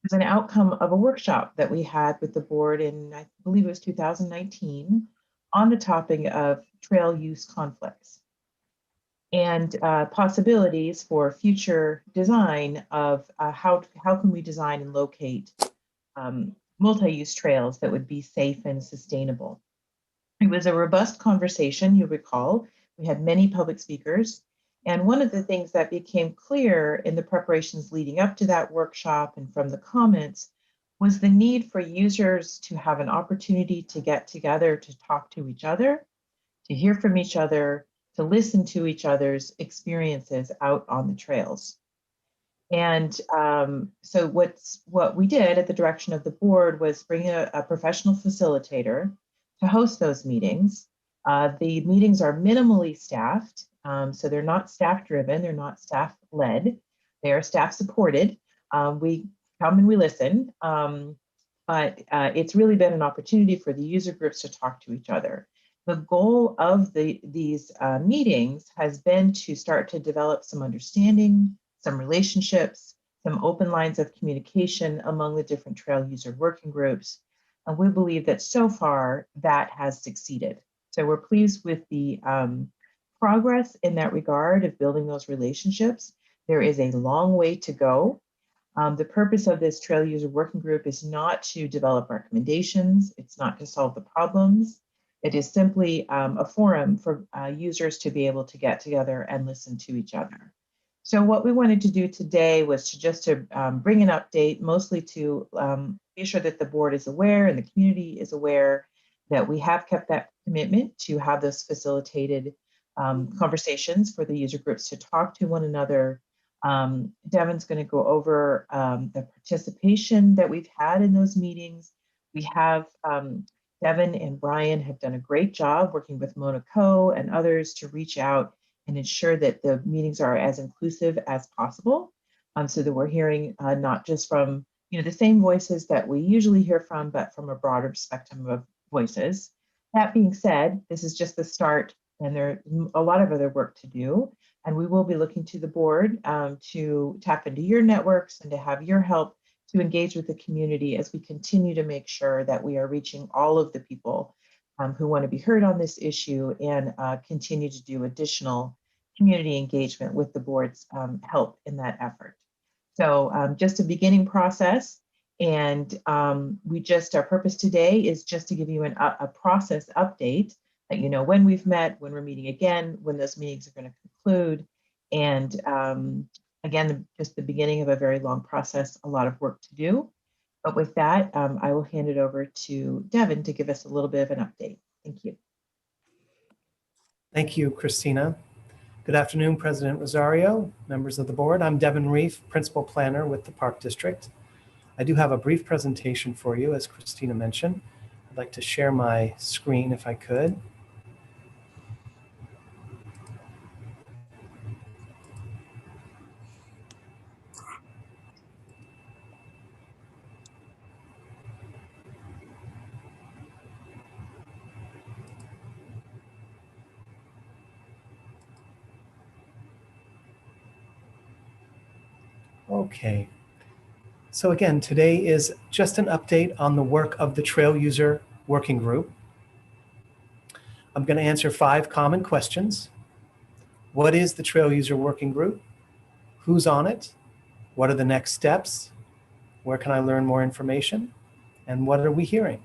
as an outcome of a workshop that we had with the board in, I believe it was 2019, on the topic of trail use conflicts and possibilities for future design of how can we design and locate multi-use trails that would be safe and sustainable. It was a robust conversation, you recall. We had many public speakers. And one of the things that became clear in the preparations leading up to that workshop and from the comments was the need for users to have an opportunity to get together, to talk to each other, to hear from each other, to listen to each other's experiences out on the trails. And so what we did at the direction of the board was bring a professional facilitator to host those meetings. The meetings are minimally staffed, so they're not staff driven, they're not staff led, they are staff supported. We come and we listen, but it's really been an opportunity for the user groups to talk to each other. The goal of these meetings has been to start to develop some understanding, some relationships, some open lines of communication among the different trail user working groups. And we believe that so far that has succeeded. So we're pleased with the progress in that regard of building those relationships. There is a long way to go. The purpose of this trail user working group is not to develop recommendations. It's not to solve the problems. It is simply a forum for users to be able to get together and listen to each other. So what we wanted to do today was to bring an update, mostly to be sure that the board is aware and the community is aware that we have kept that commitment to have those facilitated conversations for the user groups to talk to one another. Devin's going to go over the participation that we've had in those meetings. We have Devin and Brian have done a great job working with Monaco and others to reach out and ensure that the meetings are as inclusive as possible, so that we're hearing not just from the same voices that we usually hear from, but from a broader spectrum of voices. That being said, this is just the start, and there's a lot of other work to do, and we will be looking to the board to tap into your networks and to have your help to engage with the community as we continue to make sure that we are reaching all of the people who want to be heard on this issue and continue to do additional community engagement with the board's help in that effort. So just a beginning process, and our purpose today is just to give you a process update, that you know when we've met, when we're meeting again, when those meetings are going to conclude, and again, just the beginning of a very long process, a lot of work to do. But with that, I will hand it over to Devin to give us a little bit of an update. Thank you. Thank you, Christina. Good afternoon, President Rosario, members of the board. I'm Devin Reef, Principal Planner with the Park District. I do have a brief presentation for you, as Christina mentioned. I'd like to share my screen if I could. Okay, so again, today is just an update on the work of the Trail User Working Group. I'm going to answer 5 common questions. What is the Trail User Working Group? Who's on it? What are the next steps? Where can I learn more information? And what are we hearing?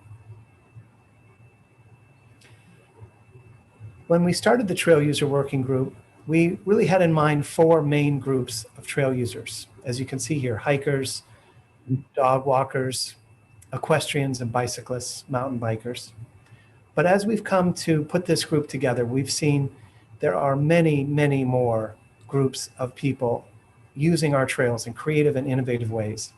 When we started the Trail User Working Group, we really had in mind 4 main groups of trail users. As you can see here, hikers, dog walkers, equestrians and bicyclists, mountain bikers. But as we've come to put this group together, we've seen there are many, many more groups of people using our trails in creative and innovative ways.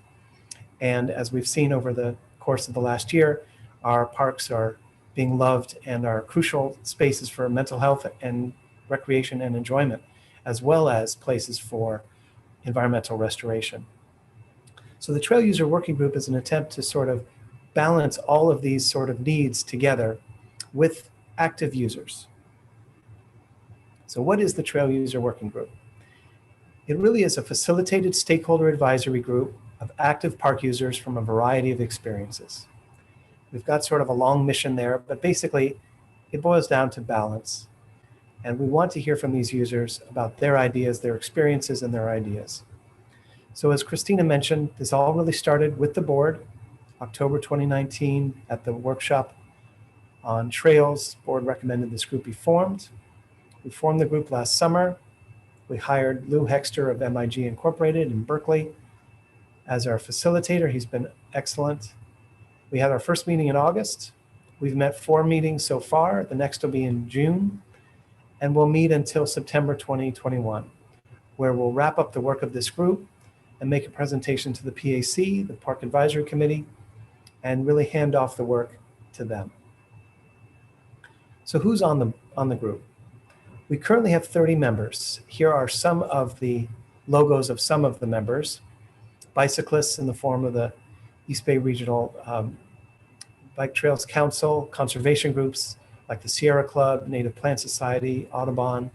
And as we've seen over the course of the last year, our parks are being loved and are crucial spaces for mental health and recreation and enjoyment, as well as places for environmental restoration. So the Trail User Working Group is an attempt to sort of balance all of these sort of needs together with active users. So what is the Trail User Working Group? It really is a facilitated stakeholder advisory group of active park users from a variety of experiences. We've got sort of a long mission there, but basically it boils down to balance. And we want to hear from these users about their ideas, their experiences, and their ideas. So as Christina mentioned, this all really started with the board, October 2019 at the workshop on trails. Board recommended this group be formed. We formed the group last summer. We hired Lou Hexter of MIG Incorporated in Berkeley as our facilitator. He's been excellent. We had our first meeting in August. We've met 4 meetings so far. The next will be in June. And we'll meet until September 2021, where we'll wrap up the work of this group and make a presentation to the PAC, the Park Advisory Committee, and really hand off the work to them. So who's on the group? We currently have 30 members. Here are some of the logos of some of the members. Bicyclists in the form of the East Bay Regional Bike Trails Council, conservation groups like the Sierra Club, Native Plant Society, Audubon,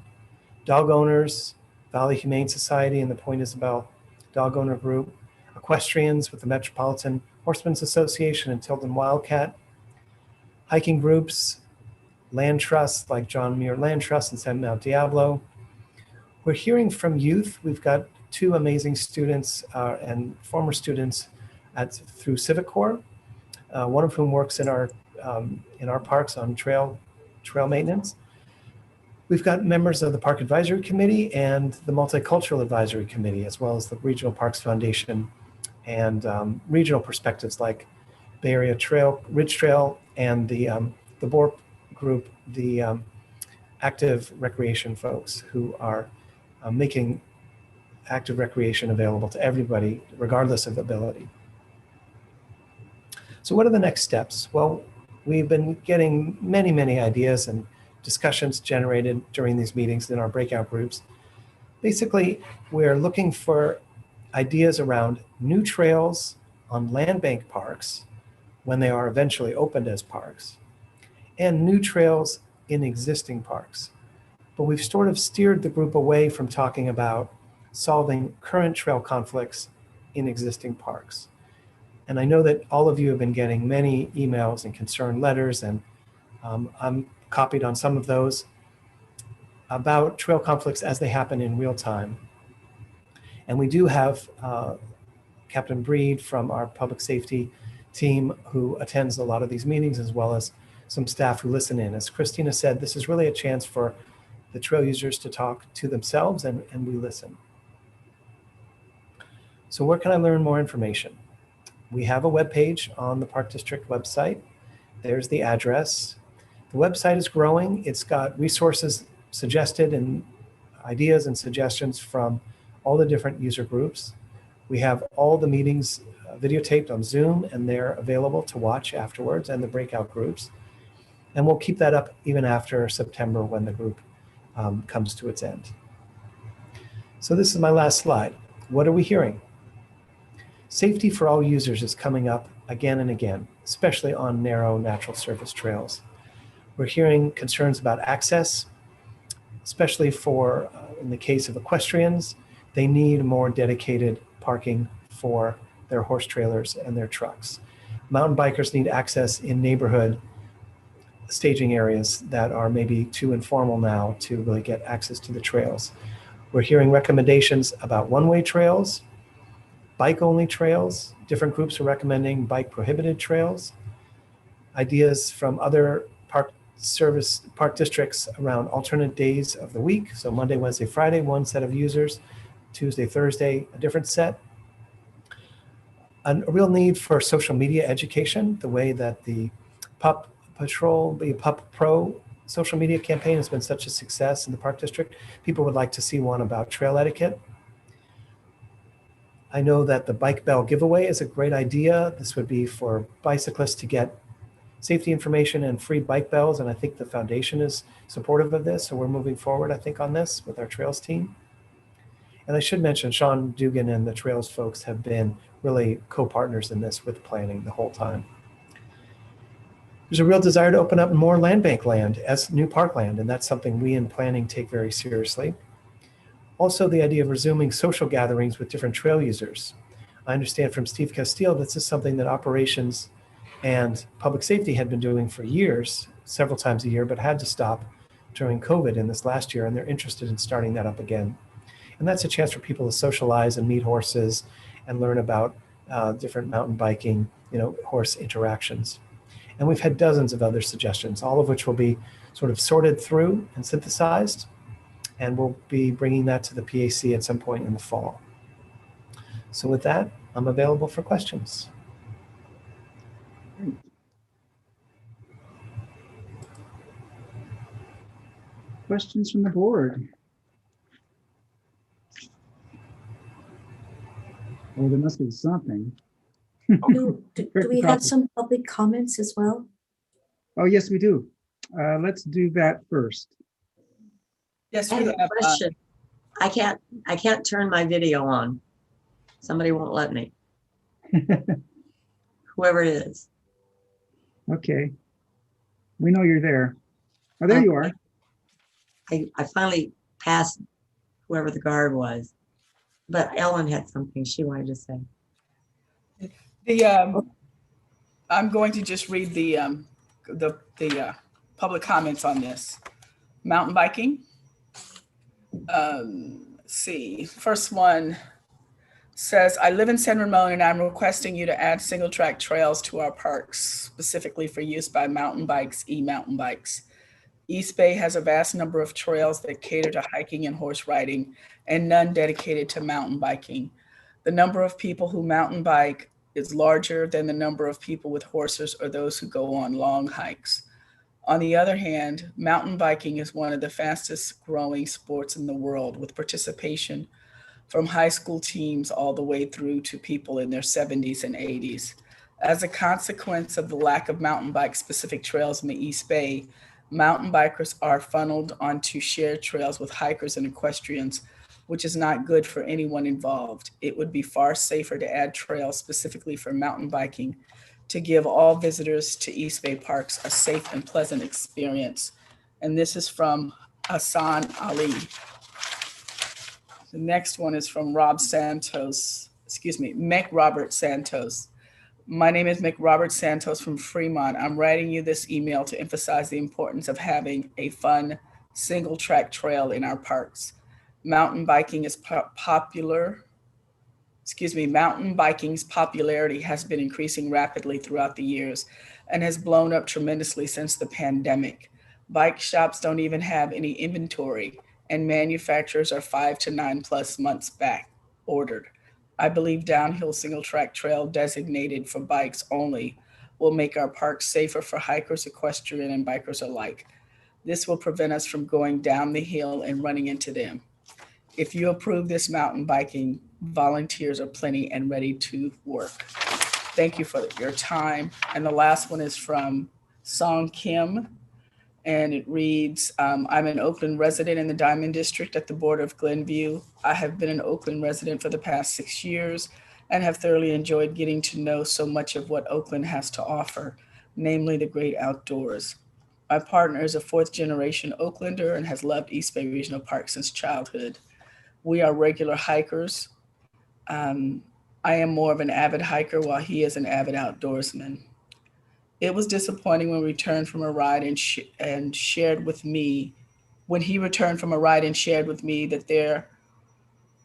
dog owners, Valley Humane Society and the Point Isabel Dog Owner Group, equestrians with the Metropolitan Horsemen's Association and Tilden Wildcat, hiking groups, land trusts like John Muir Land Trust and San Mount Diablo. We're hearing from youth. We've got 2 amazing students and former students through Civic Corps, one of whom works in our parks on trail maintenance. We've got members of the Park Advisory Committee and the Multicultural Advisory Committee, as well as the Regional Parks Foundation and regional perspectives like Bay Area Trail, Ridge Trail, and the BORP group, the active recreation folks who are making active recreation available to everybody, regardless of ability. So what are the next steps? Well, we've been getting many, many ideas and discussions generated during these meetings in our breakout groups. Basically, we're looking for ideas around new trails on land bank parks when they are eventually opened as parks, and new trails in existing parks. But we've sort of steered the group away from talking about solving current trail conflicts in existing parks. And I know that all of you have been getting many emails and concern letters, and I'm copied on some of those about trail conflicts as they happen in real time. And we do have Captain Breed from our public safety team who attends a lot of these meetings, as well as some staff who listen in. As Christina said, this is really a chance for the trail users to talk to themselves, and we listen. So where can I learn more information? We have a webpage on the Park District website. There's the address. The website is growing. It's got resources suggested and ideas and suggestions from all the different user groups. We have all the meetings videotaped on Zoom, and they're available to watch afterwards, and the breakout groups. And we'll keep that up even after September when the group comes to its end. So this is my last slide. What are we hearing? Safety for all users is coming up again and again, especially on narrow natural surface trails. We're hearing concerns about access, especially for, in the case of equestrians, they need more dedicated parking for their horse trailers and their trucks. Mountain bikers need access in neighborhood staging areas that are maybe too informal now to really get access to the trails. We're hearing recommendations about one-way trails, bike-only trails. Different groups are recommending bike-prohibited trails. Ideas from other park service park districts around alternate days of the week. So Monday, Wednesday, Friday, one set of users, Tuesday, Thursday, a different set. A real need for social media education, the way that the Pup Patrol, the Pup Pro social media campaign has been such a success in the Park District. People would like to see one about trail etiquette. I know that the bike bell giveaway is a great idea. This would be for bicyclists to get safety information and free bike bells, and I think the foundation is supportive of this, so we're moving forward, I think, on this with our Trails team. And I should mention Sean Dugan and the Trails folks have been really co-partners in this with planning the whole time. There's a real desire to open up more land bank land as new parkland, and that's something we in planning take very seriously. Also, the idea of resuming social gatherings with different trail users. I understand from Steve Castile, this is something that operations and public safety had been doing for years, several times a year, but had to stop during COVID in this last year, and they're interested in starting that up again. And that's a chance for people to socialize and meet horses and learn about different mountain biking, horse interactions. And we've had dozens of other suggestions, all of which will be sort of sorted through and synthesized, and we'll be bringing that to the PAC at some point in the fall. So with that, I'm available for questions. Questions from the board? Well, there must be something. Do we have some public comments as well? Oh, yes, we do. Let's do that first. Yes, I we have a have. question. I can't turn my video on. Somebody won't let me. Whoever it is. Okay. We know you're there. Oh, there you are. I finally passed whoever the guard was, but Ellen had something she wanted to say. I'm going to just read the public comments on this. Mountain biking. Let's see, first one says, I live in San Ramon and I'm requesting you to add single track trails to our parks, specifically for use by mountain bikes, e-mountain bikes. East Bay has a vast number of trails that cater to hiking and horse riding and none dedicated to mountain biking. The number of people who mountain bike is larger than the number of people with horses or those who go on long hikes. On the other hand, mountain biking is one of the fastest growing sports in the world, with participation from high school teams all the way through to people in their 70s and 80s. As a consequence of the lack of mountain bike specific trails in the East Bay, mountain bikers are funneled onto shared trails with hikers and equestrians, which is not good for anyone involved. It would be far safer to add trails specifically for mountain biking to give all visitors to East Bay Parks a safe and pleasant experience. And this is from Hassan Ali. The next one is from Mick Robert Santos. My name is Mick Robert Santos from Fremont. I'm writing you this email to emphasize the importance of having a fun single track trail in our parks. Mountain biking's popularity has been increasing rapidly throughout the years and has blown up tremendously since the pandemic. Bike shops don't even have any inventory, and manufacturers are 5 to 9+ months back ordered. I believe downhill single track trail designated for bikes only will make our parks safer for hikers, equestrian, and bikers alike. This will prevent us from going down the hill and running into them. If you approve this mountain biking, volunteers are plenty and ready to work. Thank you for your time. And the last one is from Song Kim. And it reads, I'm an Oakland resident in the Diamond District at the border of Glenview. I have been an Oakland resident for the past 6 years and have thoroughly enjoyed getting to know so much of what Oakland has to offer, namely the great outdoors. My partner is a 4th generation Oaklander and has loved East Bay Regional Park since childhood. We are regular hikers. I am more of an avid hiker while he is an avid outdoorsman. It was disappointing when he returned from a ride and shared with me that there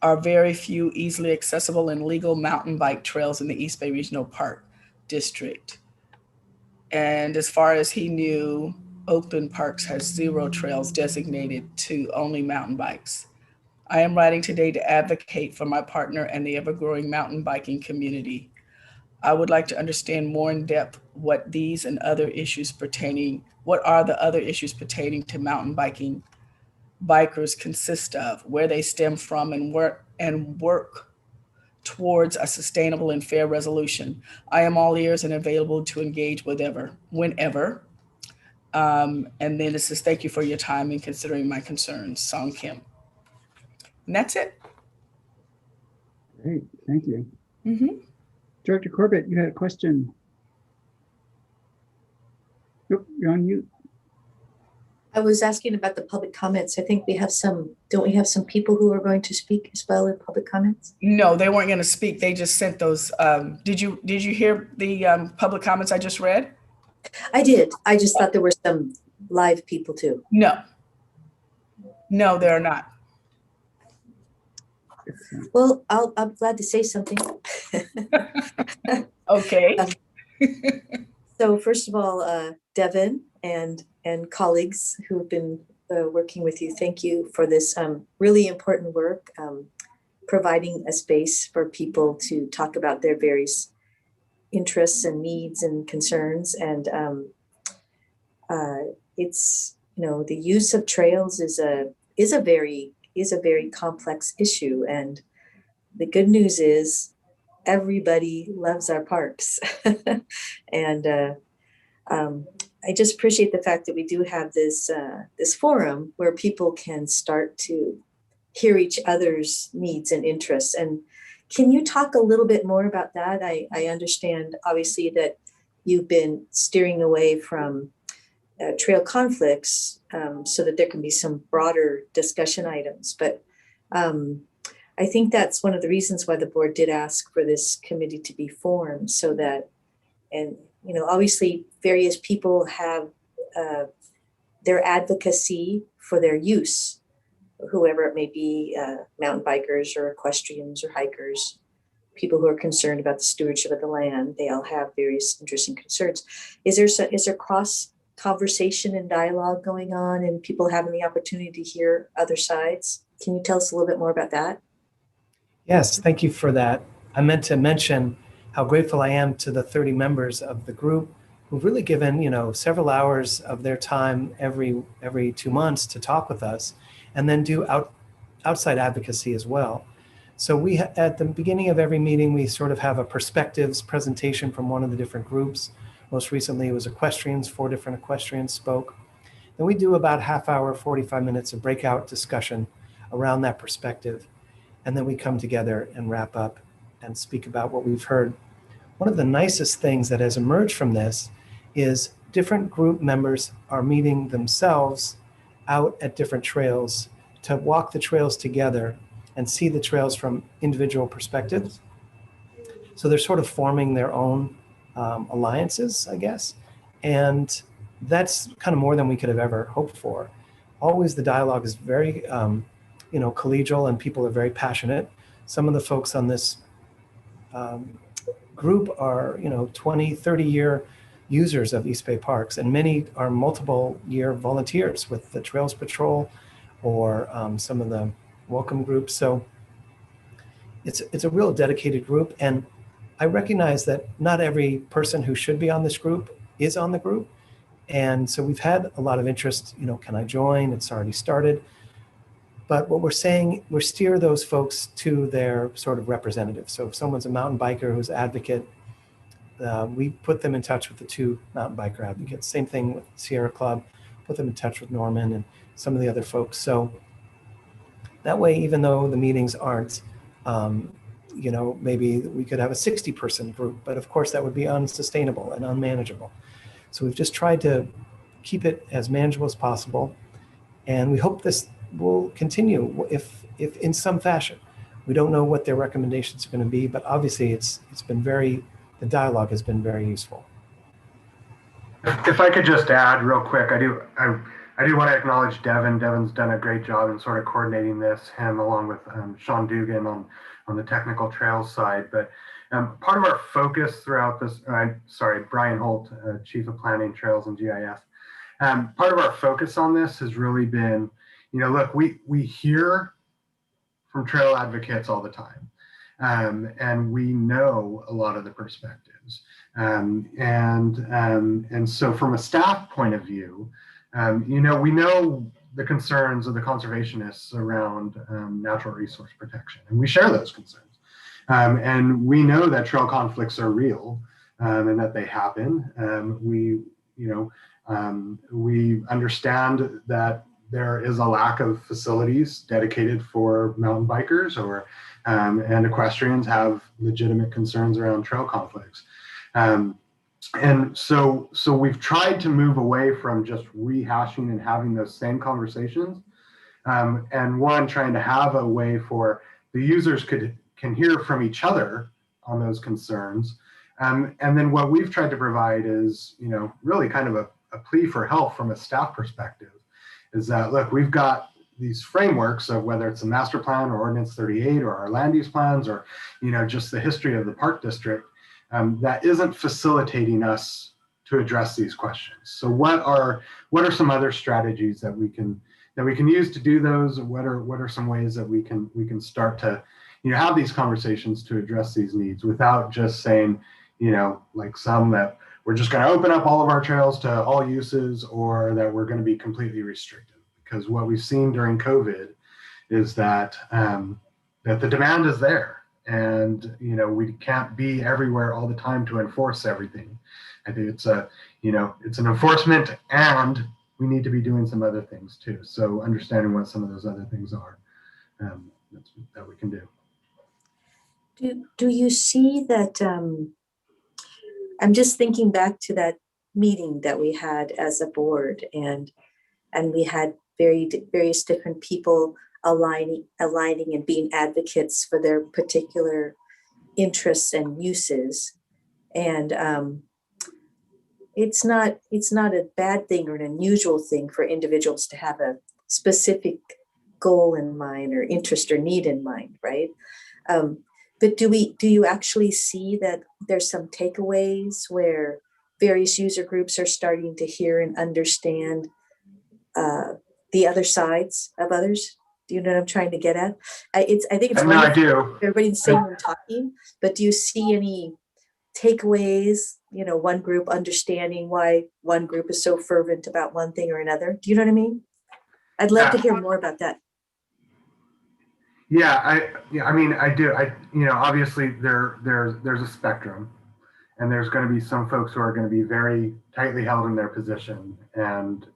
are very few easily accessible and legal mountain bike trails in the East Bay Regional Park District. And as far as he knew, Oakland Parks has 0 trails designated to only mountain bikes. I am writing today to advocate for my partner and the ever-growing mountain biking community. I would like to understand more in depth what are the other issues pertaining to mountain biking bikers consist of, where they stem from, and work towards a sustainable and fair resolution. I am all ears and available to engage whenever. And then it says, thank you for your time and considering my concerns, Song Kim. And that's it. Great, thank you. Director Corbett, you had a question. Nope, you're on mute. I was asking about the public comments. I think we have some, don't we have some people who are going to speak as well in public comments? No, they weren't going to speak. They just sent those. Did you hear the public comments I just read? I did. I just thought there were some live people too. No, there are not. Well, I'm glad to say something. Okay. So first of all, Devin and colleagues who have been working with you, thank you for this really important work, providing a space for people to talk about their various interests and needs and concerns. And it's, you know, the use of trails is a very complex issue. And the good news is everybody loves our parks. And I just appreciate the fact that we do have this forum where people can start to hear each other's needs and interests. And can you talk a little bit more about that? I understand obviously that you've been steering away from trail conflicts so that there can be some broader discussion items. But I think that's one of the reasons why the board did ask for this committee to be formed, so that, and you know, obviously various people have their advocacy for their use, whoever it may be, mountain bikers or equestrians or hikers, people who are concerned about the stewardship of the land. They all have various interesting concerns. Is there cross conversation and dialogue going on and people having the opportunity to hear other sides? Can you tell us a little bit more about that? Yes, thank you for that. I meant to mention how grateful I am to the 30 members of the group who've really given, you know, several hours of their time every 2 months to talk with us, and then do outside advocacy as well. So we, at the beginning of every meeting, we sort of have a perspectives presentation from one of the different groups. Most recently it was equestrians, 4 different equestrians spoke. Then we do about half hour, 45 minutes of breakout discussion around that perspective. And then we come together and wrap up and speak about what we've heard. One of the nicest things that has emerged from this is different group members are meeting themselves out at different trails to walk the trails together and see the trails from individual perspectives. So they're sort of forming their own alliances, I guess. And that's kind of more than we could have ever hoped for. Always the dialogue is very, collegial, and people are very passionate. Some of the folks on this group are, 20, 30-year users of East Bay Parks, and many are multiple-year volunteers with the Trails Patrol or some of the welcome groups. So it's a real dedicated group, and I recognize that not every person who should be on this group is on the group. And so we've had a lot of interest, can I join? It's already started. But what we're saying, we steer those folks to their sort of representatives. So if someone's a mountain biker who's advocate, we put them in touch with the 2 mountain biker advocates. Same thing with Sierra Club, put them in touch with Norman and some of the other folks. So that way, even though the meetings aren't, maybe we could have a 60-person group, but of course that would be unsustainable and unmanageable. So we've just tried to keep it as manageable as possible. And we hope this will continue if in some fashion. We don't know what their recommendations are going to be, but obviously it's been the dialogue has been very useful. If I could just add real quick, I do want to acknowledge Devin. Devin's done a great job in sort of coordinating this, him along with Sean Dugan on the technical trails side. But part of our focus throughout this, Brian Holt, Chief of Planning, Trails and GIS. Part of our focus on this has really been, look, we hear from trail advocates all the time. And we know a lot of the perspectives. And so from a staff point of view, we know the concerns of the conservationists around natural resource protection, and we share those concerns. And we know that trail conflicts are real and that they happen. We understand that there is a lack of facilities dedicated for mountain bikers, and equestrians have legitimate concerns around trail conflicts. And so we've tried to move away from just rehashing and having those same conversations. And trying to have a way for the users can hear from each other on those concerns. And then what we've tried to provide is, really kind of a plea for help from a staff perspective, is that, look, we've got these frameworks of whether it's a master plan or Ordinance 38 or our land use plans or, just the history of the park district, that isn't facilitating us to address these questions. So what are some other strategies that we can use to do those? What are some ways that we can start to, have these conversations to address these needs without just saying, like some, that we're just going to open up all of our trails to all uses, or that we're going to be completely restricted. Because what we've seen during COVID is that that the demand is there, and we can't be everywhere all the time to enforce everything. I think it's it's an enforcement, and we need to be doing some other things too. So understanding what some of those other things are, that we can do. Do you see that? I'm just thinking back to that meeting that we had as a board, and we had various different people aligning and being advocates for their particular interests and uses. And it's not a bad thing or an unusual thing for individuals to have a specific goal in mind or interest or need in mind, right? But do you actually see that there's some takeaways where various user groups are starting to hear and understand the other sides of others? Do you know what I'm trying to get at? I think it's I do. Everybody's saying and talking, but do you see any takeaways? One group understanding why one group is so fervent about one thing or another. Do you know what I mean? I'd love to hear more about that. Yeah, I mean, I do. Obviously there's a spectrum, and there's going to be some folks who are going to be very tightly held in their position and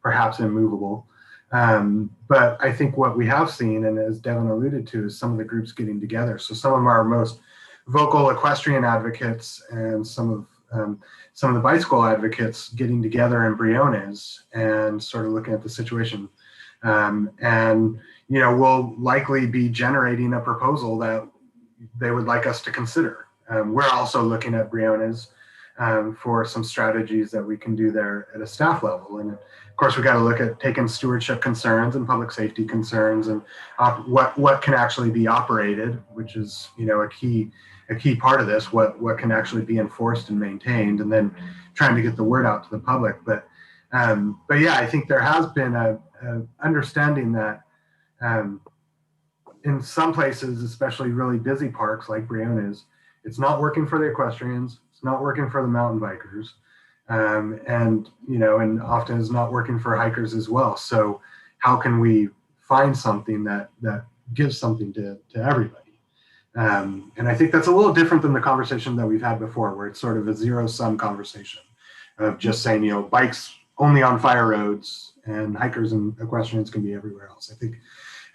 perhaps immovable. But I think what we have seen, and as Devin alluded to, is some of the groups getting together. So some of our most vocal equestrian advocates and some of the bicycle advocates getting together in Briones and sort of looking at the situation. And we'll likely be generating a proposal that they would like us to consider. We're also looking at Briones for some strategies that we can do there at a staff level. And of course, we got to look at taking stewardship concerns and public safety concerns and what can actually be operated, which is, a key part of this, what can actually be enforced and maintained, and then trying to get the word out to the public. But yeah, I think there has been a understanding that in some places, especially really busy parks like Briones, it's not working for the equestrians, it's not working for the mountain bikers, and often is not working for hikers as well. So how can we find something that gives something to everybody? And I think that's a little different than the conversation that we've had before, where it's sort of a zero-sum conversation of just saying, bikes only on fire roads and hikers and equestrians can be everywhere else.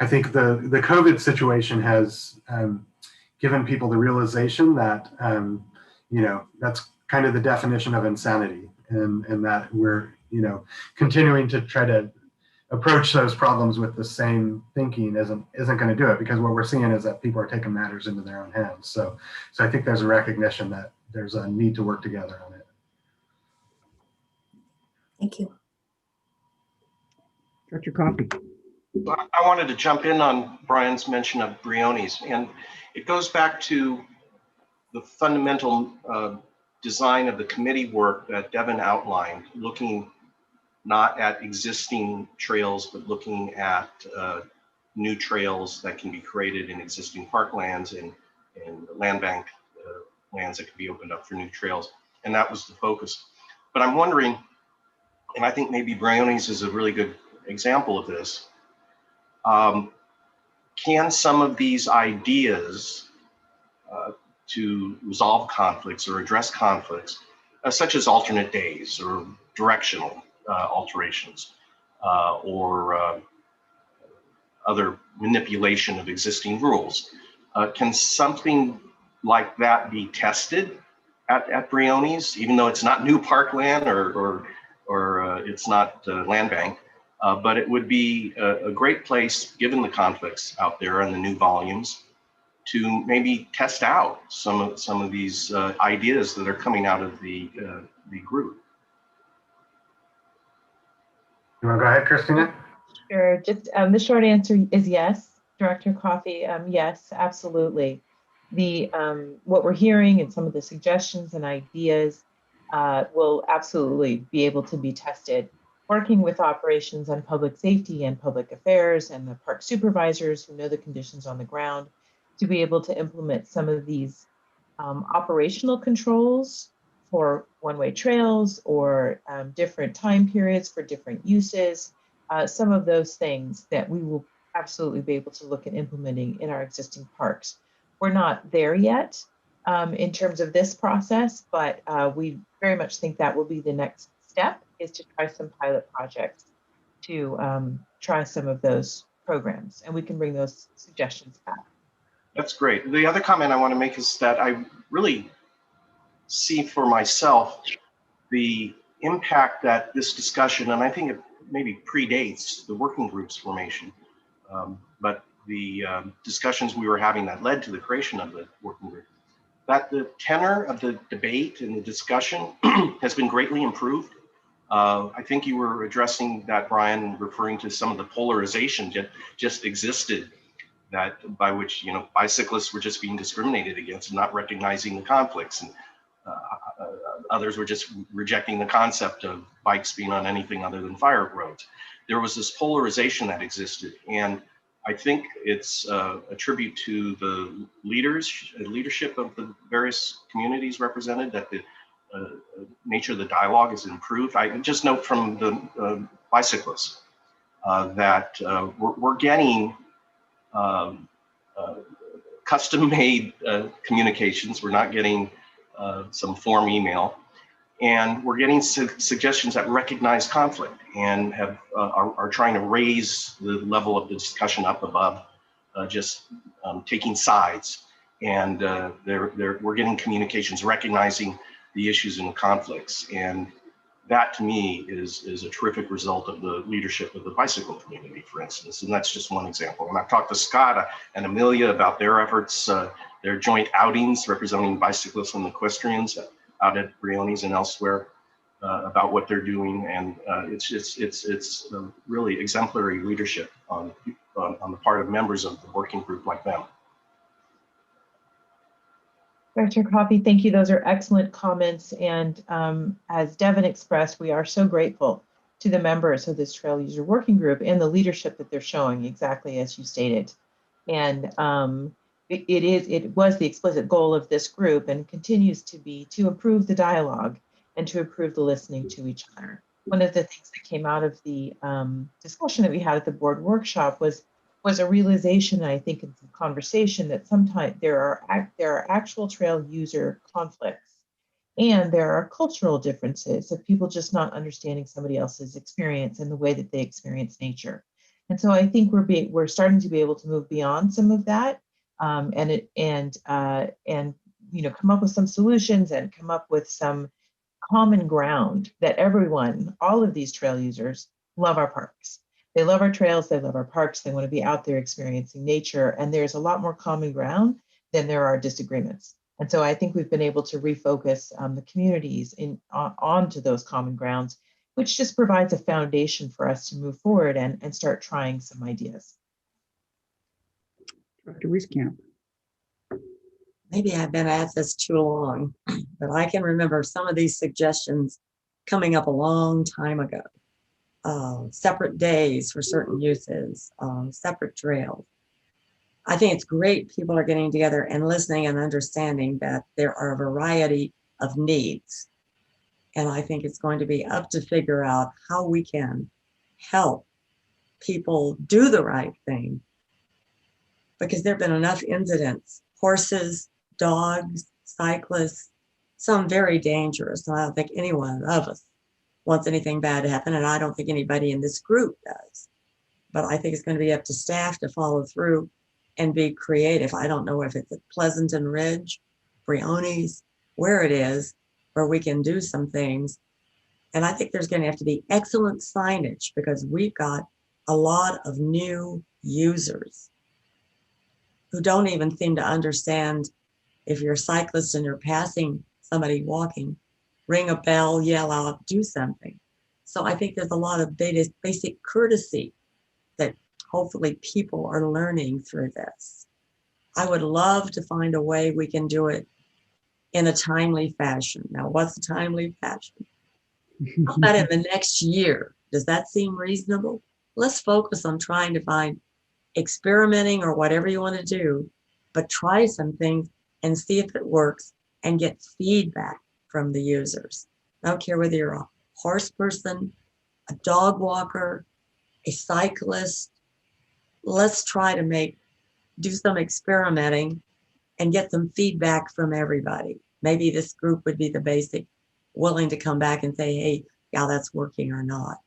I think the COVID situation has given people the realization that, that's kind of the definition of insanity, and that we're, continuing to try to approach those problems with the same thinking isn't going to do it, because what we're seeing is that people are taking matters into their own hands. So I think there's a recognition that there's a need to work together on it. Thank you. Dr. Coffey. I wanted to jump in on Brian's mention of Briones, and it goes back to the fundamental design of the committee work that Devin outlined, looking not at existing trails, but looking at new trails that can be created in existing parklands and land bank lands that can be opened up for new trails. And that was the focus. But I'm wondering, and I think maybe Briones is a really good example of this, can some of these ideas to resolve conflicts or address conflicts, such as alternate days or directional alterations or other manipulation of existing rules, can something like that be tested at Briones, even though it's not new parkland or it's not land bank, but it would be a great place, given the conflicts out there and the new volumes, to maybe test out some of these ideas that are coming out of the group. You want to go ahead, Christina? Sure. Just the short answer is yes, Director Coffey. Yes, absolutely. The what we're hearing and some of the suggestions and ideas will absolutely be able to be tested. Working with operations on public safety and public affairs and the park supervisors who know the conditions on the ground to be able to implement some of these operational controls for one-way trails or different time periods for different uses, some of those things that we will absolutely be able to look at implementing in our existing parks. We're not there yet in terms of this process, but we very much think that will be the next step, is to try some pilot projects to try some of those programs, and we can bring those suggestions back. That's great. The other comment I want to make is that I really see for myself the impact that this discussion, and I think it maybe predates the working group's formation, but the discussions we were having that led to the creation of the working group, that the tenor of the debate and the discussion has been greatly improved. I think you were addressing that, Brian, referring to some of the polarization that just existed, that by which, you know, bicyclists were just being discriminated against and not recognizing the conflicts, and others were just rejecting the concept of bikes being on anything other than fire roads. There was this polarization that existed, and I think it's a tribute to the leadership of the various communities represented that the nature of the dialogue is improved. I just note from the bicyclists that we're getting custom-made communications. We're not getting some form email, and we're getting suggestions that recognize conflict and are trying to raise the level of the discussion up above just taking sides. And we're getting communications recognizing the issues and the conflicts, and that to me is a terrific result of the leadership of the bicycle community, for instance. And that's just one example. And I've talked to Scott and Amelia about their efforts, their joint outings representing bicyclists and equestrians out at Briones and elsewhere, about what they're doing. And it's really exemplary leadership on the part of members of the working group like them. Director Coffey, thank you. Those are excellent comments. And as Devin expressed, we are so grateful to the members of this Trail User Working Group and the leadership that they're showing, exactly as you stated. And it was the explicit goal of this group, and continues to be, to improve the dialogue and to improve the listening to each other. One of the things that came out of the discussion that we had at the board workshop was a realization, I think, in some conversation, that sometimes there are actual trail user conflicts, and there are cultural differences of people just not understanding somebody else's experience and the way that they experience nature. And so I think we're starting to be able to move beyond some of that, and you know, come up with some solutions and come up with some common ground that everyone, all of these trail users, love our parks. They love our trails, they love our parks, they want to be out there experiencing nature, and there's a lot more common ground than there are disagreements. And so I think we've been able to refocus the communities onto those common grounds, which just provides a foundation for us to move forward and start trying some ideas. Dr. Wieskamp. Maybe I've been at this too long, but I can remember some of these suggestions coming up a long time ago. separate days for certain uses, separate trails. I think it's great people are getting together and listening and understanding that there are a variety of needs. And I think it's going to be up to figure out how we can help people do the right thing. Because there have been enough incidents, horses, dogs, cyclists, some very dangerous. And I don't think any one of us wants anything bad to happen. And I don't think anybody in this group does. But I think it's going to be up to staff to follow through and be creative. I don't know if it's at Pleasanton Ridge, Briones, where it is, where we can do some things. And I think there's going to have to be excellent signage because we've got a lot of new users who don't even seem to understand if you're a cyclist and you're passing somebody walking, ring a bell, yell out, do something. So I think there's a lot of basic courtesy that hopefully people are learning through this. I would love to find a way we can do it in a timely fashion. Now, what's a timely fashion? How about in the next year? Does that seem reasonable? Let's focus on trying to find experimenting or whatever you want to do, but try some things and see if it works and get feedback from the users. I don't care whether you're a horse person, a dog walker, a cyclist. Let's try to do some experimenting and get some feedback from everybody. Maybe this group would be the basic, willing to come back and say, hey, yeah, that's working or not.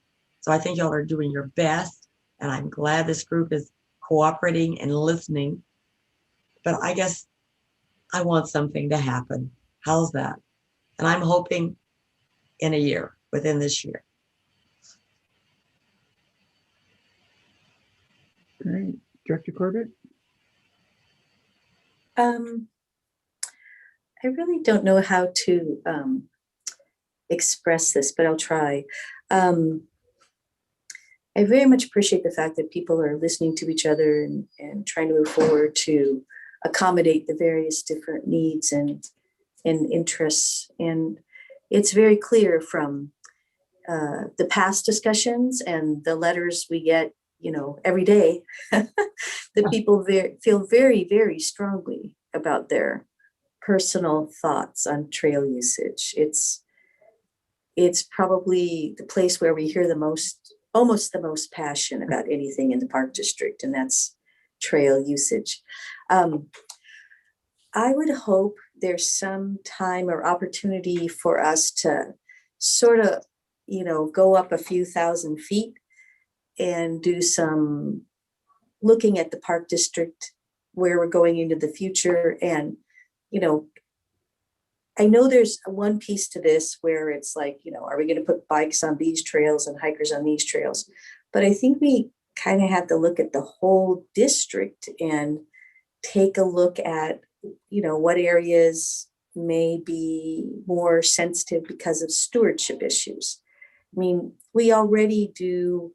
So I think y'all are doing your best, and I'm glad this group is cooperating and listening. But I guess I want something to happen. How's that? And I'm hoping in a year, within this year. All right, Director Corbett? I really don't know how to express this, but I'll try. I very much appreciate the fact that people are listening to each other and trying to move forward to accommodate the various different needs and interests. And it's very clear from the past discussions and the letters we get, every day, that people feel very, very strongly about their personal thoughts on trail usage. It's probably the place where we hear almost the most passion about anything in the Park District, and that's trail usage. I would hope there's some time or opportunity for us to sort of, go up a few thousand feet and do some looking at the Park District, where we're going into the future. And, I know there's one piece to this where it's like, are we going to put bikes on these trails and hikers on these trails? But I think we kind of have to look at the whole district and take a look at, what areas may be more sensitive because of stewardship issues. I mean, we already do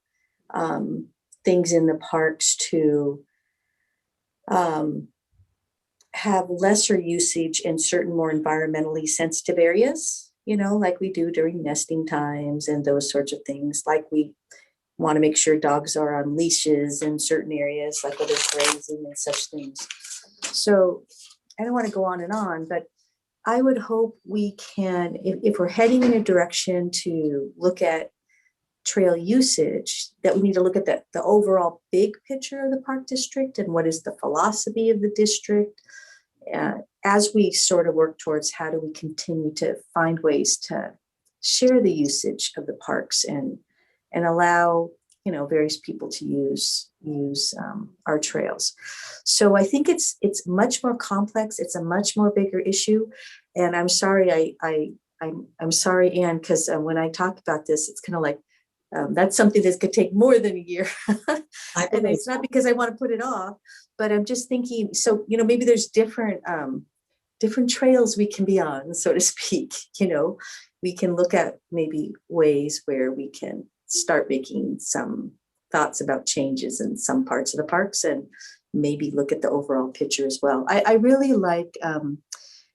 things in the parks to have lesser usage in certain more environmentally sensitive areas, like we do during nesting times and those sorts of things. Like we want to make sure dogs are on leashes in certain areas, like where they're grazing and such things. So I don't want to go on and on, but I would hope we can, if we're heading in a direction to look at trail usage, that we need to look at the overall big picture of the Park District and what is the philosophy of the district, as we sort of work towards how do we continue to find ways to share the usage of the parks and allow various people to use our trails. So I think it's much more complex. It's a much more bigger issue, and I'm sorry I'm sorry, Anne, because when I talk about this, it's kind of like that's something that could take more than a year. And it's not because I want to put it off, but I'm just thinking, so, maybe there's different trails we can be on, so to speak. We can look at maybe ways where we can start making some thoughts about changes in some parts of the parks and maybe look at the overall picture as well. I really like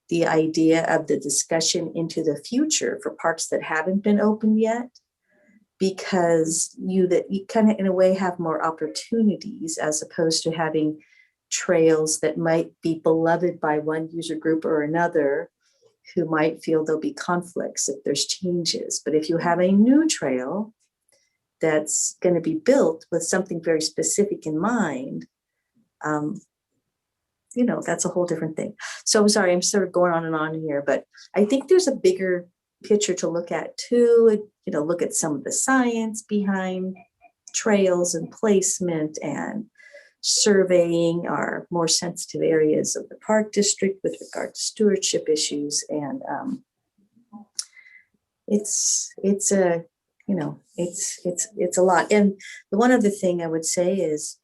the idea of the discussion into the future for parks that haven't been open yet, because you kind of in a way have more opportunities as opposed to having trails that might be beloved by one user group or another who might feel there'll be conflicts if there's changes. But if you have a new trail that's going to be built with something very specific in mind, that's a whole different thing. So I'm sorry, I'm sort of going on and on here, but I think there's a bigger picture to look at too. Look at some of the science behind trails and placement and surveying our more sensitive areas of the park district with regard to stewardship issues. And it's a lot. And the one other thing I would say is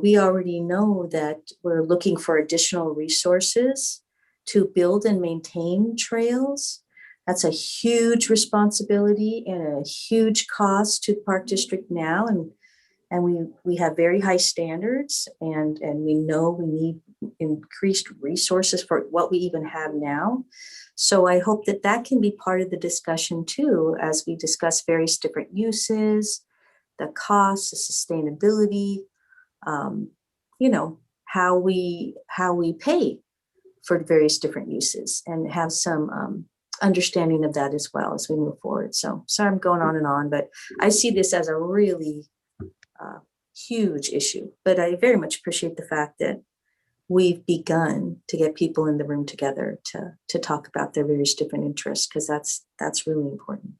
we already know that we're looking for additional resources to build and maintain trails. That's a huge responsibility and a huge cost to the park district now. And we have very high standards, and we know we need increased resources for what we even have now. So I hope that can be part of the discussion too, as we discuss various different uses, the costs, the sustainability, how we pay for various different uses, and have some understanding of that as well as we move forward. So sorry, I'm going on and on, but I see this as a really huge issue. But I very much appreciate the fact that we've begun to get people in the room together to talk about their various different interests, because that's really important.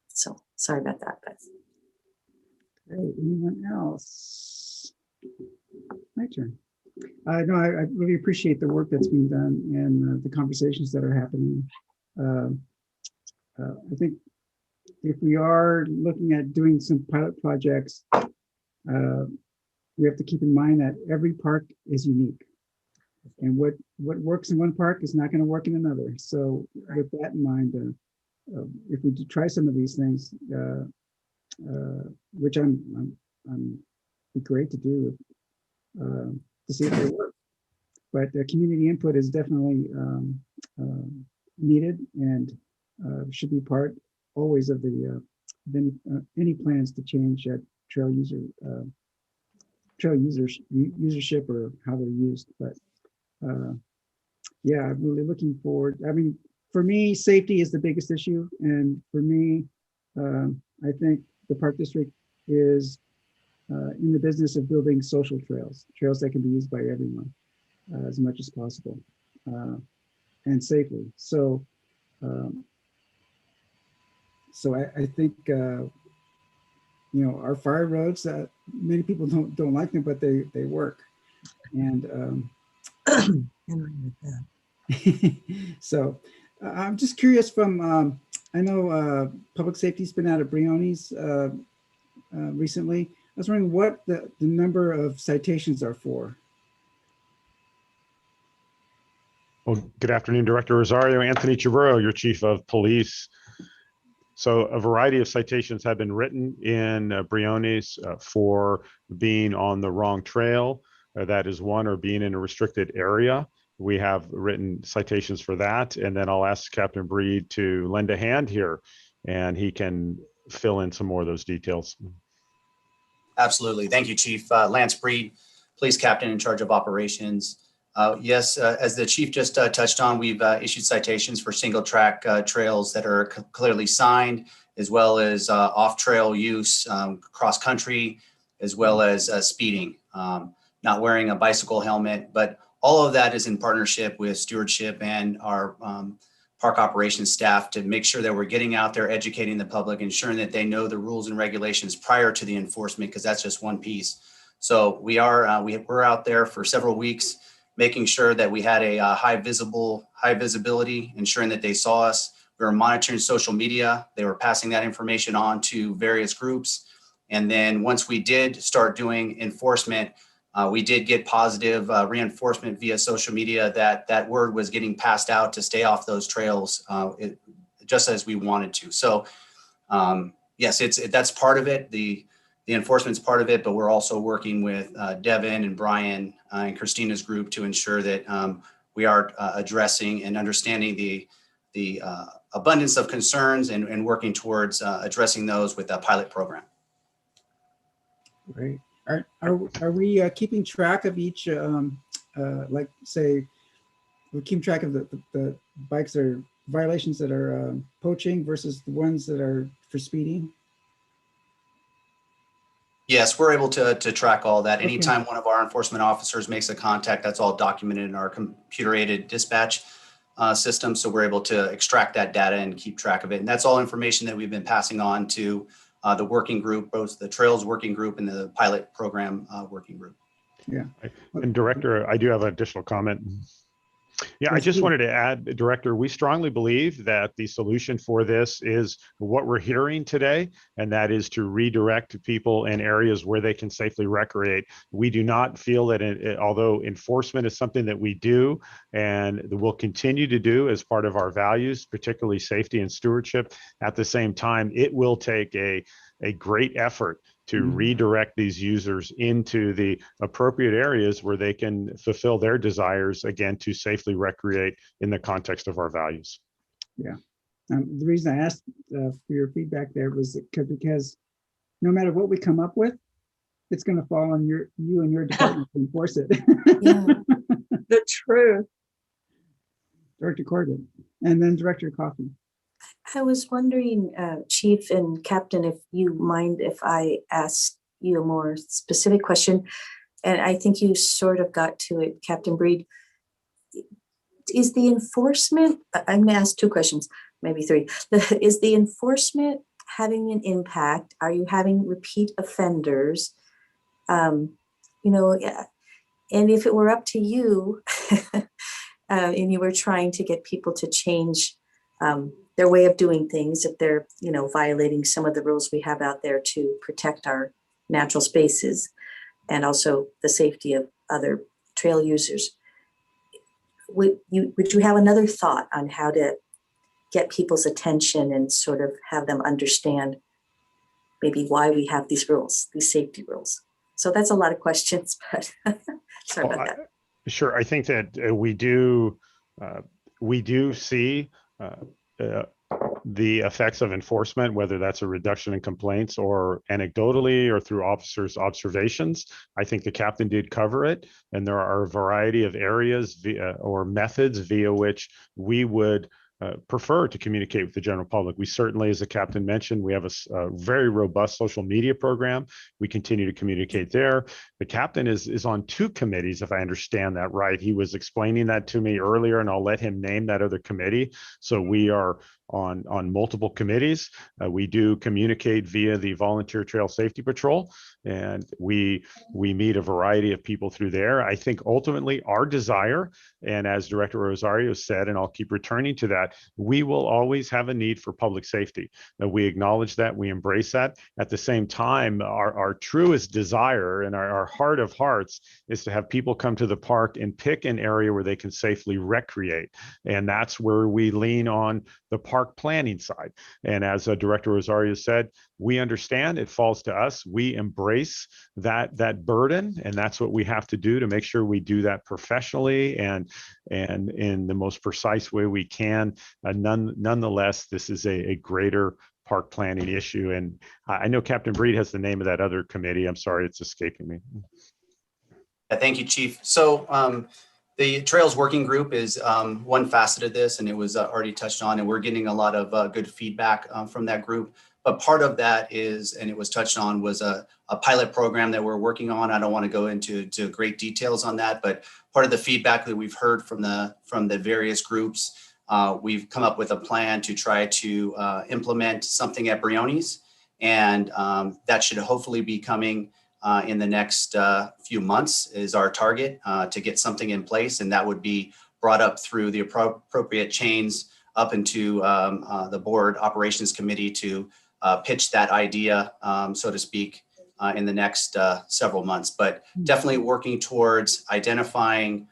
So sorry about that. But Great. Anyone else? My turn. No, I really appreciate the work that's being done and the conversations that are happening. I think if we are looking at doing some pilot projects, we have to keep in mind that every park is unique. And what works in one park is not going to work in another. So with that in mind, if we do try some of these things, which I'm be great to do, to see if they work. But community input is definitely needed and should be part always of the any plans to change trail usership or how they're used. But yeah, I'm really looking forward. I mean, for me, safety is the biggest issue, and for me, I think the park district is in the business of building social trails that can be used by everyone as much as possible and safely. So, I think our fire roads, many people don't like them, but they work. And so I'm just curious from I know public safety's been out of Briones recently. I was wondering what the number of citations are for. Well, good afternoon, Director Rosario. Anthony Chavuro, your Chief of Police. So a variety of citations have been written in Briones for being on the wrong trail. That is one, or being in a restricted area. We have written citations for that. And then I'll ask Captain Breed to lend a hand here, and he can fill in some more of those details. Absolutely. Thank you, Chief. Lance Breed, Police Captain in charge of operations. Yes, as the Chief just touched on, we've issued citations for single track trails that are clearly signed, as well as off-trail use, cross country, as well as speeding, not wearing a bicycle helmet. But all of that is in partnership with stewardship and our park operations staff to make sure that we're getting out there, educating the public, ensuring that they know the rules and regulations prior to the enforcement, because that's just one piece. So we're out there for several weeks, making sure that we had a high visibility, ensuring that they saw us. We were monitoring social media. They were passing that information on to various groups. And then once we did start doing enforcement, we did get positive reinforcement via social media that word was getting passed out to stay off those trails just as we wanted to. So yes, that's part of it. The enforcement's part of it, but we're also working with Devin and Brian and Christina's group to ensure that we are addressing and understanding the abundance of concerns and working towards addressing those with a pilot program. Great. Are we keeping track of each, like say, we're keeping track of the bikes or violations that are poaching versus the ones that are for speeding? Yes, we're able to track all that. Anytime one of our enforcement officers makes a contact, that's all documented in our computer-aided dispatch system. So we're able to extract that data and keep track of it. And that's all information that we've been passing on to the working group, both the Trails Working Group and the pilot program working group. Yeah. And Director, I do have an additional comment. Yeah, I just wanted to add, Director, we strongly believe that the solution for this is what we're hearing today, and that is to redirect people in areas where they can safely recreate. We do not feel that although enforcement is something that we do and will continue to do as part of our values, particularly safety and stewardship, at the same time, it will take a great effort to redirect these users into the appropriate areas where they can fulfill their desires, again, to safely recreate in the context of our values. Yeah. The reason I asked for your feedback there was because no matter what we come up with, it's going to fall on you and your department to enforce it. Yeah, the truth. Director Corbett, and then Director Coffey. I was wondering, Chief and Captain, if you mind if I asked you a more specific question, and I think you sort of got to it, Captain Breed. Is the enforcement, I'm gonna ask two questions, maybe three. Is the enforcement having an impact? Are you having repeat offenders? You know, and if it were up to you, and you were trying to get people to change their way of doing things, if they're, you know, violating some of the rules we have out there to protect our natural spaces and also the safety of other trail users. Would you have another thought on how to get people's attention and sort of have them understand maybe why we have these rules, these safety rules? So that's a lot of questions, but sorry about that. Sure, I think that we do see the effects of enforcement, whether that's a reduction in complaints or anecdotally or through officers' observations. I think the captain did cover it, and there are a variety of areas or methods via which we would prefer to communicate with the general public. We certainly, as the captain mentioned, we have a very robust social media program. We continue to communicate there. The captain is on two committees, if I understand that right. He was explaining that to me earlier, and I'll let him name that other committee. So we are on multiple committees. We do communicate via the Volunteer Trail Safety Patrol, and we meet a variety of people through there. I think ultimately our desire, and as Director Rosario said, and I'll keep returning to that, we will always have a need for public safety. We acknowledge that, we embrace that. At the same time, our truest desire and our heart of hearts is to have people come to the park and pick an area where they can safely recreate. And that's where we lean on the park planning side. And as Director Rosario said, we understand it falls to us. We embrace that burden, and that's what we have to do to make sure we do that professionally and in the most precise way we can. Nonetheless, this is a greater park planning issue. And I know Captain Breed has the name of that other committee. I'm sorry, it's escaping me. Thank you, Chief. So the Trails Working Group is one facet of this, and it was already touched on, and we're getting a lot of good feedback from that group. But part of that is, and it was touched on, was a pilot program that we're working on. I don't want to go into great details on that, but part of the feedback that we've heard from the various groups, we've come up with a plan to try to implement something at Briones, and that should hopefully be coming in the next few months is our target to get something in place, and that would be brought up through the appropriate chains up into the board operations committee to pitch that idea, so to speak, in the next several months. But definitely working towards identifying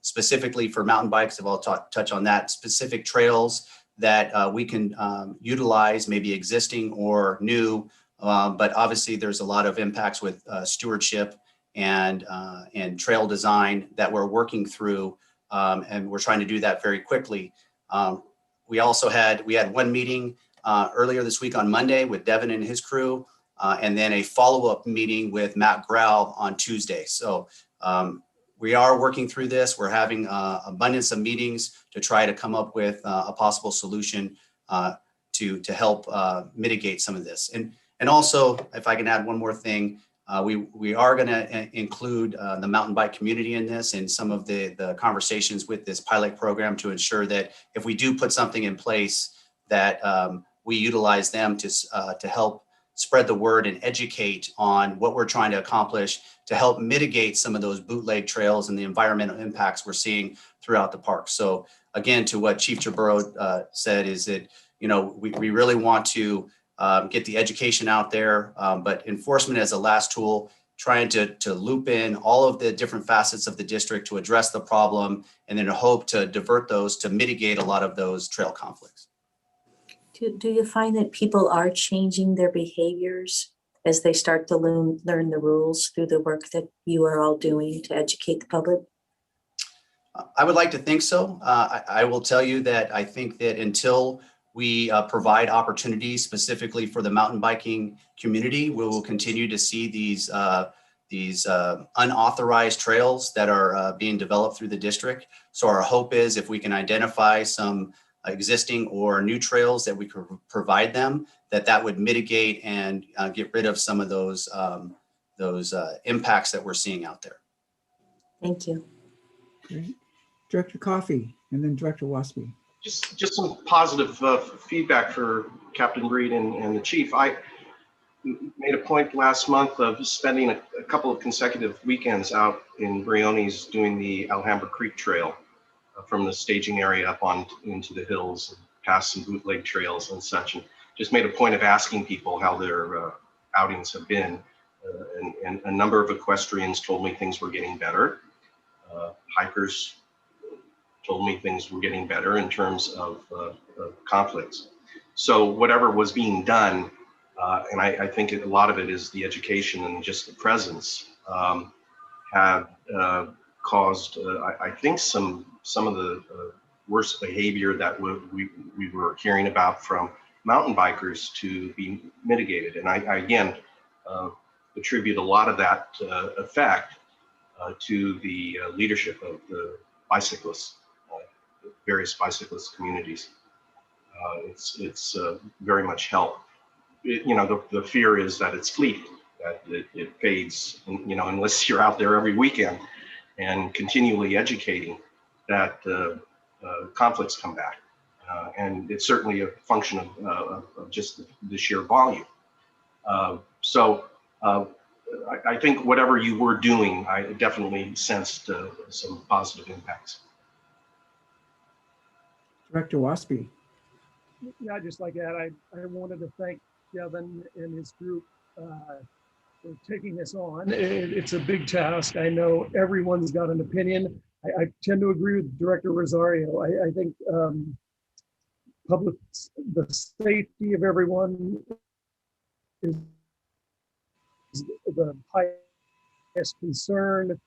specifically for mountain bikes, if I'll touch on that, specific trails that we can utilize, maybe existing or new. But obviously there's a lot of impacts with stewardship and trail design that we're working through, and we're trying to do that very quickly. we had one meeting earlier this week on Monday with Devin and his crew, and then a follow-up meeting with Matt Grau on Tuesday. So we are working through this. We're having abundance of meetings to try to come up with a possible solution to help mitigate some of this. And also, if I can add one more thing, we are going to include the mountain bike community in this and some of the conversations with this pilot program to ensure that if we do put something in place, that we utilize them to help spread the word and educate on what we're trying to accomplish to help mitigate some of those bootleg trails and the environmental impacts we're seeing throughout the park. So again, to what Chief Jaburo said is that, we really want to get the education out there, but enforcement as a last tool, trying to loop in all of the different facets of the district to address the problem, and then hope to divert those to mitigate a lot of those trail conflicts. Do you find that people are changing their behaviors as they start to learn the rules through the work that you are all doing to educate the public? I would like to think so. I will tell you that I think that until we provide opportunities specifically for the mountain biking community, we will continue to see these unauthorized trails that are being developed through the district. So our hope is if we can identify some existing or new trails that we could provide them, that would mitigate and get rid of some of those impacts that we're seeing out there. Thank you. Great. Director Coffey and then Director Waspy. Just some positive feedback for Captain Breed and the chief. I made a point last month of spending a couple of consecutive weekends out in Briones doing the Alhambra Creek Trail from the staging area up on into the hills, and past some bootleg trails and such, and just made a point of asking people how their outings have been. And a number of equestrians told me things were getting better. Hikers told me things were getting better in terms of conflicts. So whatever was being done, and I think a lot of it is the education and just the presence, have caused, I think, some of the worst behavior that we were hearing about from mountain bikers to be mitigated. And I again attribute a lot of that effect to the leadership of the bicyclists, various bicyclist communities. It's very much helped. The fear is that it's fleeting, that it fades, and, unless you're out there every weekend and continually educating, that conflicts come back. And it's certainly a function of just the sheer volume. So I think whatever you were doing, I definitely sensed some positive impacts. Director Waspy. Yeah, just like that, I wanted to thank Devin and his group for taking this on. It's a big task. I know everyone's got an opinion. I tend to agree with Director Rosario. I think the safety of everyone is the highest concern,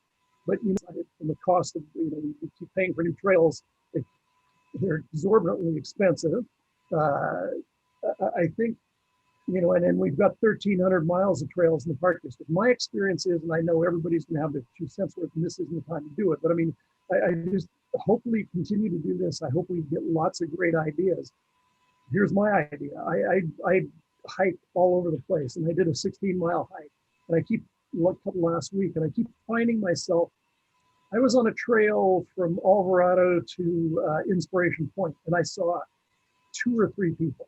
but from the cost of, you keep paying for new trails, they're exorbitantly expensive. I think, and we've got 1,300 miles of trails in the Park District. My experience is, and I know everybody's going to have their 2 cents worth, and this isn't the time to do it, but I just hopefully continue to do this. I hope we get lots of great ideas. Here's my idea. I hike all over the place, and I did a 16-mile hike, and I keep last week, and I keep finding myself. I was on a trail from Alvarado to Inspiration Point, and I saw 2 or 3 people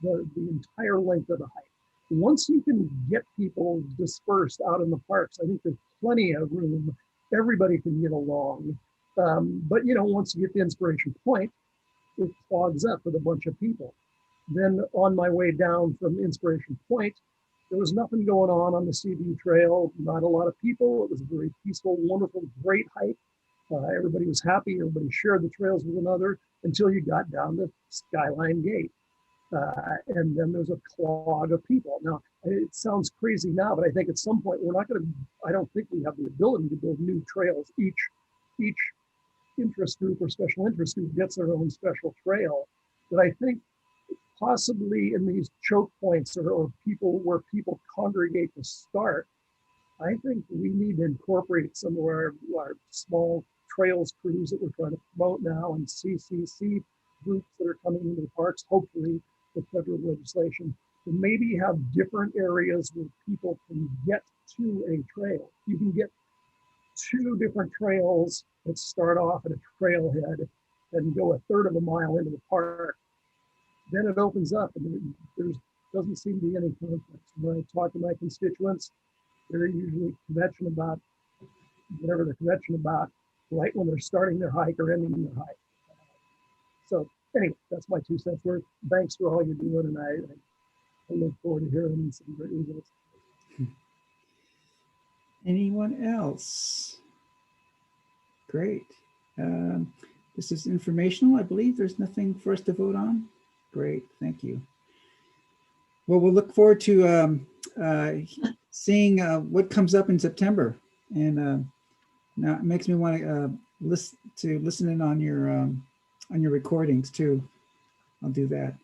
the entire length of the hike. Once you can get people dispersed out in the parks, I think there's plenty of room. Everybody can get along. But once you get to Inspiration Point, it clogs up with a bunch of people. Then on my way down from Inspiration Point, there was nothing going on the Seaview Trail, not a lot of people. It was a very peaceful, wonderful, great hike. Everybody was happy. Everybody shared the trails with another until you got down to Skyline Gate. And then there's a clog of people. Now, it sounds crazy now, but I think at some point I don't think we have the ability to build new trails. Each interest group or special interest group gets their own special trail. that I think possibly in these choke points or people where people congregate to start, I think we need to incorporate some of our small trails crews that we're trying to promote now and CCC groups that are coming into the parks, hopefully with federal legislation, to maybe have different areas where people can get to a trail. You can get 2 different trails that start off at a trailhead and go a third of a mile into the park. Then it opens up and there doesn't seem to be any conflict. When I talk to my constituents, they're usually convention about whatever they're convention about right when they're starting their hike or ending their hike. So anyway, that's my 2 cents worth. Thanks for all you're doing, and I look forward to hearing some great results. Anyone else? Great. This is informational, I believe. There's nothing for us to vote on. Great, thank you. Well, we'll look forward to seeing what comes up in September. And now it makes me want to listen in on your recordings too. I'll do that.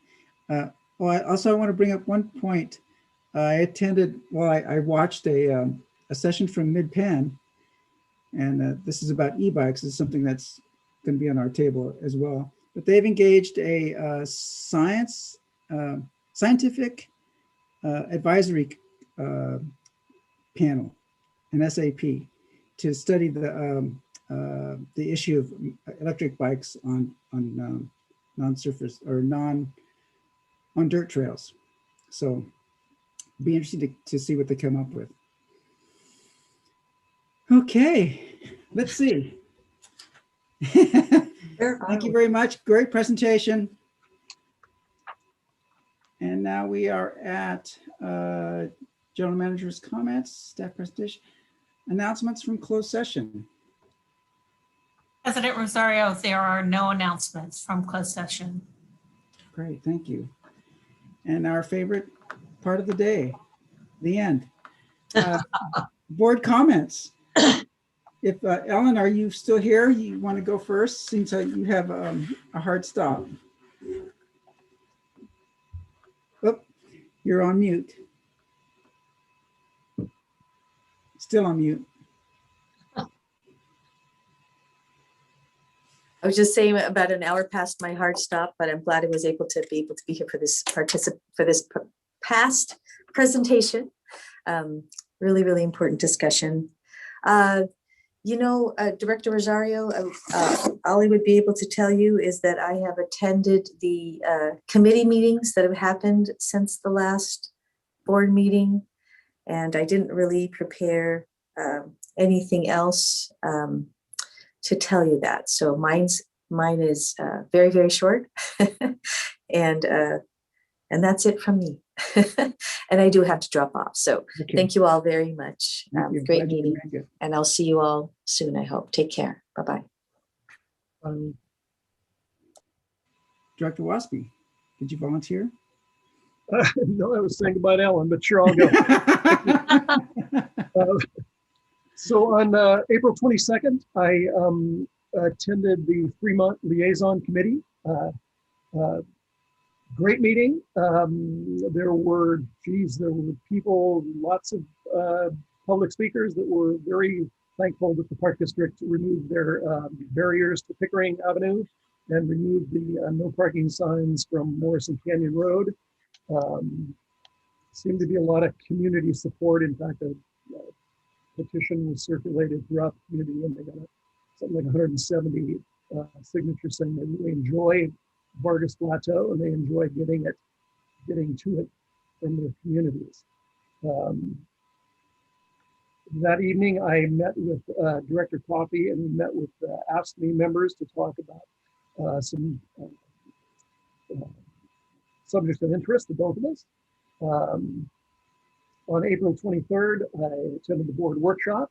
I also want to bring up one point. I watched a session from Mid-Penn, and this is about e-bikes. It's something that's going to be on our table as well. But they've engaged a scientific advisory panel, an SAP, to study the issue of electric bikes on non-surface or on dirt trails. So be interesting to see what they come up with. Okay, let's see. Thank you very much. Great presentation. And now we are at General Manager's comments, staff presentation, announcements from closed session. President Rosario, there are no announcements from closed session. Great, thank you. And our favorite part of the day, the end. Board comments. If Ellen, are you still here? You want to go first since you have a hard stop? Oh, you're on mute. Still on mute. I was just saying about an hour past my hard stop, but I'm glad I was able to be here for this past presentation. Really, really important discussion. Director Rosario, all I would be able to tell you is that I have attended the committee meetings that have happened since the last board meeting, and I didn't really prepare anything else to tell you that. So mine is very, very short, and that's it from me. And I do have to drop off. So Thank you all very much. Great meeting. And I'll see you all soon, I hope. Take care. Bye-bye. Director Waspy, did you volunteer? No, I was thinking about Ellen, but sure, I'll go. So on April 22nd, I attended the Fremont Liaison Committee. Great meeting. There were people, lots of public speakers that were very thankful that the Park District removed their barriers to Pickering Avenue and removed the no parking signs from Morrison Canyon Road. Seemed to be a lot of community support. In fact, a petition was circulated throughout the community, and they got something like 170 signatures saying they really enjoy Vargas Plateau and they enjoy getting to it from their communities. That evening, I met with Director Coffey, and we met with AFSCME members to talk about some subjects of interest to both of us. On April 23rd, I attended the board workshop.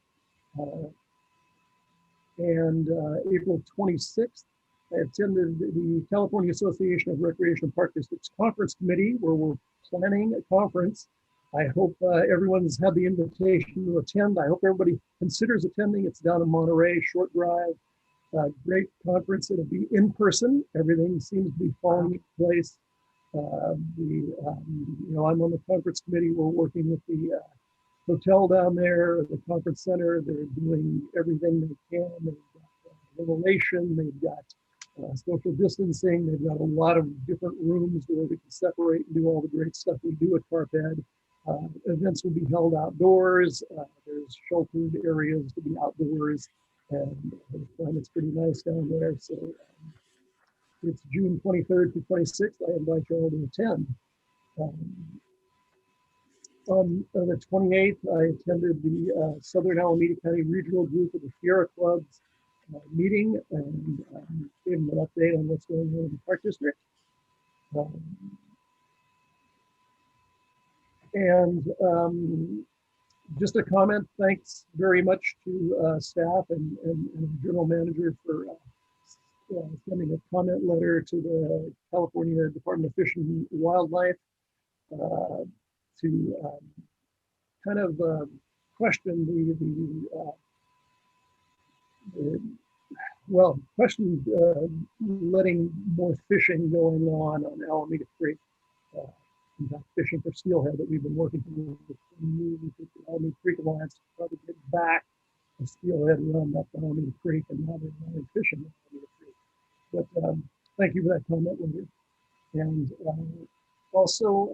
And April 26th, I attended the California Association of Recreational Park Districts Conference Committee, where we're planning a conference. I hope everyone's had the invitation to attend. I hope everybody considers attending. It's down in Monterey, short drive. Great conference. It'll be in person. Everything seems to be falling into place. I'm on the conference committee. We're working with the hotel down there, the conference center. They're doing everything they can. They've got ventilation. They've got social distancing. They've got a lot of different rooms where we can separate and do all the great stuff we do at Carped. Events will be held outdoors. There's sheltered areas to be outdoors, and I find it's pretty nice down there. So it's June 23rd to 26th. I invite you all to attend. On the 28th, I attended the Southern Alameda County Regional Group of the Sierra Clubs meeting and gave them an update on what's going on in the Park District. Just a comment, thanks very much to staff and general manager for sending a comment letter to the California Department of Fish and Wildlife to kind of question question letting more fishing going on Alameda Creek. In fact, fishing for steelhead that we've been working with the Alameda Creek Alliance to probably get back the steelhead run up Alameda Creek, and now they're running fishing at Alameda Creek. But thank you for that comment, Linda. And also,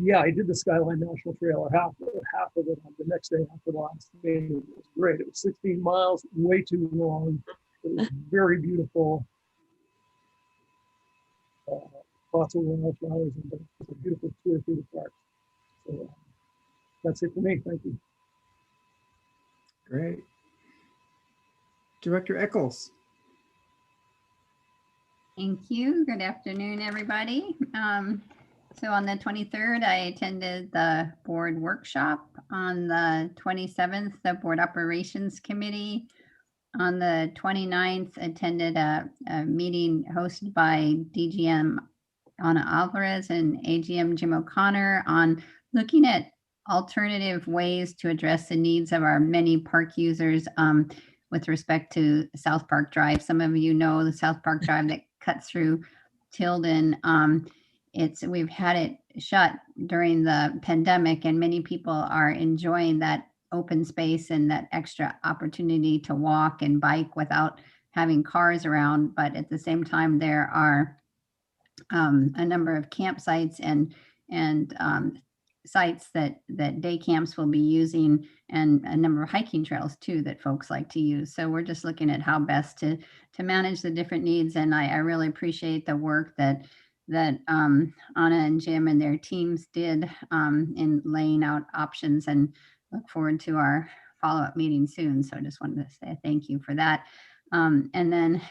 yeah, I did the Skyline National Trail, or half of it on the next day after the last day. It was great. It was 16 miles, way too long. It was very beautiful. Lots of wildflowers, and it's a beautiful tour through the park. So that's it for me. Thank you. Great. Director Eccles. Thank you. Good afternoon, everybody. So on the 23rd, I attended the board workshop. On the 27th, the board operations committee. On the 29th, attended a meeting hosted by DGM Ana Alvarez and AGM Jim O'Connor on looking at alternative ways to address the needs of our many park users with respect to South Park Drive. Some of you know the South Park Drive that cuts through Tilden. We've had it shut during the pandemic, and many people are enjoying that open space and that extra opportunity to walk and bike without having cars around. But at the same time, there are a number of campsites and sites that day camps will be using, and a number of hiking trails too that folks like to use. So we're just looking at how best to manage the different needs. And I really appreciate the work that Anna and Jim and their teams did in laying out options, and look forward to our follow-up meeting soon. So I just wanted to say thank you for that. And then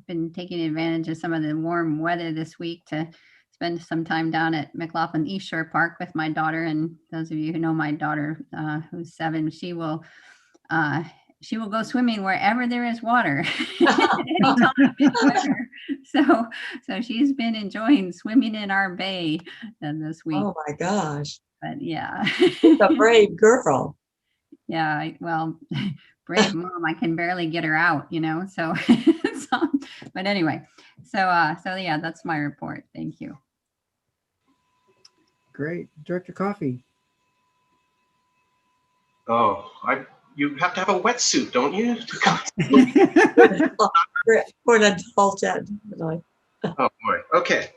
been taking advantage of some of the warm weather this week to spend some time down at McLaughlin East Shore Park with my daughter. And those of you who know my daughter, who's 7, she will go swimming wherever there is water. So she's been enjoying swimming in our bay this week. Oh my gosh. But yeah. She's a brave girl. Yeah, well, brave mom, I can barely get her out, so, but anyway, so yeah, that's my report. Thank you. Great. Director Coffey. Oh, you have to have a wetsuit, don't you? For an adult, Ed. Oh boy. Okay.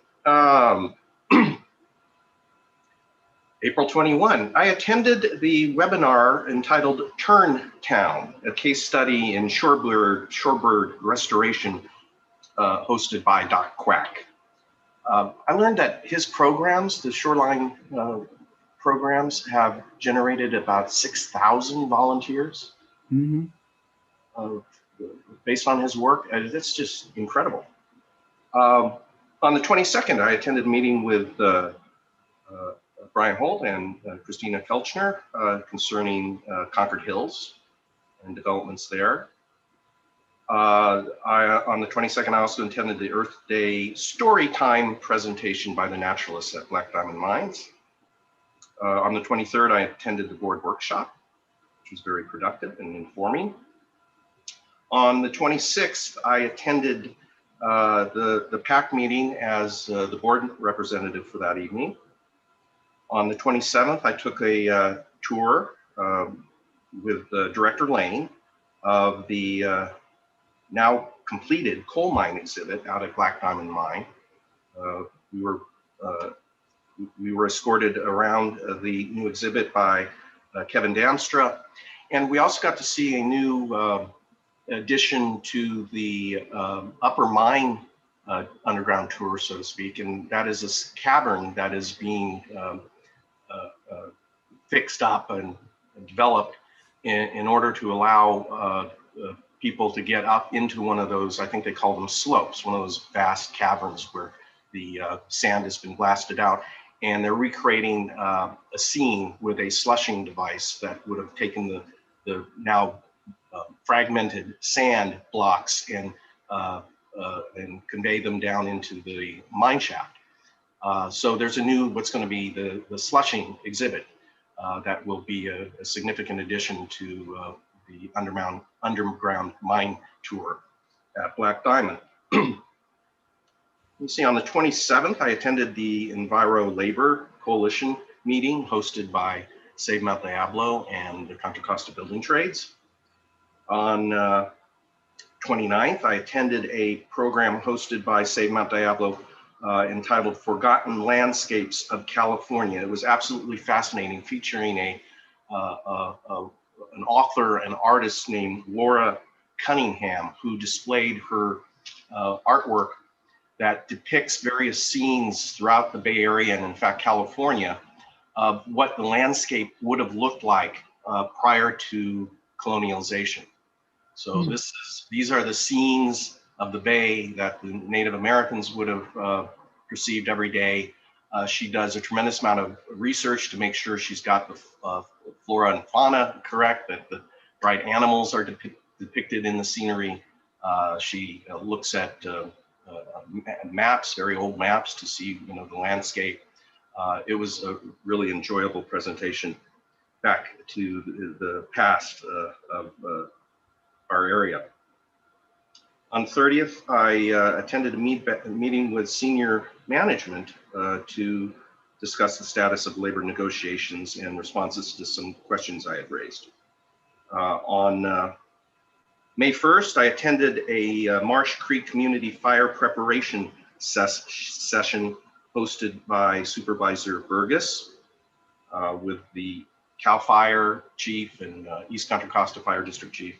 April 21, I attended the webinar entitled Turn Town, a case study in shorebird restoration hosted by Doc Quack. I learned that his programs, the shoreline programs, have generated about 6,000 volunteers based on his work. That's just incredible. On the 22nd, I attended a meeting with Brian Holt and Christina Felchner concerning Concord Hills and developments there. On the 22nd, I also attended the Earth Day Story Time presentation by the naturalists at Black Diamond Mines. On the 23rd, I attended the board workshop, which was very productive and informing. On the 26th, I attended the PAC meeting as the board representative for that evening. On the 27th, I took a tour with Director Lane of the now completed coal mine exhibit out at Black Diamond Mine. We were escorted around the new exhibit by Kevin Damstra, and we also got to see a new addition to the upper mine underground tour, so to speak, and that is this cavern that is being fixed up and developed in order to allow people to get up into one of those, I think they call them slopes, one of those vast caverns where the sand has been blasted out. And they're recreating a scene with a slushing device that would have taken the now fragmented sand blocks and convey them down into the mine shaft. So there's a new, what's going to be the slushing exhibit that will be a significant addition to the underground mine tour at Black Diamond. You see, on the 27th, I attended the Enviro Labor Coalition meeting hosted by Save Mount Diablo and the Contra Costa Building Trades. On 29th, I attended a program hosted by Save Mount Diablo entitled Forgotten Landscapes of California. It was absolutely fascinating, featuring an author and artist named Laura Cunningham, who displayed her artwork that depicts various scenes throughout the Bay Area and in fact California of what the landscape would have looked like prior to colonialization. So these are the scenes of the Bay that the Native Americans would have perceived every day. She does a tremendous amount of research to make sure she's got the flora and fauna correct, that the right animals are depicted in the scenery. She looks at maps, very old maps, to see the landscape. It was a really enjoyable presentation back to the past of our area. On 30th, I attended a meeting with senior management to discuss the status of labor negotiations and responses to some questions I had raised. On May 1st, I attended a Marsh Creek Community Fire Preparation session hosted by Supervisor Burgess with the CAL FIRE Chief and East Contra Costa Fire District Chief.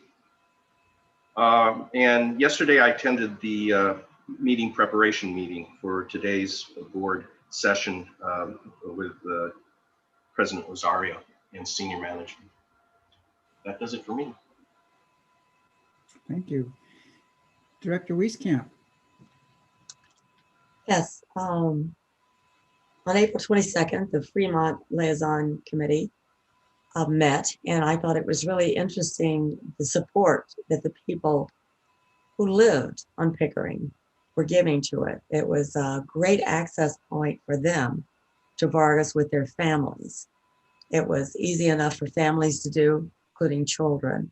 And yesterday I attended the meeting preparation meeting for today's board session with President Rosario and senior management. That does it for me. Thank you. Director Wieskamp. Yes, on April 22nd, the Fremont Liaison Committee met, and I thought it was really interesting the support that the people who lived on Pickering were giving to it. It was a great access point for them to Vargas with their families. It was easy enough for families to do, including children.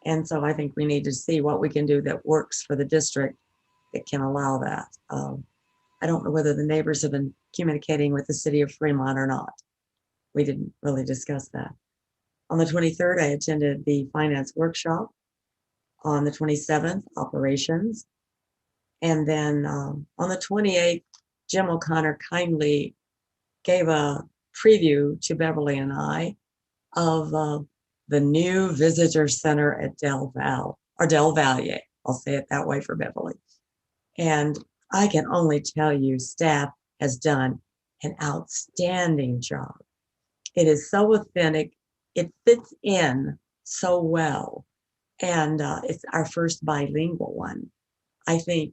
And so I think we need to see what we can do that works for the district that can allow that. I don't know whether the neighbors have been communicating with the city of Fremont or not. We didn't really discuss that. On the 23rd, I attended the finance workshop. On the 27th, operations. And then on the 28th, Jim O'Connor kindly gave a preview to Beverly and I of the new visitor center at Del Valle. I'll say it that way for Beverly. And I can only tell you, staff has done an outstanding job. It is so authentic. It fits in so well. And it's our first bilingual one. I think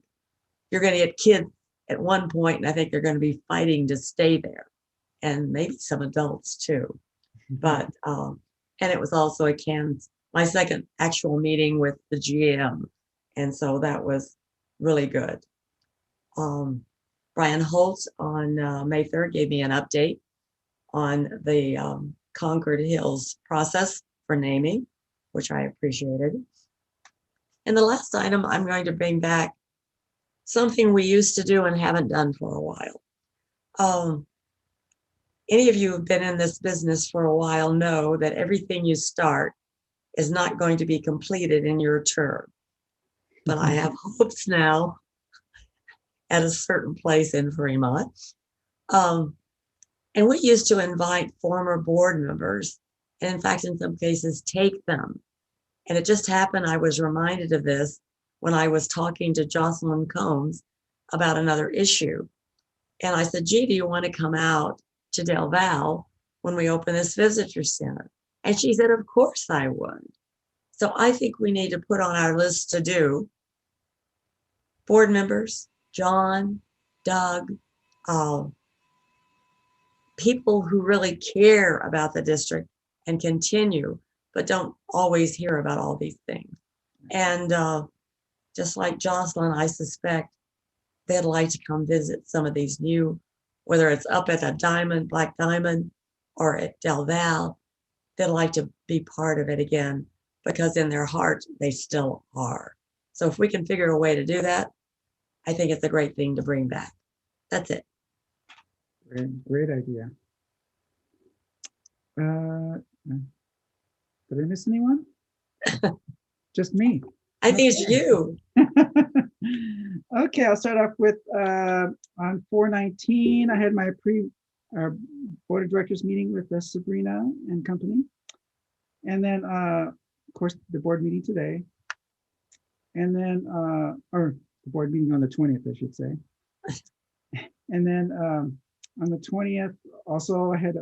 you're going to get kids at one point, and I think they're going to be fighting to stay there, and maybe some adults too. But and it was also my second actual meeting with the GM, and so that was really good. Brian Holtz on May 3rd gave me an update on the Concord Hills process for naming, which I appreciated. And the last item, I'm going to bring back something we used to do and haven't done for a while. Any of you who've been in this business for a while know that everything you start is not going to be completed in your term. But I have hopes now at a certain place in Fremont. And we used to invite former board members, and in fact, in some cases, take them. And it just happened, I was reminded of this when I was talking to Jocelyn Combs about another issue. And I said, gee, do you want to come out to Del Val when we open this visitor center? And she said, of course I would. So I think we need to put on our list to do board members, John, Doug, people who really care about the district and continue, but don't always hear about all these things. And just like Jocelyn, I suspect they'd like to come visit some of these new, whether it's up at the Diamond, Black Diamond, or at Del Val, they'd like to be part of it again, because in their heart, they still are. So if we can figure a way to do that, I think it's a great thing to bring back. That's it. Great idea. Did I miss anyone? Just me. I think it's you. Okay, I'll start off with on 4/19. I had my board of directors meeting with Sabrina and company, and then of course the board meeting today, and then or the board meeting on the 20th, I should say, and then on the 20th also I had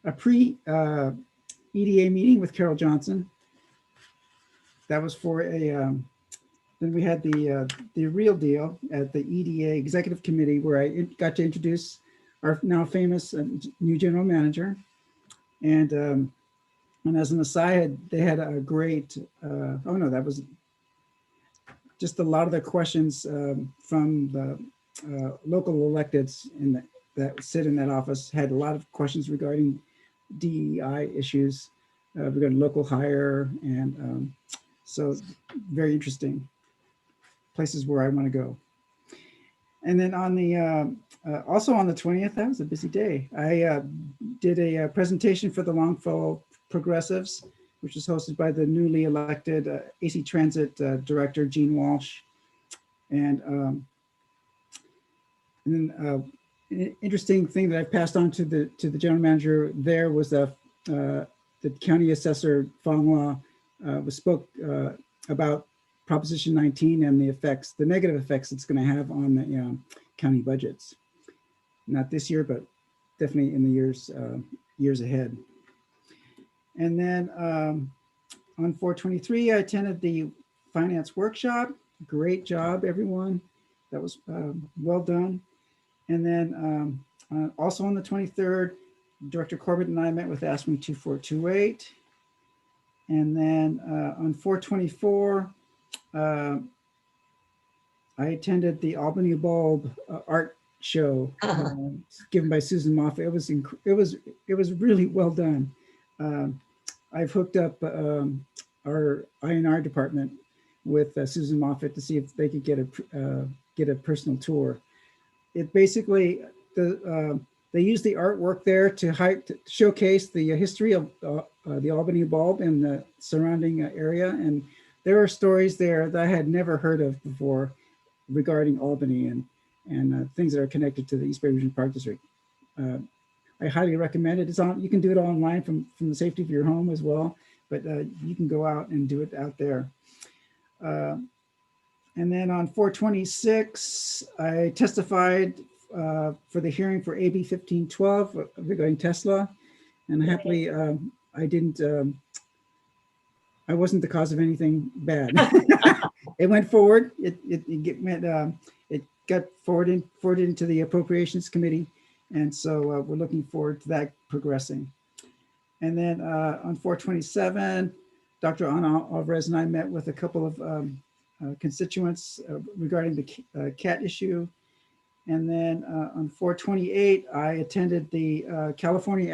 a pre-EDA meeting with Carol Johnson. That was for a, then we had the real deal at the EDA Executive Committee, where I got to introduce our now famous new general manager. And as an aside, they had a great, oh no, that was just a lot of the questions from the local electeds that sit in that office had a lot of questions regarding DEI issues, regarding local hire, and so very interesting places where I want to go. And then on the also on the 20th, that was a busy day. I did a presentation for the Longfellow Progressives, which was hosted by the newly elected AC Transit Director, Gene Walsh. And then an interesting thing that I passed on to the general manager there was the county assessor Fong Hua spoke about Proposition 19 and the negative effects it's going to have on the county budgets. Not this year, but definitely in the years ahead. And then on 4/23, I attended the finance workshop. Great job, everyone. That was well done. And then also on the 23rd, Director Corbett and I met with ASME 2428. And then on 4/24, I attended the Albany Bulb art show given by Susan Moffett. It was really well done. I've hooked up our INR department with Susan Moffett to see if they could get a personal tour. It basically they use the artwork there to showcase the history of the Albany Bulb and the surrounding area. And there are stories there that I had never heard of before regarding Albany and things that are connected to the East Bay Region Park District. I highly recommend it. You can do it online from the safety of your home as well, but you can go out and do it out there. And then on 4/26, I testified for the hearing for AB 1512 regarding Tesla, and happily I wasn't the cause of anything bad. It went forward. It got forwarded into the Appropriations Committee, and so we're looking forward to that progressing. And then on 4/27, Dr. Ana Alvarez and I met with a couple of constituents regarding the cat issue. And then on 4/28, I attended the California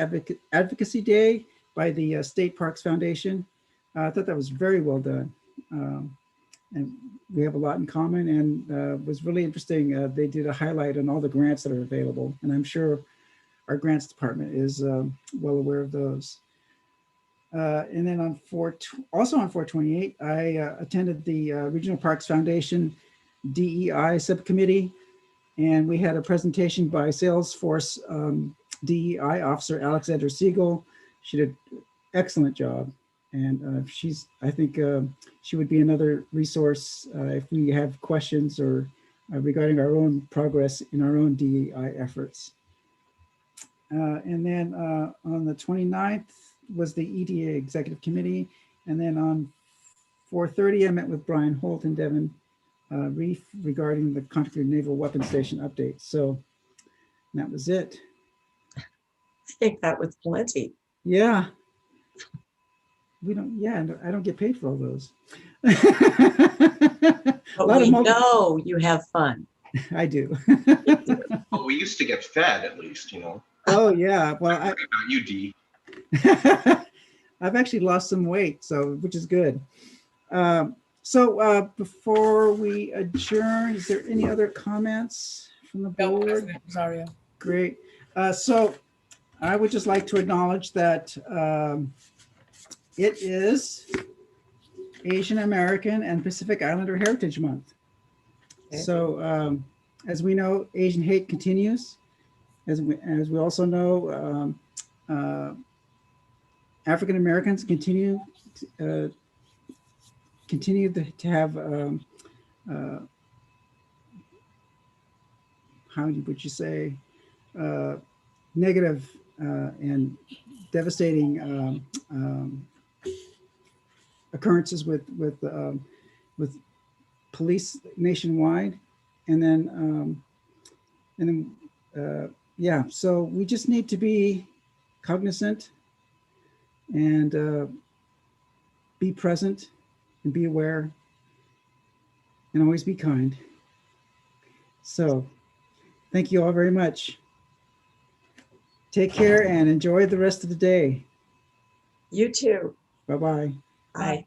Advocacy Day by the State Parks Foundation. I thought that was very well done. And we have a lot in common, and was really interesting. They did a highlight on all the grants that are available, and I'm sure our grants department is well aware of those. And then also on 4/28, I attended the Regional Parks Foundation DEI subcommittee, and we had a presentation by Salesforce DEI officer Alexander Siegel. She did an excellent job, and I think she would be another resource if we have questions or regarding our own progress in our own DEI efforts. And then on the 29th was the EDA Executive Committee. And then on 4/30, I met with Brian Holt and Devin Reef regarding the Concord Naval Weapons Station update. So that was it. I think that was plenty. Yeah. I don't get paid for all those. But we know you have fun. I do. Well, we used to get fed at least, Oh yeah. Well, About you, D. I've actually lost some weight, which is good. So before we adjourn, is there any other comments from the board? No, President Rosario. Great. So I would just like to acknowledge that it is Asian American and Pacific Islander Heritage Month. Okay. So as we know, Asian hate continues. As we also know, African Americans continue to have how would you say negative and devastating occurrences with police nationwide, and then yeah, so we just need to be cognizant and be present and be aware and always be kind. So thank you all very much. Take care and enjoy the rest of the day. You too. Bye-bye. Bye.